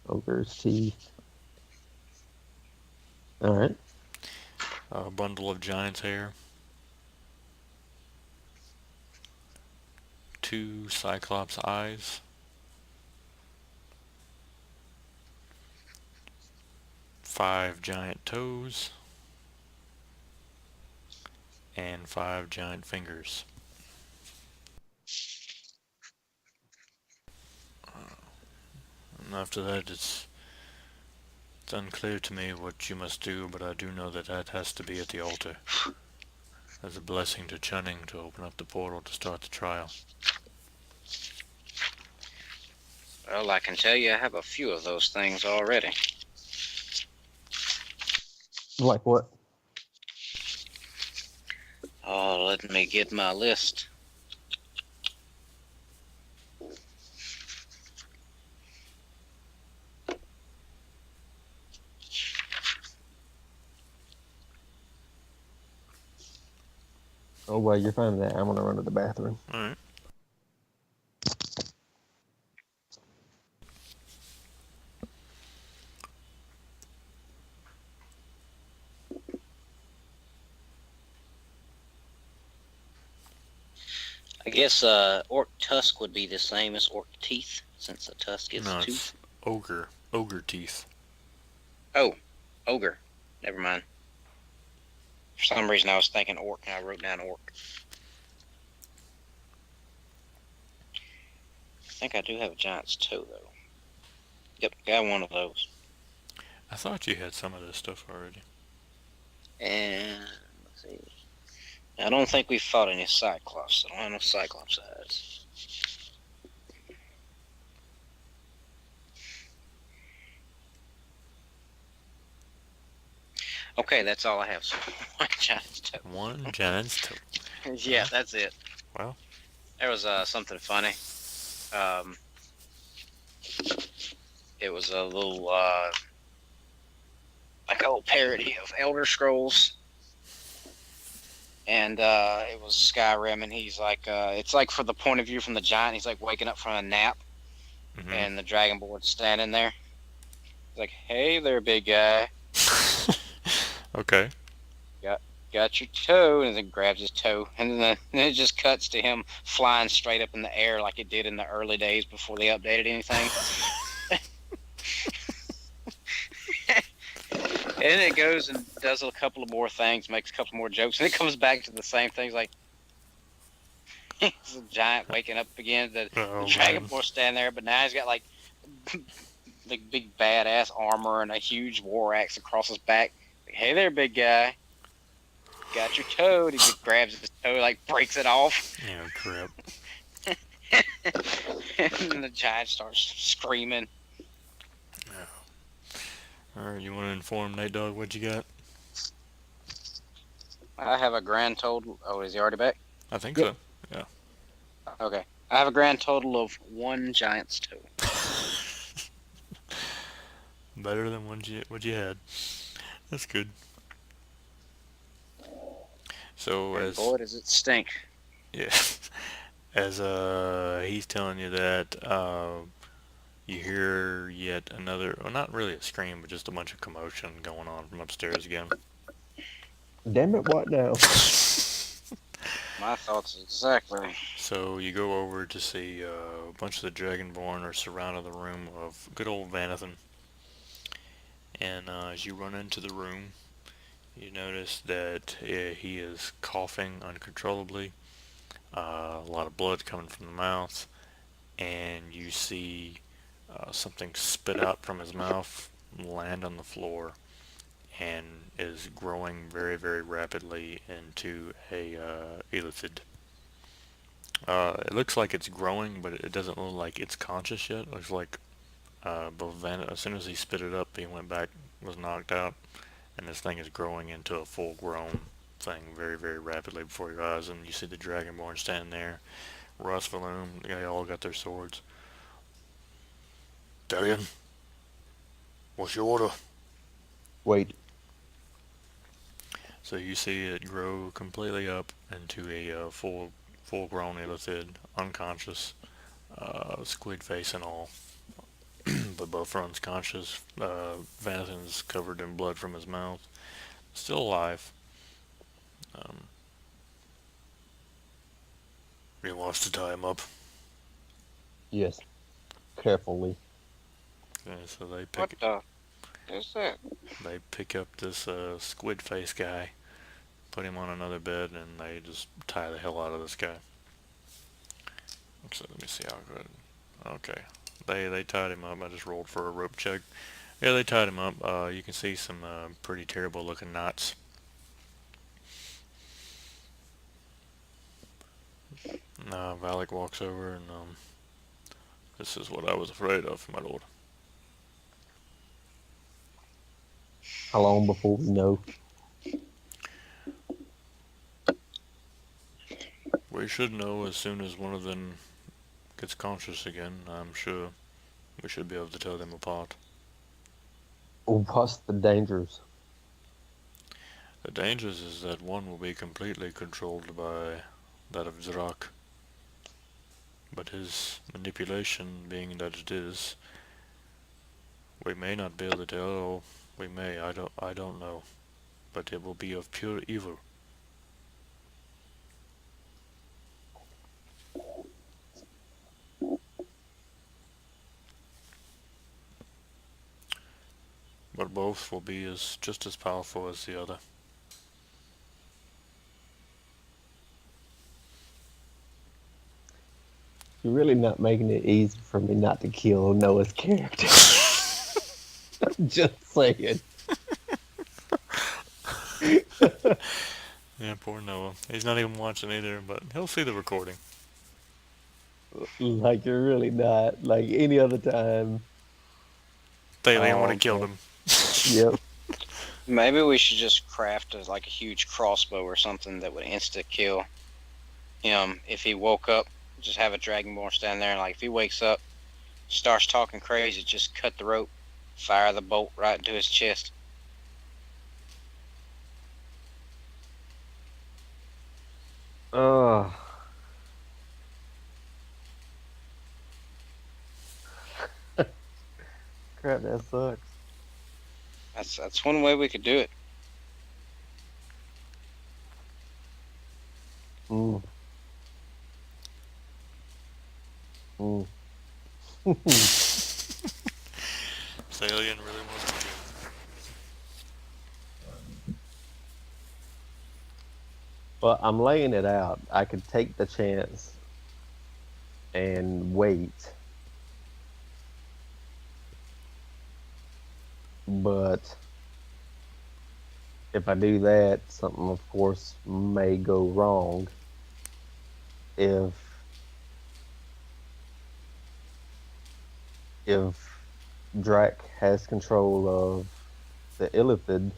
Ogres' teeth. Alright. A bundle of giant's hair. 2 cyclops eyes. 5 giant toes. And 5 giant fingers. And after that, it's It's unclear to me what you must do, but I do know that that has to be at the altar. As a blessing to Chunning to open up the portal to start the trial. Well, I can tell you I have a few of those things already. Like what? Oh, let me get my list. Oh, well, you're finding that. I'm gonna run to the bathroom. Alright. I guess orc tusk would be the same as orc teeth, since a tusk is No, a it's tooth. ogre. Ogre teeth. Oh, ogre. Never mind. For some reason I was thinking orc and I wrote down orc. I think I do have a giant's toe, though. Yep, got one of those. I thought you had some of this stuff already. And, let's see. I don't think we fought any Cyclops. I don't have no Cyclops eyes. Okay, that's all I have. So one giant's toe. One giant's toe. Yeah, that's it. Well. There was something funny. It was a little, like a little parody of Elder Scrolls. And it was Skyrim, and he's like, it's like for the point of view from the giant, he's like waking up from a nap, and the Dragonborn's standing there. He's like, hey there, big guy. Okay. Got your toe, and then grabs his toe, and then it just cuts to him flying straight up in the air like it did in the early days before they updated anything. And it goes and does a couple of more things, makes a couple more jokes, and it comes back to the same things. Like, it's a giant waking up again. The Dragonborn standing there, but now he's got like big badass armor and a huge war axe across his back. Like, hey there, big guy. Got your toe. And he just grabs his toe, like breaks it off. Yeah, crap. And the giant starts screaming. Alright, you want to inform Nate Dogg what you got? I have a grand total. Oh, is he already back? I think Yep. so. Yeah. Okay. I have a grand total of one giant's toe. Better than what you had. That's good. So And as boy, does it stink. yeah, as he's telling you that you hear yet another, well, not really a scream, but just a bunch of commotion going on from upstairs again. Damn it! What now? My thoughts exactly. So you go over to see a bunch of the Dragonborn are surrounding the room of good old Vanathan. And as you run into the room, you notice that he is coughing uncontrollably, a lot of blood coming from the mouth, and you see something spit out from his mouth, land on the floor, and is growing very, very rapidly into a elithid. It looks like it's growing, but it doesn't look like it's conscious yet. It looks like as soon as he spit it up, he went back, was knocked out, and this thing is growing into a full-grown thing very, very rapidly before your eyes. And you see the Dragonborn standing there. Russ Valoom, they all got their swords. Darian, what's your order? Wait. So you see it grow completely up into a full-grown elithid, unconscious, squid face and all. But both are unconscious. Vanathan's covered in blood from his mouth. Still alive. He wants to tie him up. Yes. Carefully. Okay, so they What the is that? They pick up this squid face guy, put him on another bed, and they just tie the hell out of this guy. So let me see how good. Okay, they tied him up. I just rolled for a rope check. Yeah, they tied him up. You can see some pretty terrible looking knots. Valak walks over and this is what I was afraid of, my lord. How long before we know? We should know as soon as one of them gets conscious again. I'm sure we should be able to tell them apart. What's the dangers? The dangers is that one will be completely controlled by that of Zrak, but his manipulation being that it is, we may not be able to tell, or we may, I don't know, but it will be of pure evil. But both will be just as powerful as the other. You're really not making it easy for me not to kill Noah's character. Just saying. Yeah, poor Noah. He's not even watching either, but he'll see the recording. Like you're really not. Like any other time. Thalian would have Oh killed man. him. Yep. Maybe we should just craft like a huge crossbow or something that would insta kill him if he woke up. Just have a dragonborn stand there, and like if he wakes up, starts talking crazy, just cut the rope, fire the bolt right into his chest. Oh. Crap, that sucks. That's one way we could do it. Mm. Mm. Thalian really wants to kill him. Well, I'm laying it out. I could take the chance and wait, but if I do that, something of course may go wrong. If if Drac has control of the Illithid,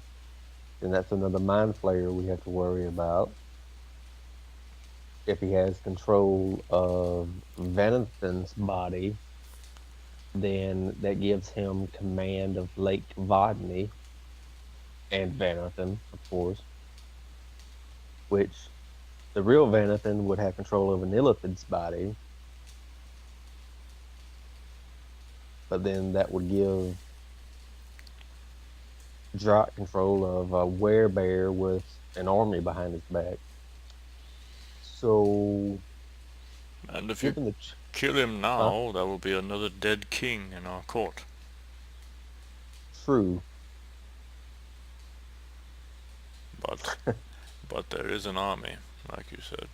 then that's another mind flayer we have to worry about. If he has control of Vanathan's body, then that gives him command of Lake Vodney and Vanathan, of course, which the real Vanathan would have control of an Illithid's body, but then that would give Drac control of a werebear with an army behind his back. So, And if you given the kill him now, that will be another dead king in our court. true, But there is an army, like you said.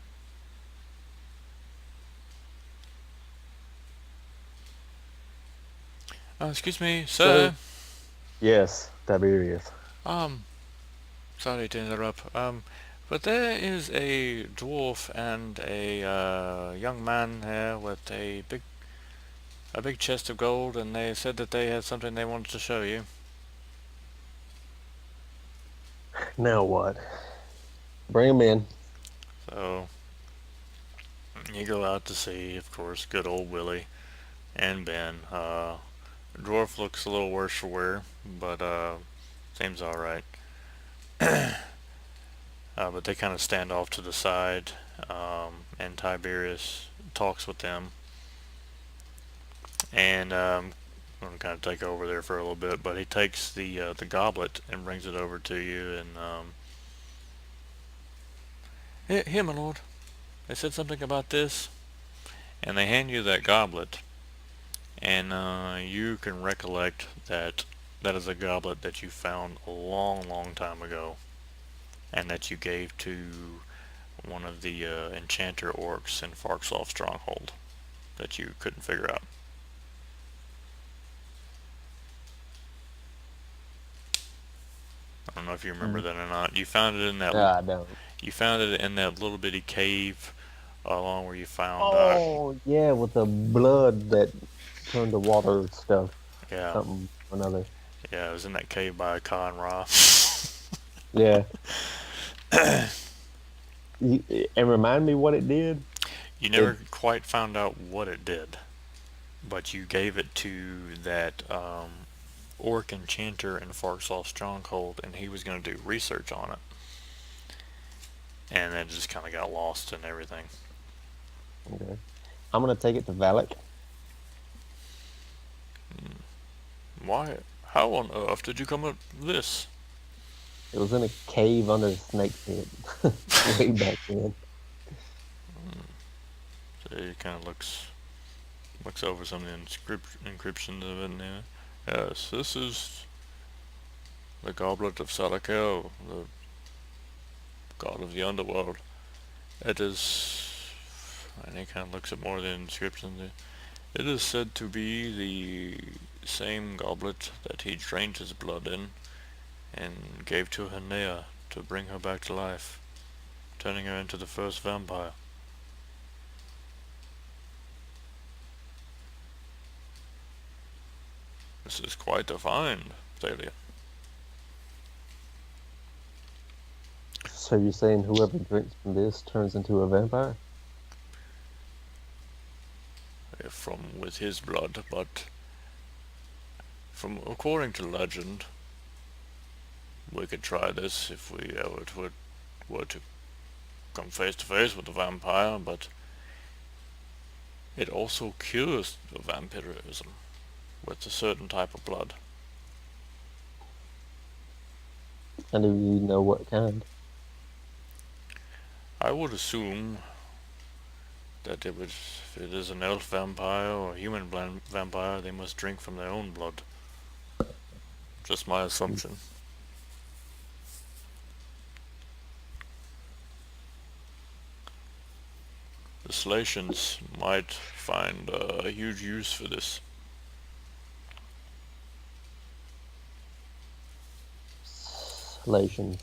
Excuse me, sir. yes, Tiberius. Um, Sorry to interrupt. But there is a dwarf and a young man here with a big chest of gold, and they said that they had something they wanted to show you. Now what? Bring him in. So you go out to see, of course, good old Willie and Ben. Dwarf looks a little worse for wear, but seems all right. But they kind of stand off to the side, and Tiberius talks with them. And I'm going to kind of take over there for a little bit, but he takes the goblet and brings it over to you, and here, my lord. They said something about this, and they hand you that goblet, and you can recollect that that is a goblet that you found a long, long time ago, and that you gave to one of the enchanter orcs in Farksoft Stronghold that you couldn't figure out. I don't know if you remember that or not. You found it in that. No, I don't. You found it in that little bitty cave along where you found. Oh, yeah, with the blood that turned to water stuff, Yeah, something or another. yeah. It was in that cave by Khan Ra. Yeah. And remind me what it did. You It never quite found out what it did, but you gave it to that orc enchanter in Farksoft Stronghold, and he was going to do research on it, and it just kind of got lost and everything. okay. I'm gonna take it to Valak. Why? How on earth did you come at this? It was in a cave under a snake pit way back then. So he kind of looks over some of the encryptions of it now. Yes, this is the goblet of Salakel, the god of the underworld. It is, and he kind of looks at more of the inscriptions. It is said to be the same goblet that he drained his blood in and gave to Hanea to bring her back to life, turning her into the first vampire. This is quite a find, Thalia. So you're saying whoever drinks from this turns into a vampire? From with his blood, but from according to legend, we could try this if we ever were to come face to face with a vampire, but it also cures the vampirism with a certain type of blood. And do you know what kind? I would assume that if it is an elf vampire or a human vampire, they must drink from their own blood. Just my assumption. The Slations might find a huge use for this. Relation.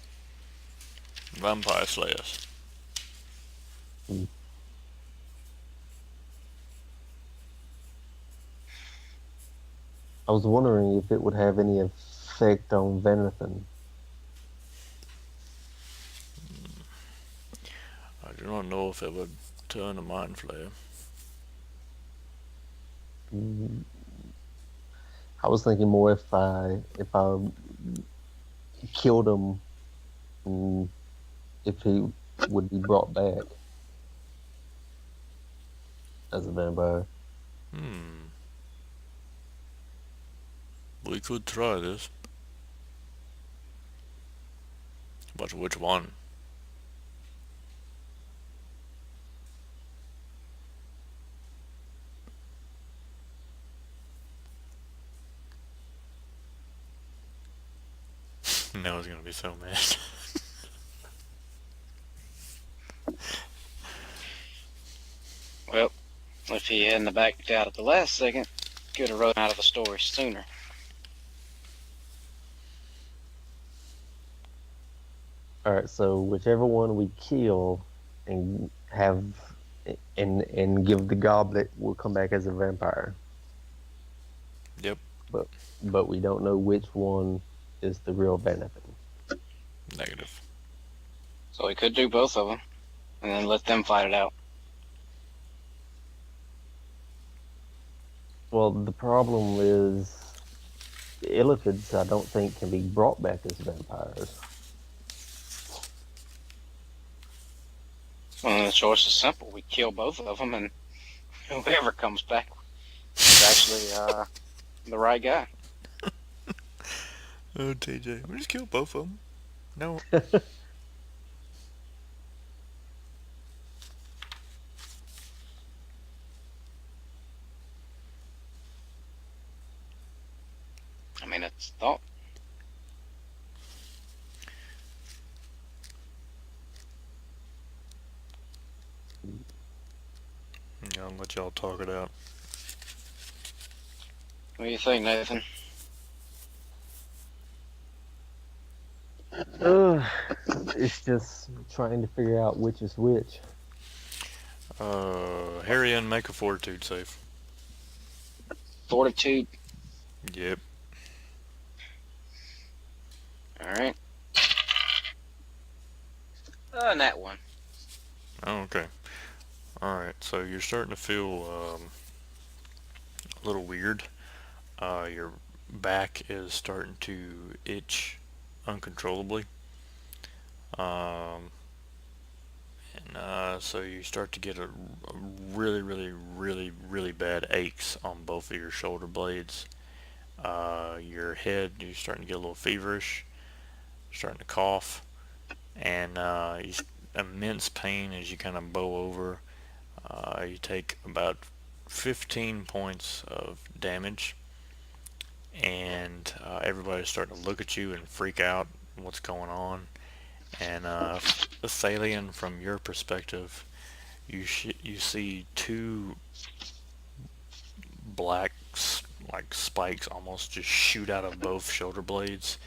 Vampire slayers. Hmm. I was wondering if it would have any effect on Venathan. I do not know if it would turn a mind flayer. Mm, I was thinking more if I killed him, if he would be brought back as a vampire. We could try this. But which one? Noah's gonna be so mad. Well, if he hadn't backed out at the last second, could have run out of the story sooner. All right, so whichever one we kill and have and give the goblet will come back as a vampire. Yep. But we don't know which one is the real benefit. Negative. So we could do both of them, and then let them fight it out. Well, the problem is illithids, I don't think, can be brought back as vampires. Well, the choice is simple. We kill both of them, and whoever comes back is actually the right guy. Oh, TJ, we just kill both of them. No. I mean, it's thought. Yeah, I'll let y'all talk it out. What do you think, Nathan? Uh, it's just trying to figure out which is which. Harry and make a fortitude save. Fortitude. Yep. All right. That one. Oh, okay. Alright, so you're starting to feel a little weird. Your back is starting to itch uncontrollably. Um, and so you start to get a really, really, really, really bad aches on both of your shoulder blades. Your head, you're starting to get a little feverish, starting to cough, and immense pain as you kind of bow over. You take about 15 points of damage, and everybody's starting to look at you and freak out what's going on. And Thalian, from your perspective, you see two black like spikes almost just shoot out of both shoulder blades,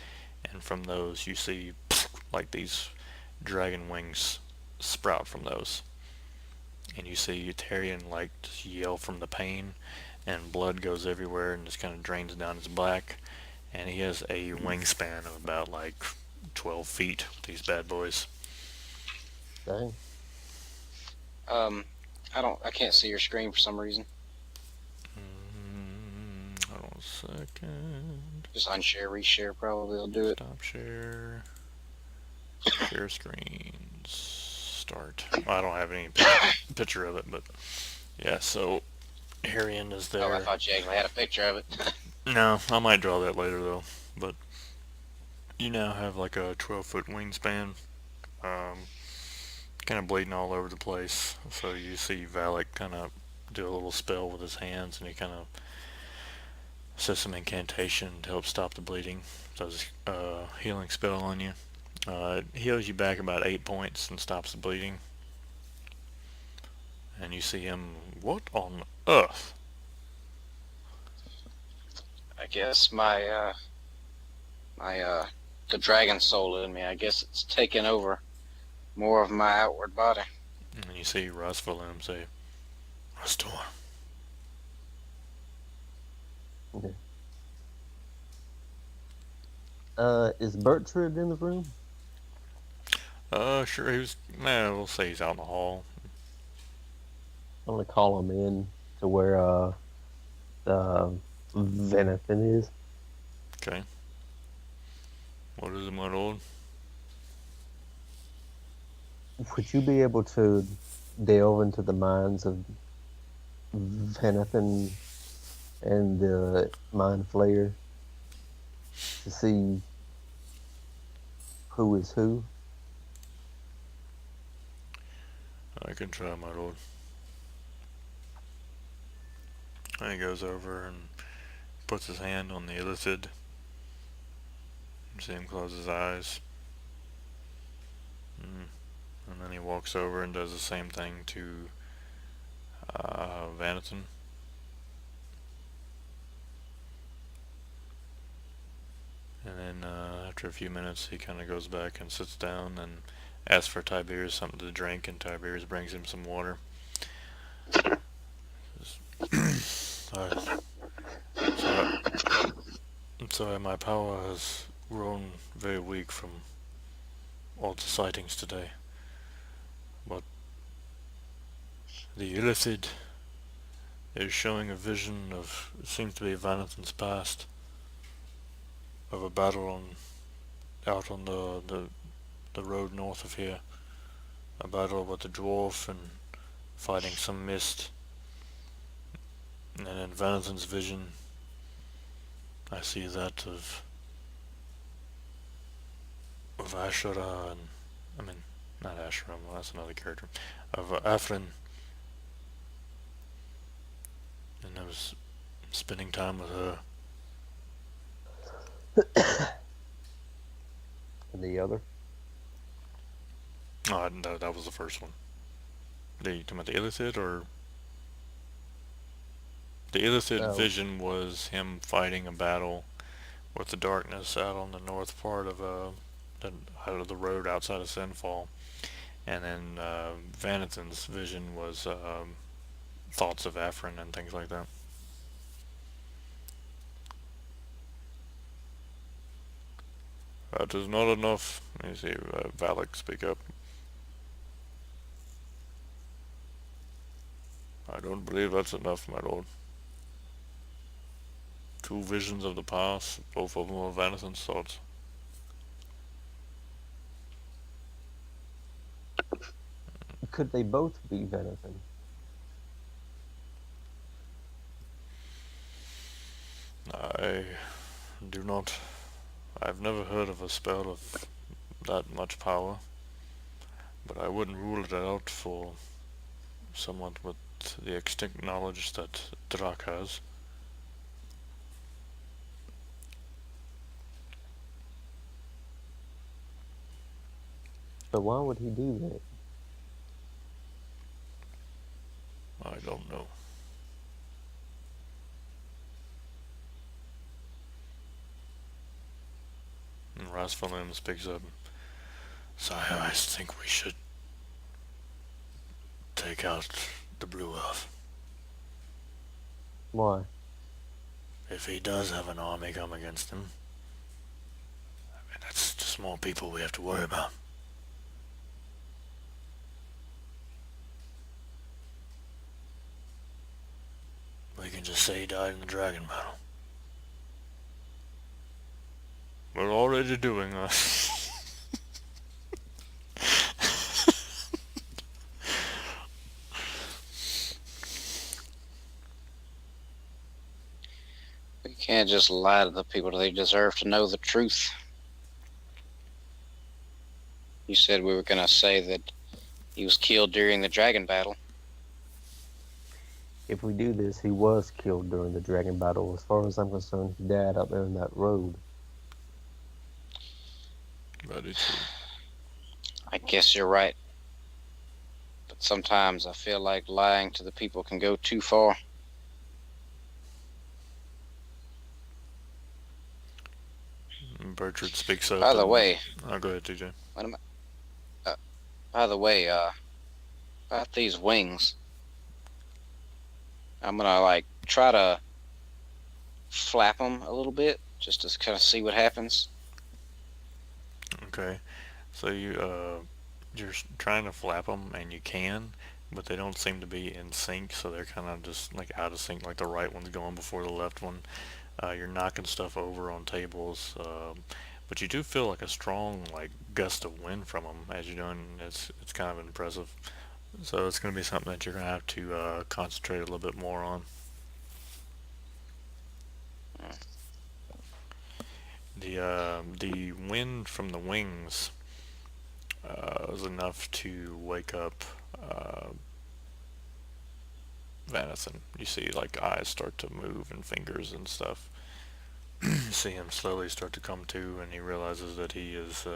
and from those you see like these dragon wings sprout from those, and you see Tarian like just yell from the pain, and blood goes everywhere and just kind of drains down his back, and he has a wingspan of about like 12 feet with these bad boys. Dang. Um, I can't see your screen for some reason. Hold on a second. Just unshare, reshare probably will do it. Stop share. Share screens. Start. I don't have any picture of it, but yeah, so Harrion is there. Oh, I thought you actually had a picture of it. No, I might draw that later though. But you now have like a 12-foot wingspan, kind of bleeding all over the place. So you see Valak kind of do a little spell with his hands, and he kind of says some incantation to help stop the bleeding. Does a healing spell on you. It heals you back about 8 points and stops the bleeding. And you see him, what on earth? I guess the dragon soul in me, I guess it's taken over more of my outward body. And you see Rasvalum say, restore. Okay. Is Bertrand in the room? Sure, we'll say he's out in the hall. I'm gonna call him in to where the Venethan is. Okay. What is it, my lord? Would you be able to delve into the minds of Venethan and the Mind Flayer to see who is who? I can try, my lord. And he goes over and puts his hand on the illithid. You see him close his eyes. And then he walks over and does the same thing to Vanaton. And then after a few minutes, he kind of goes back and sits down and asks for Tiberius something to drink, and Tiberius brings him some water. Sorry, my power has grown very weak from all the sightings today. But the illithid is showing a vision of, it seems to be Vanaton's past, of a battle out on the road north of here. A battle with the dwarf and fighting some mist. And in Vanaton's vision, I see that of Ashura and, I mean, not Ashura, well, that's another character, of Afrin. And I was spending time with her. And the other? Oh, no, that was the first one. You talking about the illithid, or? The illithid vision was him fighting a battle with the darkness out on the north part of out of the road outside of Sinfall. And then Vanathan's vision was thoughts of Afrin and things like that. That is not enough. You see Valak speak up. I don't believe that's enough, my lord. 2 visions of the past, both of them are Vanathan's thoughts. Could they both be Venison? I do not. I've never heard of a spell of that much power, but I wouldn't rule it out for someone with the extinct knowledge that Drak has. So why would he do that? I don't know. And Rasvalim speaks up. Sire, I think we should take out the Blue Elf. Why? If he does have an army come against him, I mean, that's just more people we have to worry about. We can just say he died in the dragon battle. We're already doing that. We can't just lie to the people. They deserve to know the truth. You said we were going to say that he was killed during the dragon battle. If we do this, he was killed during the dragon battle. As far as I'm concerned, he died out there on that road. Very true. I guess you're right. But sometimes I feel like lying to the people can go too far. Bertrand speaks up. By the way, oh, go ahead, TJ. what am I, by the way, about these wings, I'm gonna like try to flap them a little bit just to kind of see what happens. Okay, so you're trying to flap them, and you can, but they don't seem to be in sync, so they're kind of just like out of sync. Like the right one's going before the left one. You're knocking stuff over on tables, but you do feel like a strong like gust of wind from them as you're doing. It's kind of impressive. So it's going to be something that you're going to have to concentrate a little bit more on. The wind from the wings was enough to wake up Vanathan. You see like eyes start to move and fingers and stuff. You see him slowly start to come to, and he realizes that he is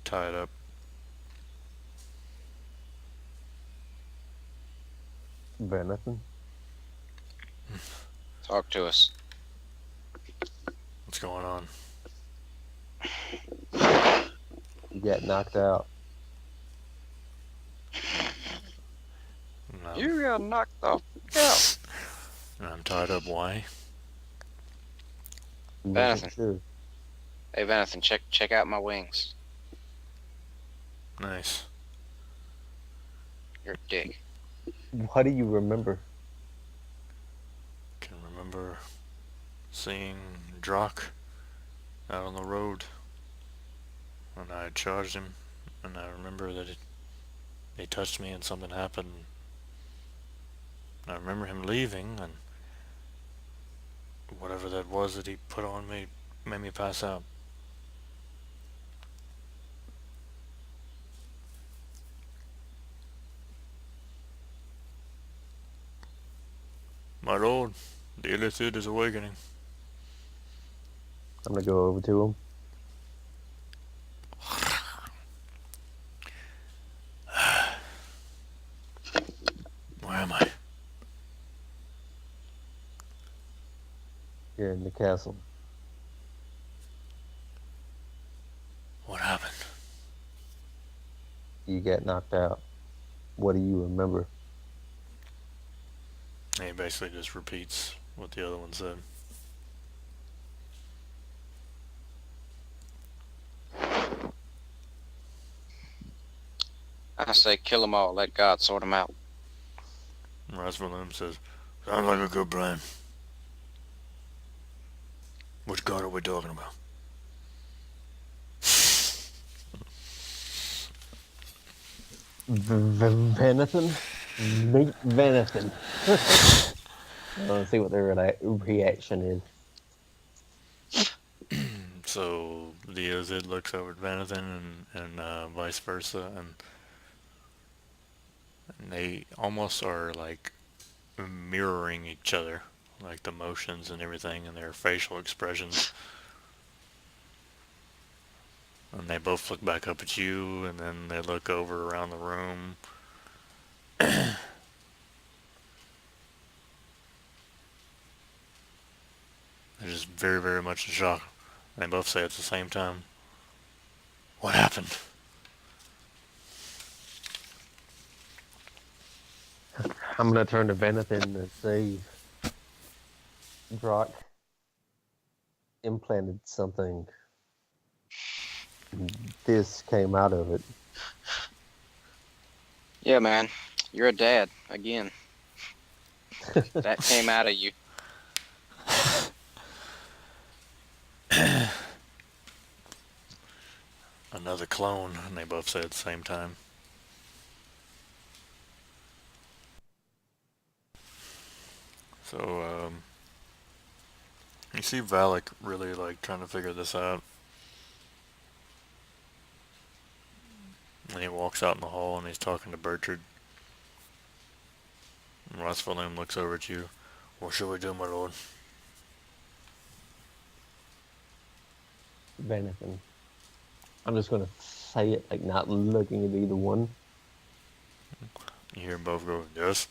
tied up. Venison? Talk to us. What's going on? He got knocked out. No. You got knocked off out. I'm tied up. Why? He wasn't Venison. sure. Hey, Vanathan, check out my wings. Nice. You're a dick. What do you remember? Can remember seeing Drak out on the road, and I charged him, and I remember that he touched me and something happened. I remember him leaving, and whatever that was that he put on me made me pass out. My lord, the Illithid is awakening. I'm gonna go over to him. Where am I? Here in the castle. What happened? You got knocked out. What do you remember? And he basically just repeats what the other one said. I say kill them all. Let God sort them out. And Rasvalim says, "Sounds like a good plan. Which god are we talking about?" Venison? Meat venison. Let's see what their reaction is. So the Ozid looks over at Vanathan and vice versa, and they almost are like mirroring each other, like the motions and everything, and their facial expressions. And they both look back up at you, and then they look over around the room. They're just very, very much in shock. And they both say at the same time, "What happened?" I'm gonna turn to Venathan and see Drock implanted something. This came out of it. Yeah, man. You're a dad again. That came out of you. Another clone, and they both say at the same time. So, you see Valak really like trying to figure this out. And he walks out in the hall and he's talking to Bertrand. And Rasvalim looks over at you. "What shall we do, my lord?" Venathan. I'm just gonna say it, like not looking at either one. You hear them both go, "Yes."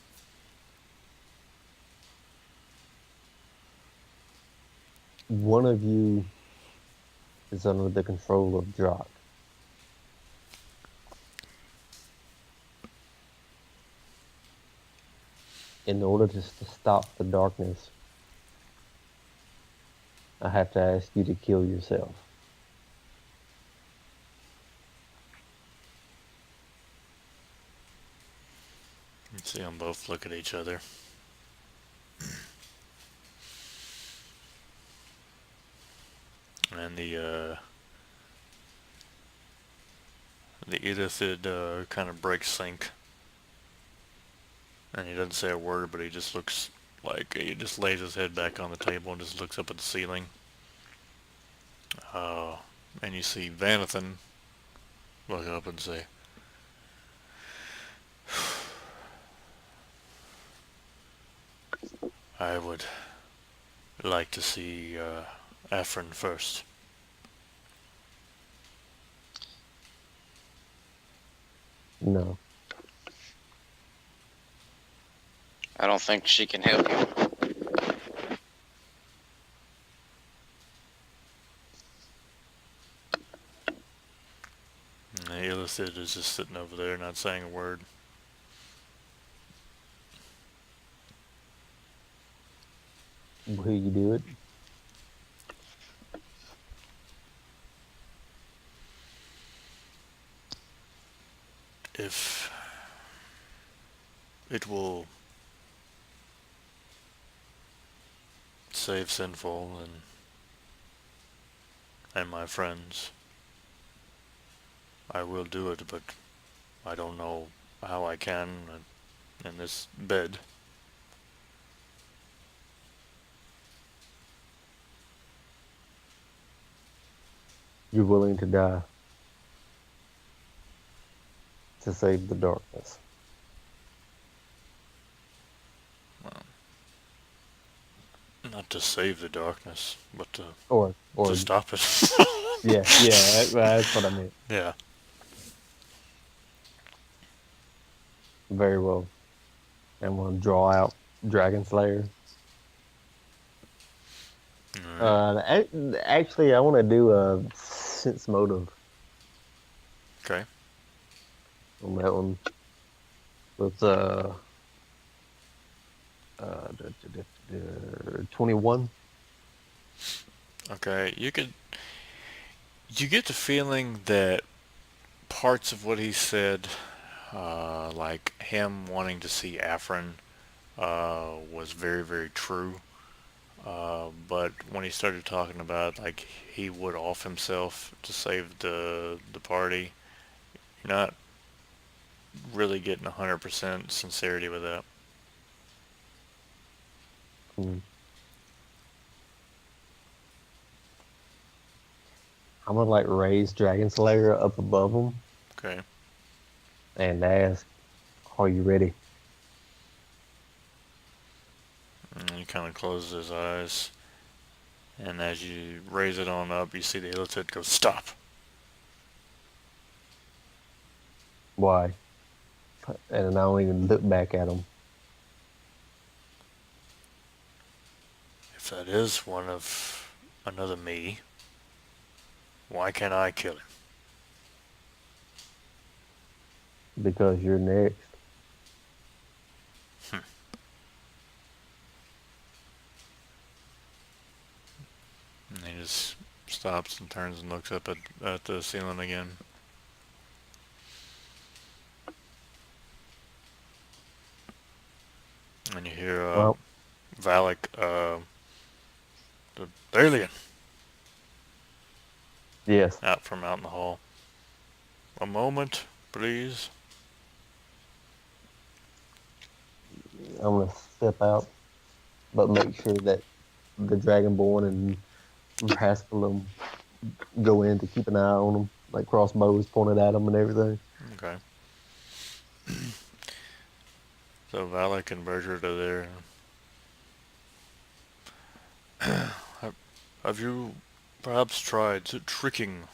One of you is under the control of Drock. In order to stop the darkness, I have to ask you to kill yourself. You see them both look at each other. And the Edithid kind of breaks sync. And he doesn't say a word, but he just looks like he just lays his head back on the table and just looks up at the ceiling. And you see Vanathan look up and say, "I would like to see Afrin first." No. I don't think she can help you. And Illithid is just sitting over there not saying a word. Will you do it? If it will save Sinful and my friends, I will do it, but I don't know how I can in this bed. You're willing to die to save the darkness. Not to save the darkness, but to Or stop it. yeah, that's what I meant. Yeah. Very well. I'm gonna draw out Dragon Slayer. Alright. Actually, I want to do a sense motive. Okay. on that one. It's 21. Okay, you get the feeling that parts of what he said, like him wanting to see Afrin, was very, very true. But when he started talking about like he would off himself to save the party, you're not really getting 100% sincerity with that. Hmm. I'm gonna like raise Dragon Slayer up above him Okay. and ask, "Are you ready?" And he kind of closes his eyes, and as you raise it on up, you see the Illithid go, "Stop!" Why? And I don't even look back at him If that is one of another me, why can't I kill him? because you're next. And he just stops and turns and looks up at the ceiling again. And you hear Well, Valak, the alien, yes, out from out in the hall. A moment, please. I'm gonna step out, but make sure that the Dragonborn and Rascalum go in to keep an eye on them, like crossbows pointed at them and everything. Okay. So Valak and Bergert are there. Have you perhaps tried tricking,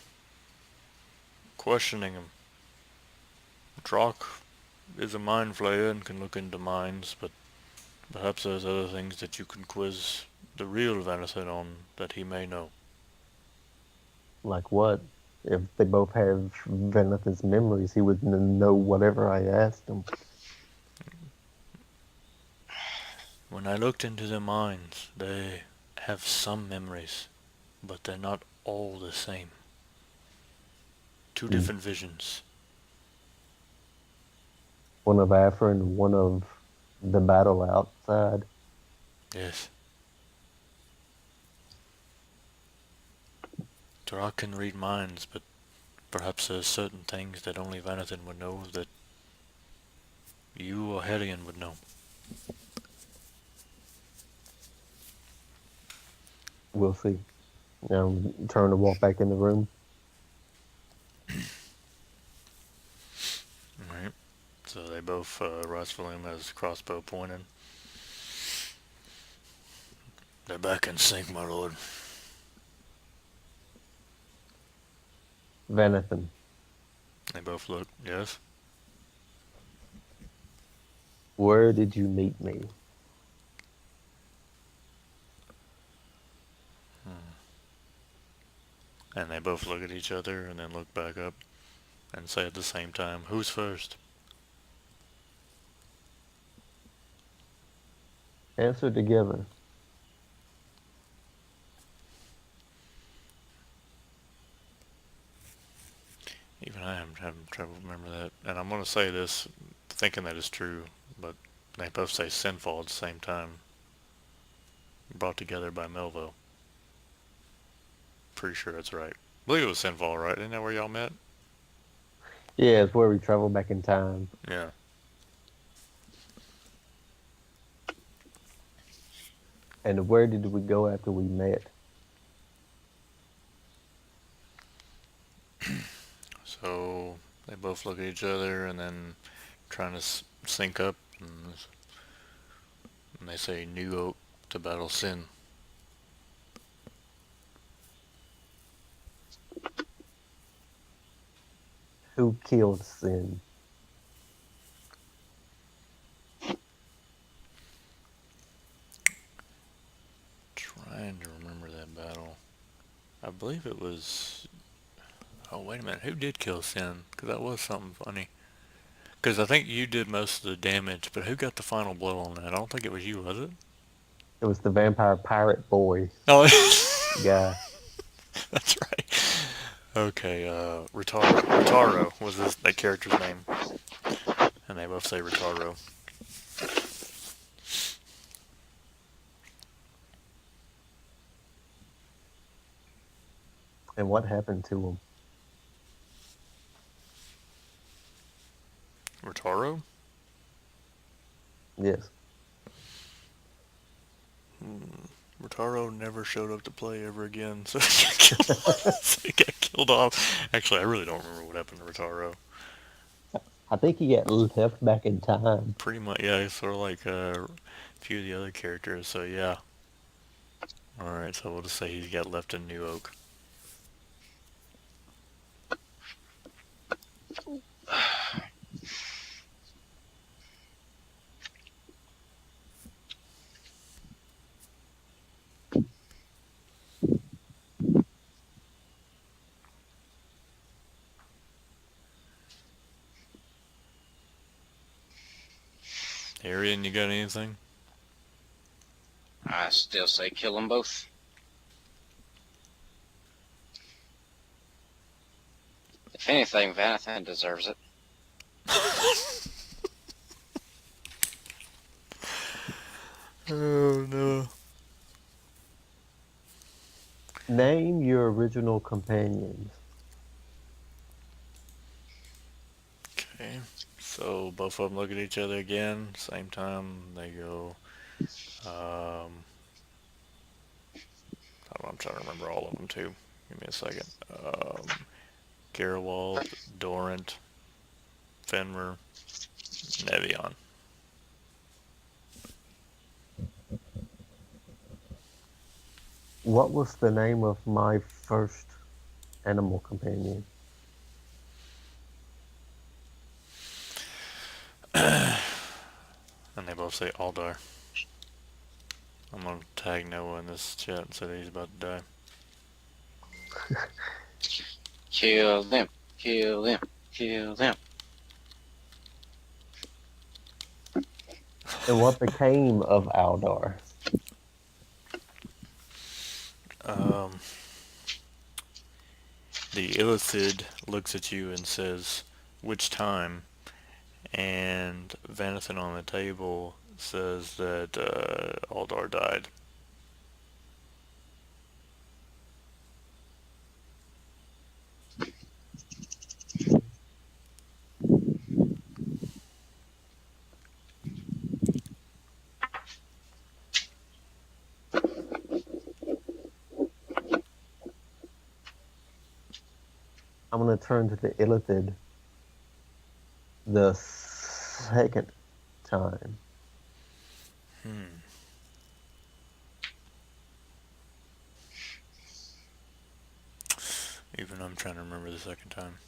questioning him? Drock is a mind flayer and can look into minds, but perhaps there's other things that you can quiz the real Vanithid on that he may know. Like what? If they both have Veneth's memories, he would know whatever I asked him. When I looked into their minds, they have some memories, but they're not all the same. Two Hmm. different visions. One of Afra and one of the battle outside. Yes. Drock can read minds, but perhaps there's certain things that only Vanathan would know that you or Hellion would know. We'll see. Turn to walk back in the room. Alright. So they both, Rosvalim has crossbow pointed. They're back in sync, my lord. Vanathan, They both look, yes? where did you meet me? And they both look at each other and then look back up and say at the same time, who's first? Answer together. Even I am having trouble remember that. And I'm going to say this, thinking that is true, but they both say sinful at the same time. Brought together by Melvo. Pretty sure that's right. I believe it was sinful, right? Isn't that where y'all met? Yeah, it's where we travel back in time. Yeah. And where did we go after we met? So they both look at each other and then trying to sync up, and they say New Oak to battle sin. Who killed Sin? Trying to remember that battle. I believe it was. Oh, wait a minute. Who did kill Sin? Because that was something funny. Because I think you did most of the damage, but who got the final blow on that? I don't think it was you, was it? It was the vampire pirate boy Oh, guy. that's right. Okay, Ritaro was that character's name, and they both say Ritaro. And what happened to him? Ritaro? Yes. Ritaro never showed up to play ever again, so he got killed off. Actually, I really don't remember what happened to Ritaro. I think he got left back in time. Pretty much, yeah, sort of like a few of the other characters, so yeah. Alright, so we'll just say he got left in New Oak. Arian, you got anything? I still say kill them both. If anything, Vanathan deserves it. Oh no. Name your original companions. Okay, so both of them look at each other again, same time, they go, I'm trying to remember all of them too. Give me a second. Gerwald, Dorant, Fenrir, Nevion. What was the name of my first animal companion? And they both say Aldar. I'm gonna tag Noah in this chat and say that he's about to die. Kill them. Kill them. Kill them. And what became of Aldar? The Illithid looks at you and says, "Which time?" And Vanathan on the table says that Aldar died. I'm going to turn to the Illithid the second time. Even I'm trying to remember the second time.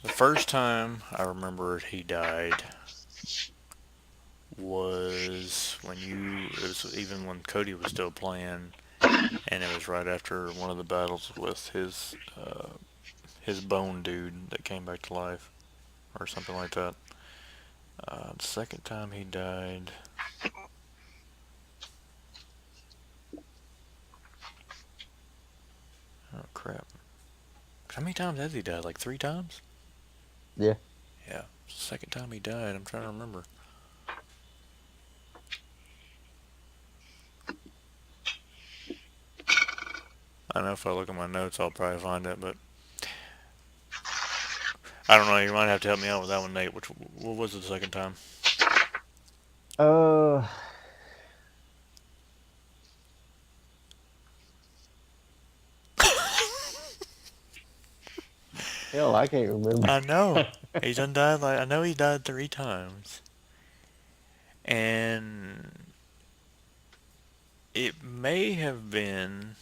The first time I remember he died was even when Cody was still playing, and it was right after one of the battles with his bone dude that came back to life, or something like that. The second time he died, oh crap! How many times has he died? Like 3 times? Yeah. Yeah. Second time he died, I'm trying to remember. I know if I look at my notes, I'll probably find it, but I don't know. You might have to help me out with that one, Nate. What was the second time? Uh, Hell, I can't remember. I know. He's done died I know he died 3 times. And it may have been.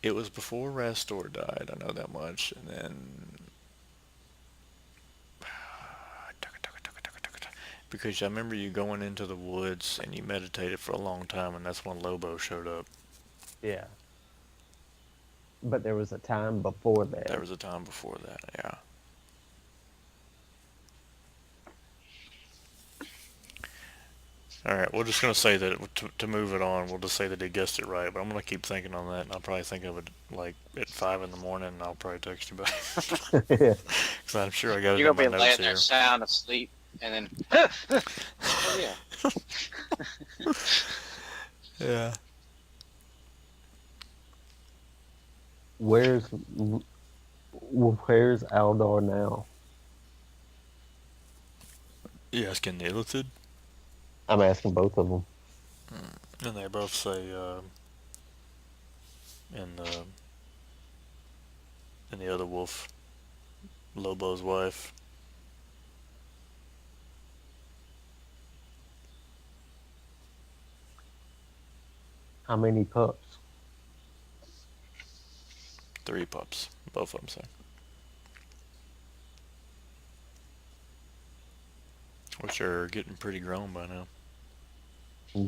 It was before Rastor died, I know that much. And then. Because I remember you going into the woods and you meditated for a long time, and that's when Lobo showed up. Yeah. But there was a time before that. There was a time before that, yeah. Alright, we're just going to say that, to move it on, we'll just say that he guessed it right, but I'm going to keep thinking on that, and I'll probably think of it, like, at 5 in the morning, and I'll probably text you back. Yeah. Because I'm sure I got it You're in my gonna be notes laying there here. sound asleep, and then, oh yeah. Yeah. Where's Aldar now? You asking the illithid? I'm asking both of them. And they both say, in the other wolf, Lobo's wife. How many pups? 3 pups. Both of them say. Which are getting pretty grown by now. Hmm.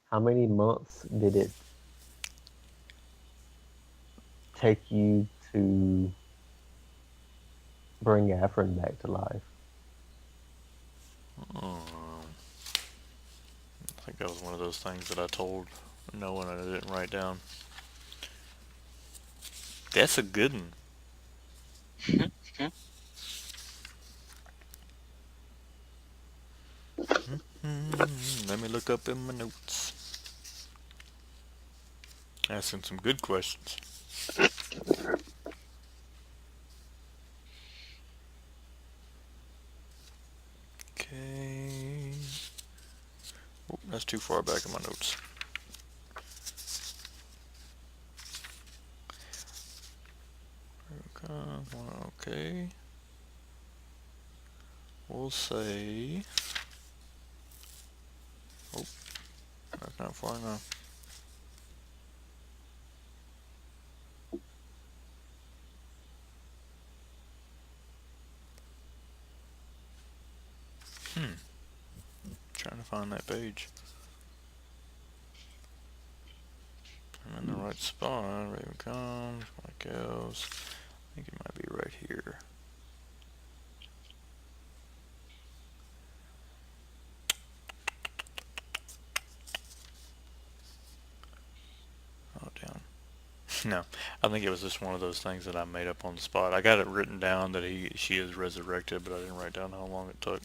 How many months did it take you to bring Afrin back to life? I think that was one of those things that I told no one and I didn't write down. That's a good one. Let me look up in my notes. Asking some good questions. Okay. Oh, that's too far back in my notes. Okay. We'll say... Oh, that's not far enough. Trying to find that page. I'm in the right spot. Raven comes. Mike goes. I think it might be right here. Oh, down. No, I think it was just one of those things that I made up on the spot. I got it written down that she is resurrected, but I didn't write down how long it took.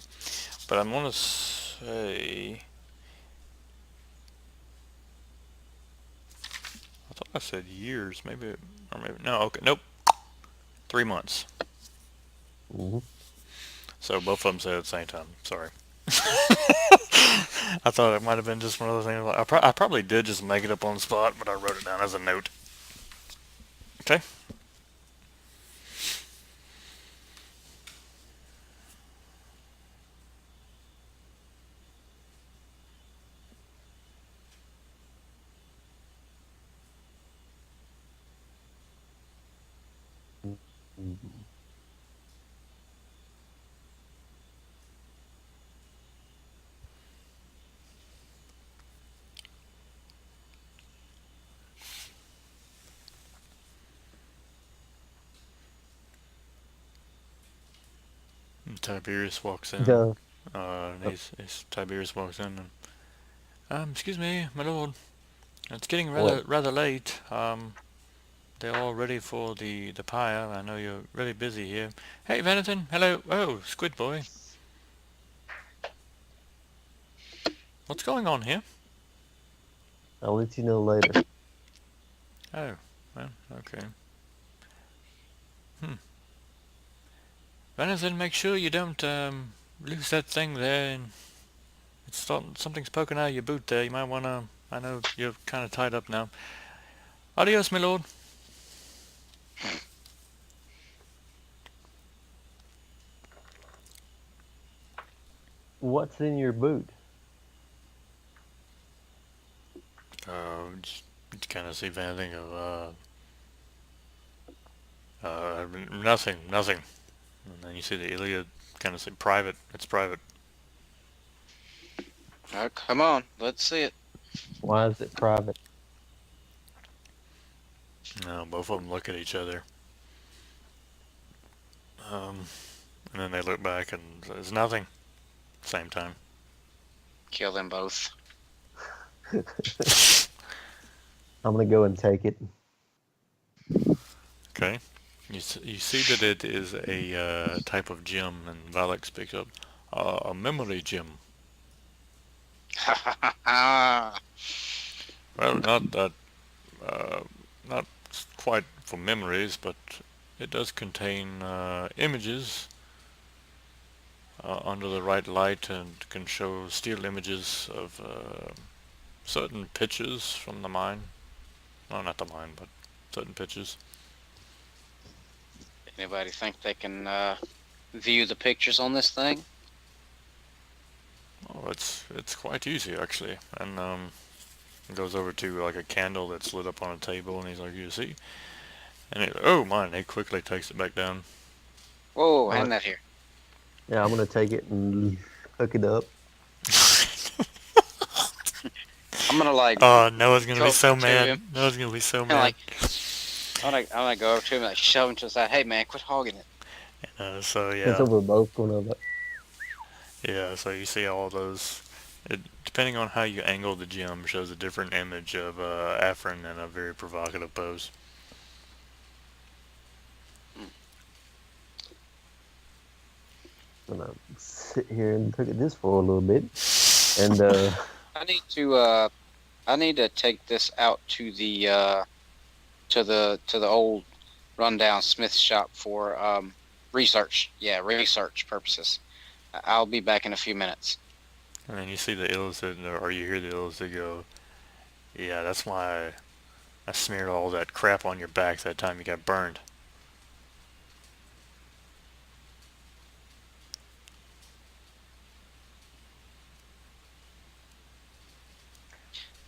But I'm gonna say... I thought I said years, maybe, or maybe, no, okay, nope. 3 months. Mm-hmm. So both of them said at the same time. Sorry. I thought it might have been just one of those things. I probably did just make it up on the spot, but I wrote it down as a note. Okay. Mm-hmm. And Tiberius walks in. Duh. Tiberius walks in and, excuse me, my lord. It's getting What? rather late. They're all ready for the pyre. I know you're really busy here. Hey, Venison. Hello. Oh, Squid Boy. What's going on here? I'll let you know later. Oh, well, okay. Venison, make sure you don't lose that thing there. And something's poking out of your boot there. You might want to... I know you're kind of tied up now. Adios, my lord. What's in your boot? Just kind of see if anything of... nothing. And then you see the Iliad kind of say private. It's private. All right, come on, let's see it. Why is it private? No, both of them look at each other. Um, and then they look back and there's nothing. Same time. Kill them both. I'm gonna go and take it. Okay. You see that it is a type of gem, and Valek picks up a memory gem. Well, uh, not quite for memories, but it does contain images under the right light and can show still images of certain pitches from the mine. No, not the mine, but certain pitches. Anybody think they can view the pictures on this thing? Oh, it's quite easy actually, and goes over to like a candle that's lit up on a table, and he's like, "You see?" And he, oh man, he quickly takes it back down. Whoa, Uh, hand that here. Yeah, I'm gonna take it and hook it up. I'm gonna like Oh, Noah's gonna go be over so to mad. him Noah's gonna be so and mad. like I'm gonna go over to him and like shove him to the side. Hey man, quit hogging it. So And so yeah, we're both gonna. yeah. So you see all those. Depending on how you angle the gem, shows a different image of Afrin in a very provocative pose. Gonna sit here and look at this for a little bit. And I need to take this out to the old rundown Smith shop for research. Yeah, research purposes. I'll be back in a few minutes. And then you see the illicit, or you hear the illicit go, "Yeah, that's why I smeared all that crap on your back that time you got burned."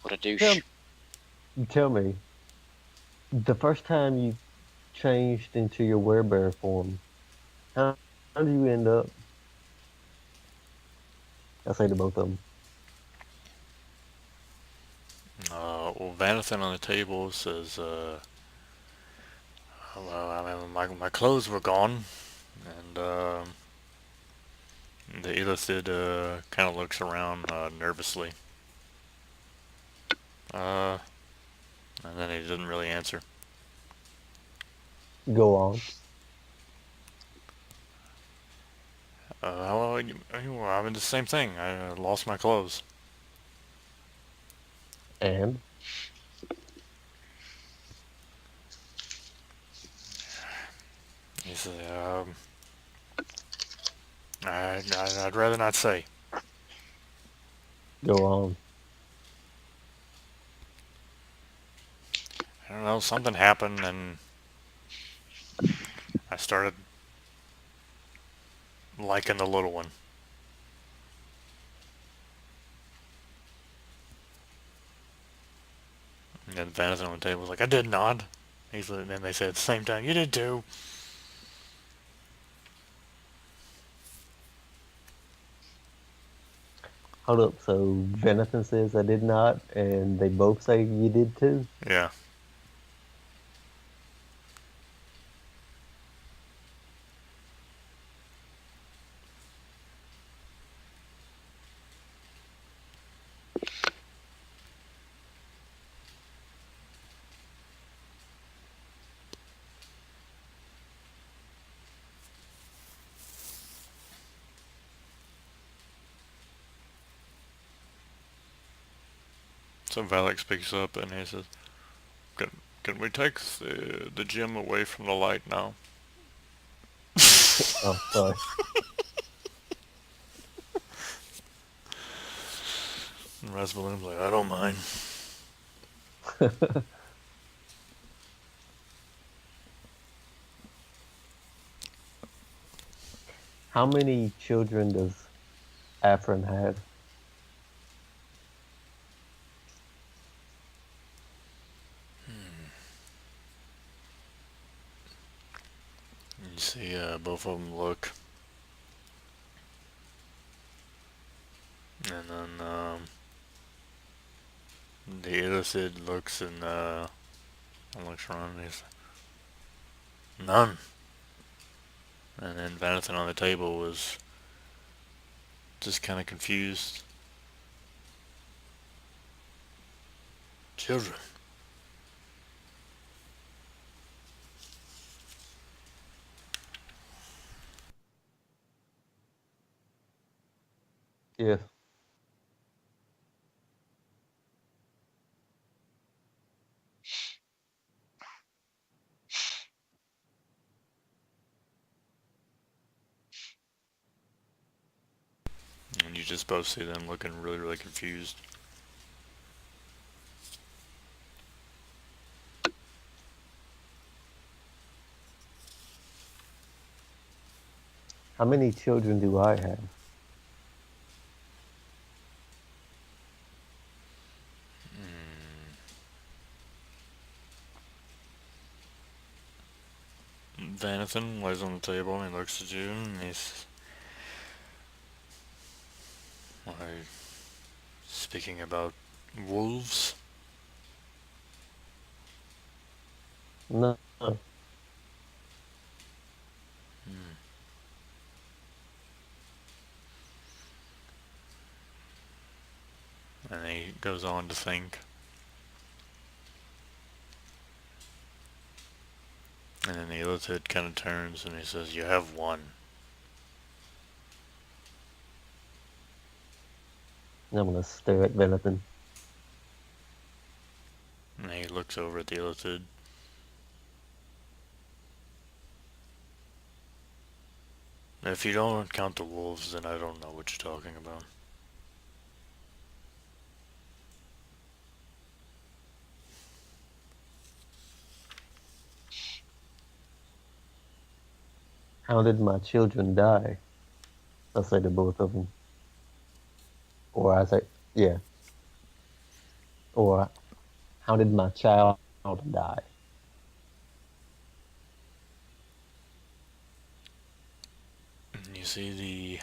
What a douche. tell me, the first time you changed into your werebear form, how did you end up? I say to both of them. Well, Vanathan on the table says, "Well, I mean, my clothes were gone," and the illithid kind of looks around nervously. Uh, and then he doesn't really answer. Go on. Well, I mean, the same thing. I lost my clothes. And He says, I'd rather not say. go on. I don't know, something happened, and I started liking the little one. And then Vanathan on the table was like, I did not. And then they said at the same time, you did too. Hold up. So Jonathan says I did not, and they both say you did too. Yeah. So Valak speaks up and he says, can we take the gem away from the light now? Oh, sorry. And Rasvalin's like, I don't mind. How many children does Afrin have? You see both of them look. And then The illithid looks and looks around and he's none. And then Vanathan on the table was just kind of confused. Children. Yeah. And you just both see them looking really, really confused. How many children do I have? Vanathan lays on the table and he looks at you and he's like, speaking about wolves. No. And he goes on to think. And then the illithid kind of turns and he says, you have one. I'm gonna stare at Venathan. And he looks over at the illithid. If you don't count the wolves, then I don't know what you're talking about. How did my children die? I say to both of them. Or I say, yeah. Or how did my child die? And you see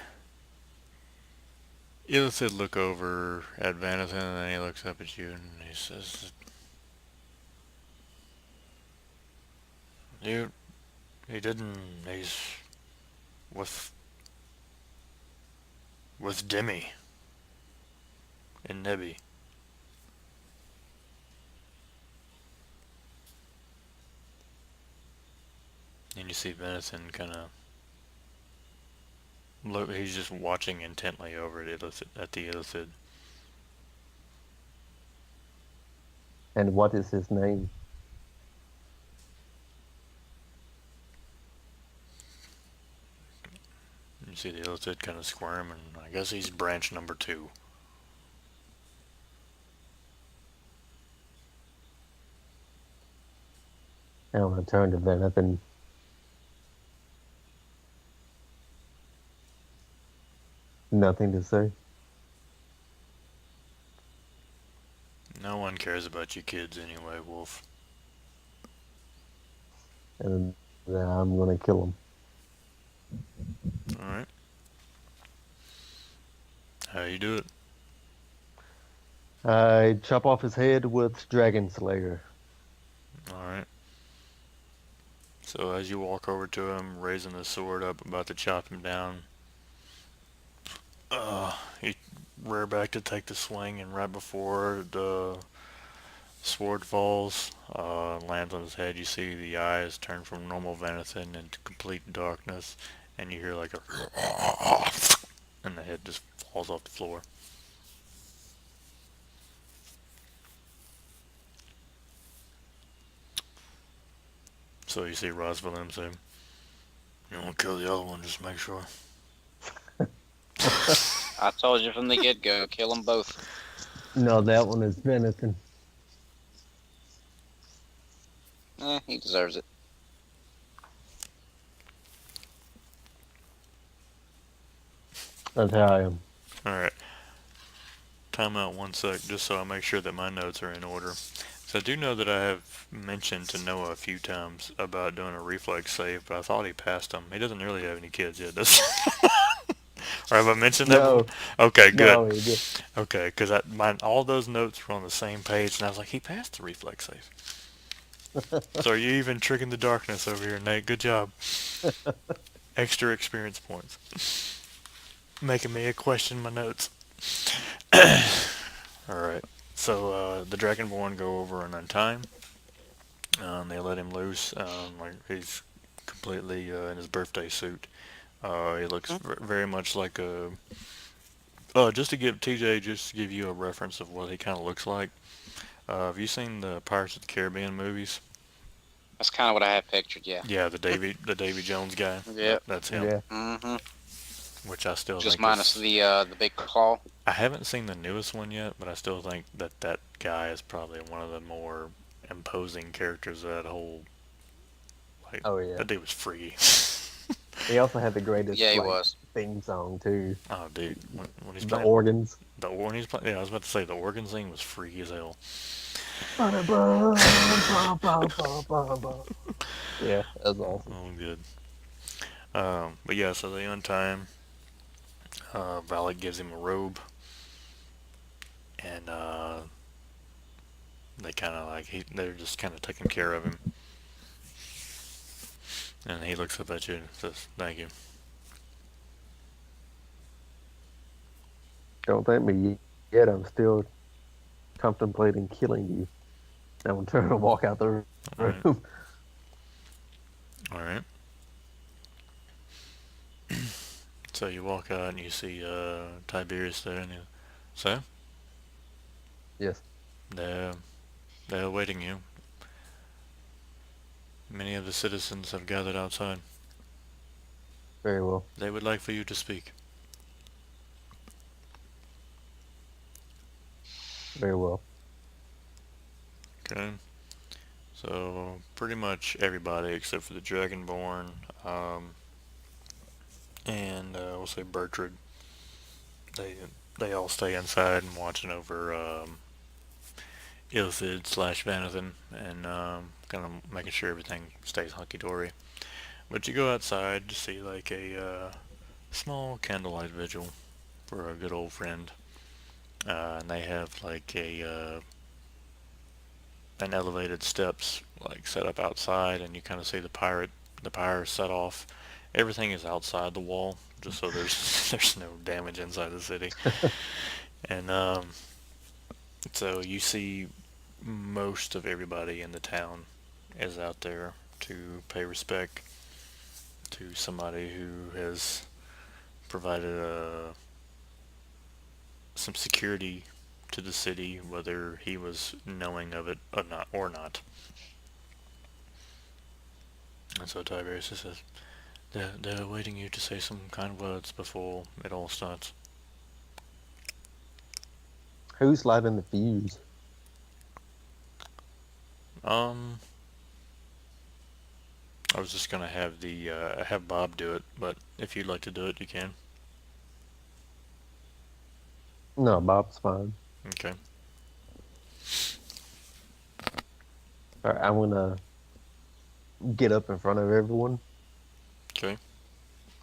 the illithid look over at Vanathan and then he looks up at you and he says, dude, he didn't, he's with Demi and Nebby. And you see Venison kind of look. He's just watching intently over at the illithid. And what is his name? You see the illithid kind of squirm, and I guess he's branch number 2. And I'm gonna turn to Venathan. Nothing to say. No one cares about you kids anyway, Wolf. And then I'm gonna kill him. All right. How you do it? I chop off his head with Dragon Slayer. All right. So as you walk over to him, raising the sword up, about to chop him down, you rear back to take the swing, and right before the sword falls, lands on his head, you see the eyes turn from normal Vanathan into complete darkness, and you hear like a and the head just falls off the floor. So you see Rosvalim say, you want to kill the other one, just make sure. I told you from the get-go, kill them both. No, that one is Venathan. He deserves it. That's how I am. Alright. Time out 1 sec, just so I make sure that my notes are in order. So I do know that I have mentioned to Noah a few times about doing a reflex save, but I thought he passed them. He doesn't really have any kids yet, does he? Or have I mentioned that one? No, Okay, good. no, he did. Okay, because all those notes were on the same page, and I was like, he passed the reflex save. So are you even tricking the darkness over here, Nate? Good job. Extra experience points. Making me question my notes. Alright. So the Dragonborn go over and untie him. They let him loose. Like he's completely in his birthday suit. He looks very much like a. Just to give TJ, just to give you a reference of what he kind of looks like. Have you seen the Pirates of the Caribbean movies? That's kind of what I had pictured. Yeah. Yeah, the Davy Jones guy. Yep. That's him. Yeah. Mm-hmm. Which I still Just think minus is. the big claw. I haven't seen the newest one yet, but I still think that guy is probably one of the more imposing characters of that whole. Like Oh yeah. that dude was freaky. He also had the greatest Yeah, he like was. theme song too. Oh, dude, when he's The playing organs. when he's playing, yeah, I was about to say the organ thing was freaky as hell. Yeah, that was awesome. Oh, good. But yeah, so they untie him. Valak gives him a robe, and they kind of they're just kind of taking care of him. And he looks up at you and says, "Thank you." Don't thank me yet. I'm still contemplating killing you. I'm gonna turn and walk out the All right, room. all right. So you walk out and you see Tiberius there, and so Yes, they're they're awaiting you. Many of the citizens have gathered outside. very well. They would like for you to speak. Very well. Okay. So pretty much everybody except for the Dragonborn, and we'll say Bertrand, they they all stay inside and watching over Ilthid slash Vanathan and kind of making sure everything stays hunky dory. But you go outside to see like a small candlelight vigil for a good old friend, and they have like a an elevated steps like set up outside, and you kind of see the pyre set off. Everything is outside the wall, just so there's there's no damage inside the city. And so you see most of everybody in the town is out there to pay respect to somebody who has provided some security to the city, whether he was knowing of it or not. And so Tiberius says, they're waiting you to say some kind words before it all starts. Who's lighting the fuse? Um, I was just gonna have Bob do it, but if you'd like to do it, you can. No, Bob's fine. Okay. All right, I'm gonna get up in front of everyone, Okay.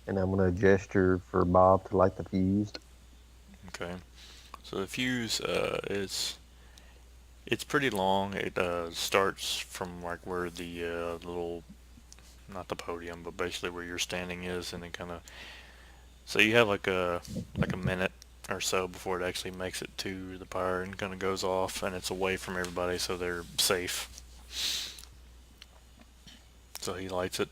and I'm gonna gesture for Bob to light the fuse. Okay. So the fuse, it's pretty long. It starts from like where the little, not the podium, but basically where you're standing is, and then kind of. So you have like a minute or so before it actually makes it to the pyre and kind of goes off, and it's away from everybody, so they're safe. So he lights it.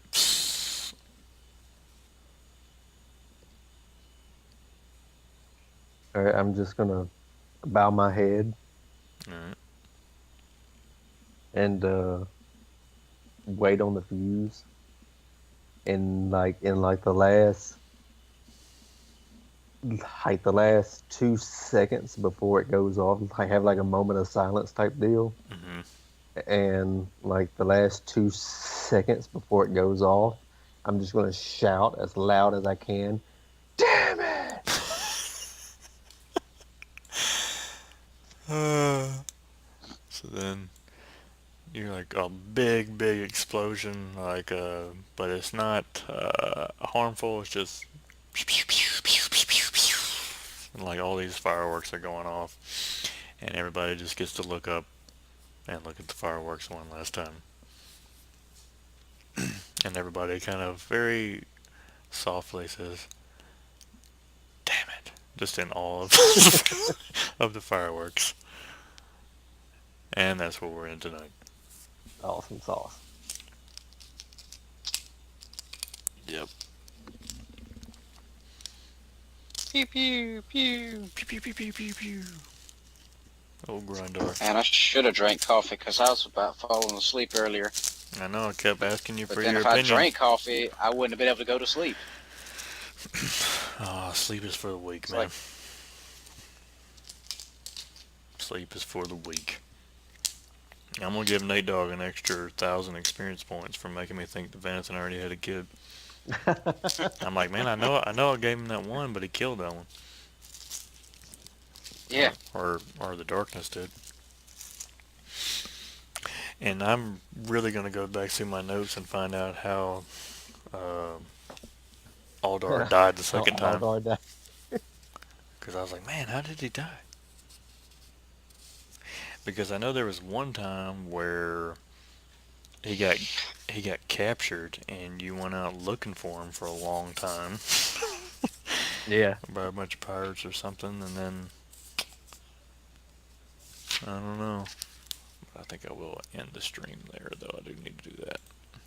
All right, I'm just gonna bow my head Alright. and wait on the fuse. And like the last 2 seconds before it goes off, I have like a moment of silence type deal. Mm-hmm. And like the last 2 seconds before it goes off, I'm just gonna shout as loud as I can, "Damn it!" So then you're like a big explosion, but it's not harmful. It's just and like all these fireworks are going off, and everybody just gets to look up and look at the fireworks one last time. And everybody kind of very softly says, "Damn it!" just in awe of, of the fireworks. And that's what we're in tonight. Awesome sauce. Yep. Pew pew pew. Pew pew pew pew pew pew. Old Grindar. And I should have drank coffee because I was about falling asleep earlier. I know, I kept asking you But for then your if opinion. I drank coffee, I wouldn't have been able to go to sleep. Sleep is for the weak, It's man. like- Sleep is for the weak. I'm gonna give Nate Dogg an extra 1,000 experience points for making me think that Venison already had a kid. I'm like, man, I know I gave him that one, but he killed that one. Yeah. Or the darkness did. And I'm really gonna go back through my notes and find out how Aldar died the second time. Aldar died. Because I was like, man, how did he die? Because I know there was one time where he got captured and you went out looking for him for a long time. Yeah. By a bunch of pirates or something, and then I don't know. I think I will end the stream there, though. I do need to do that.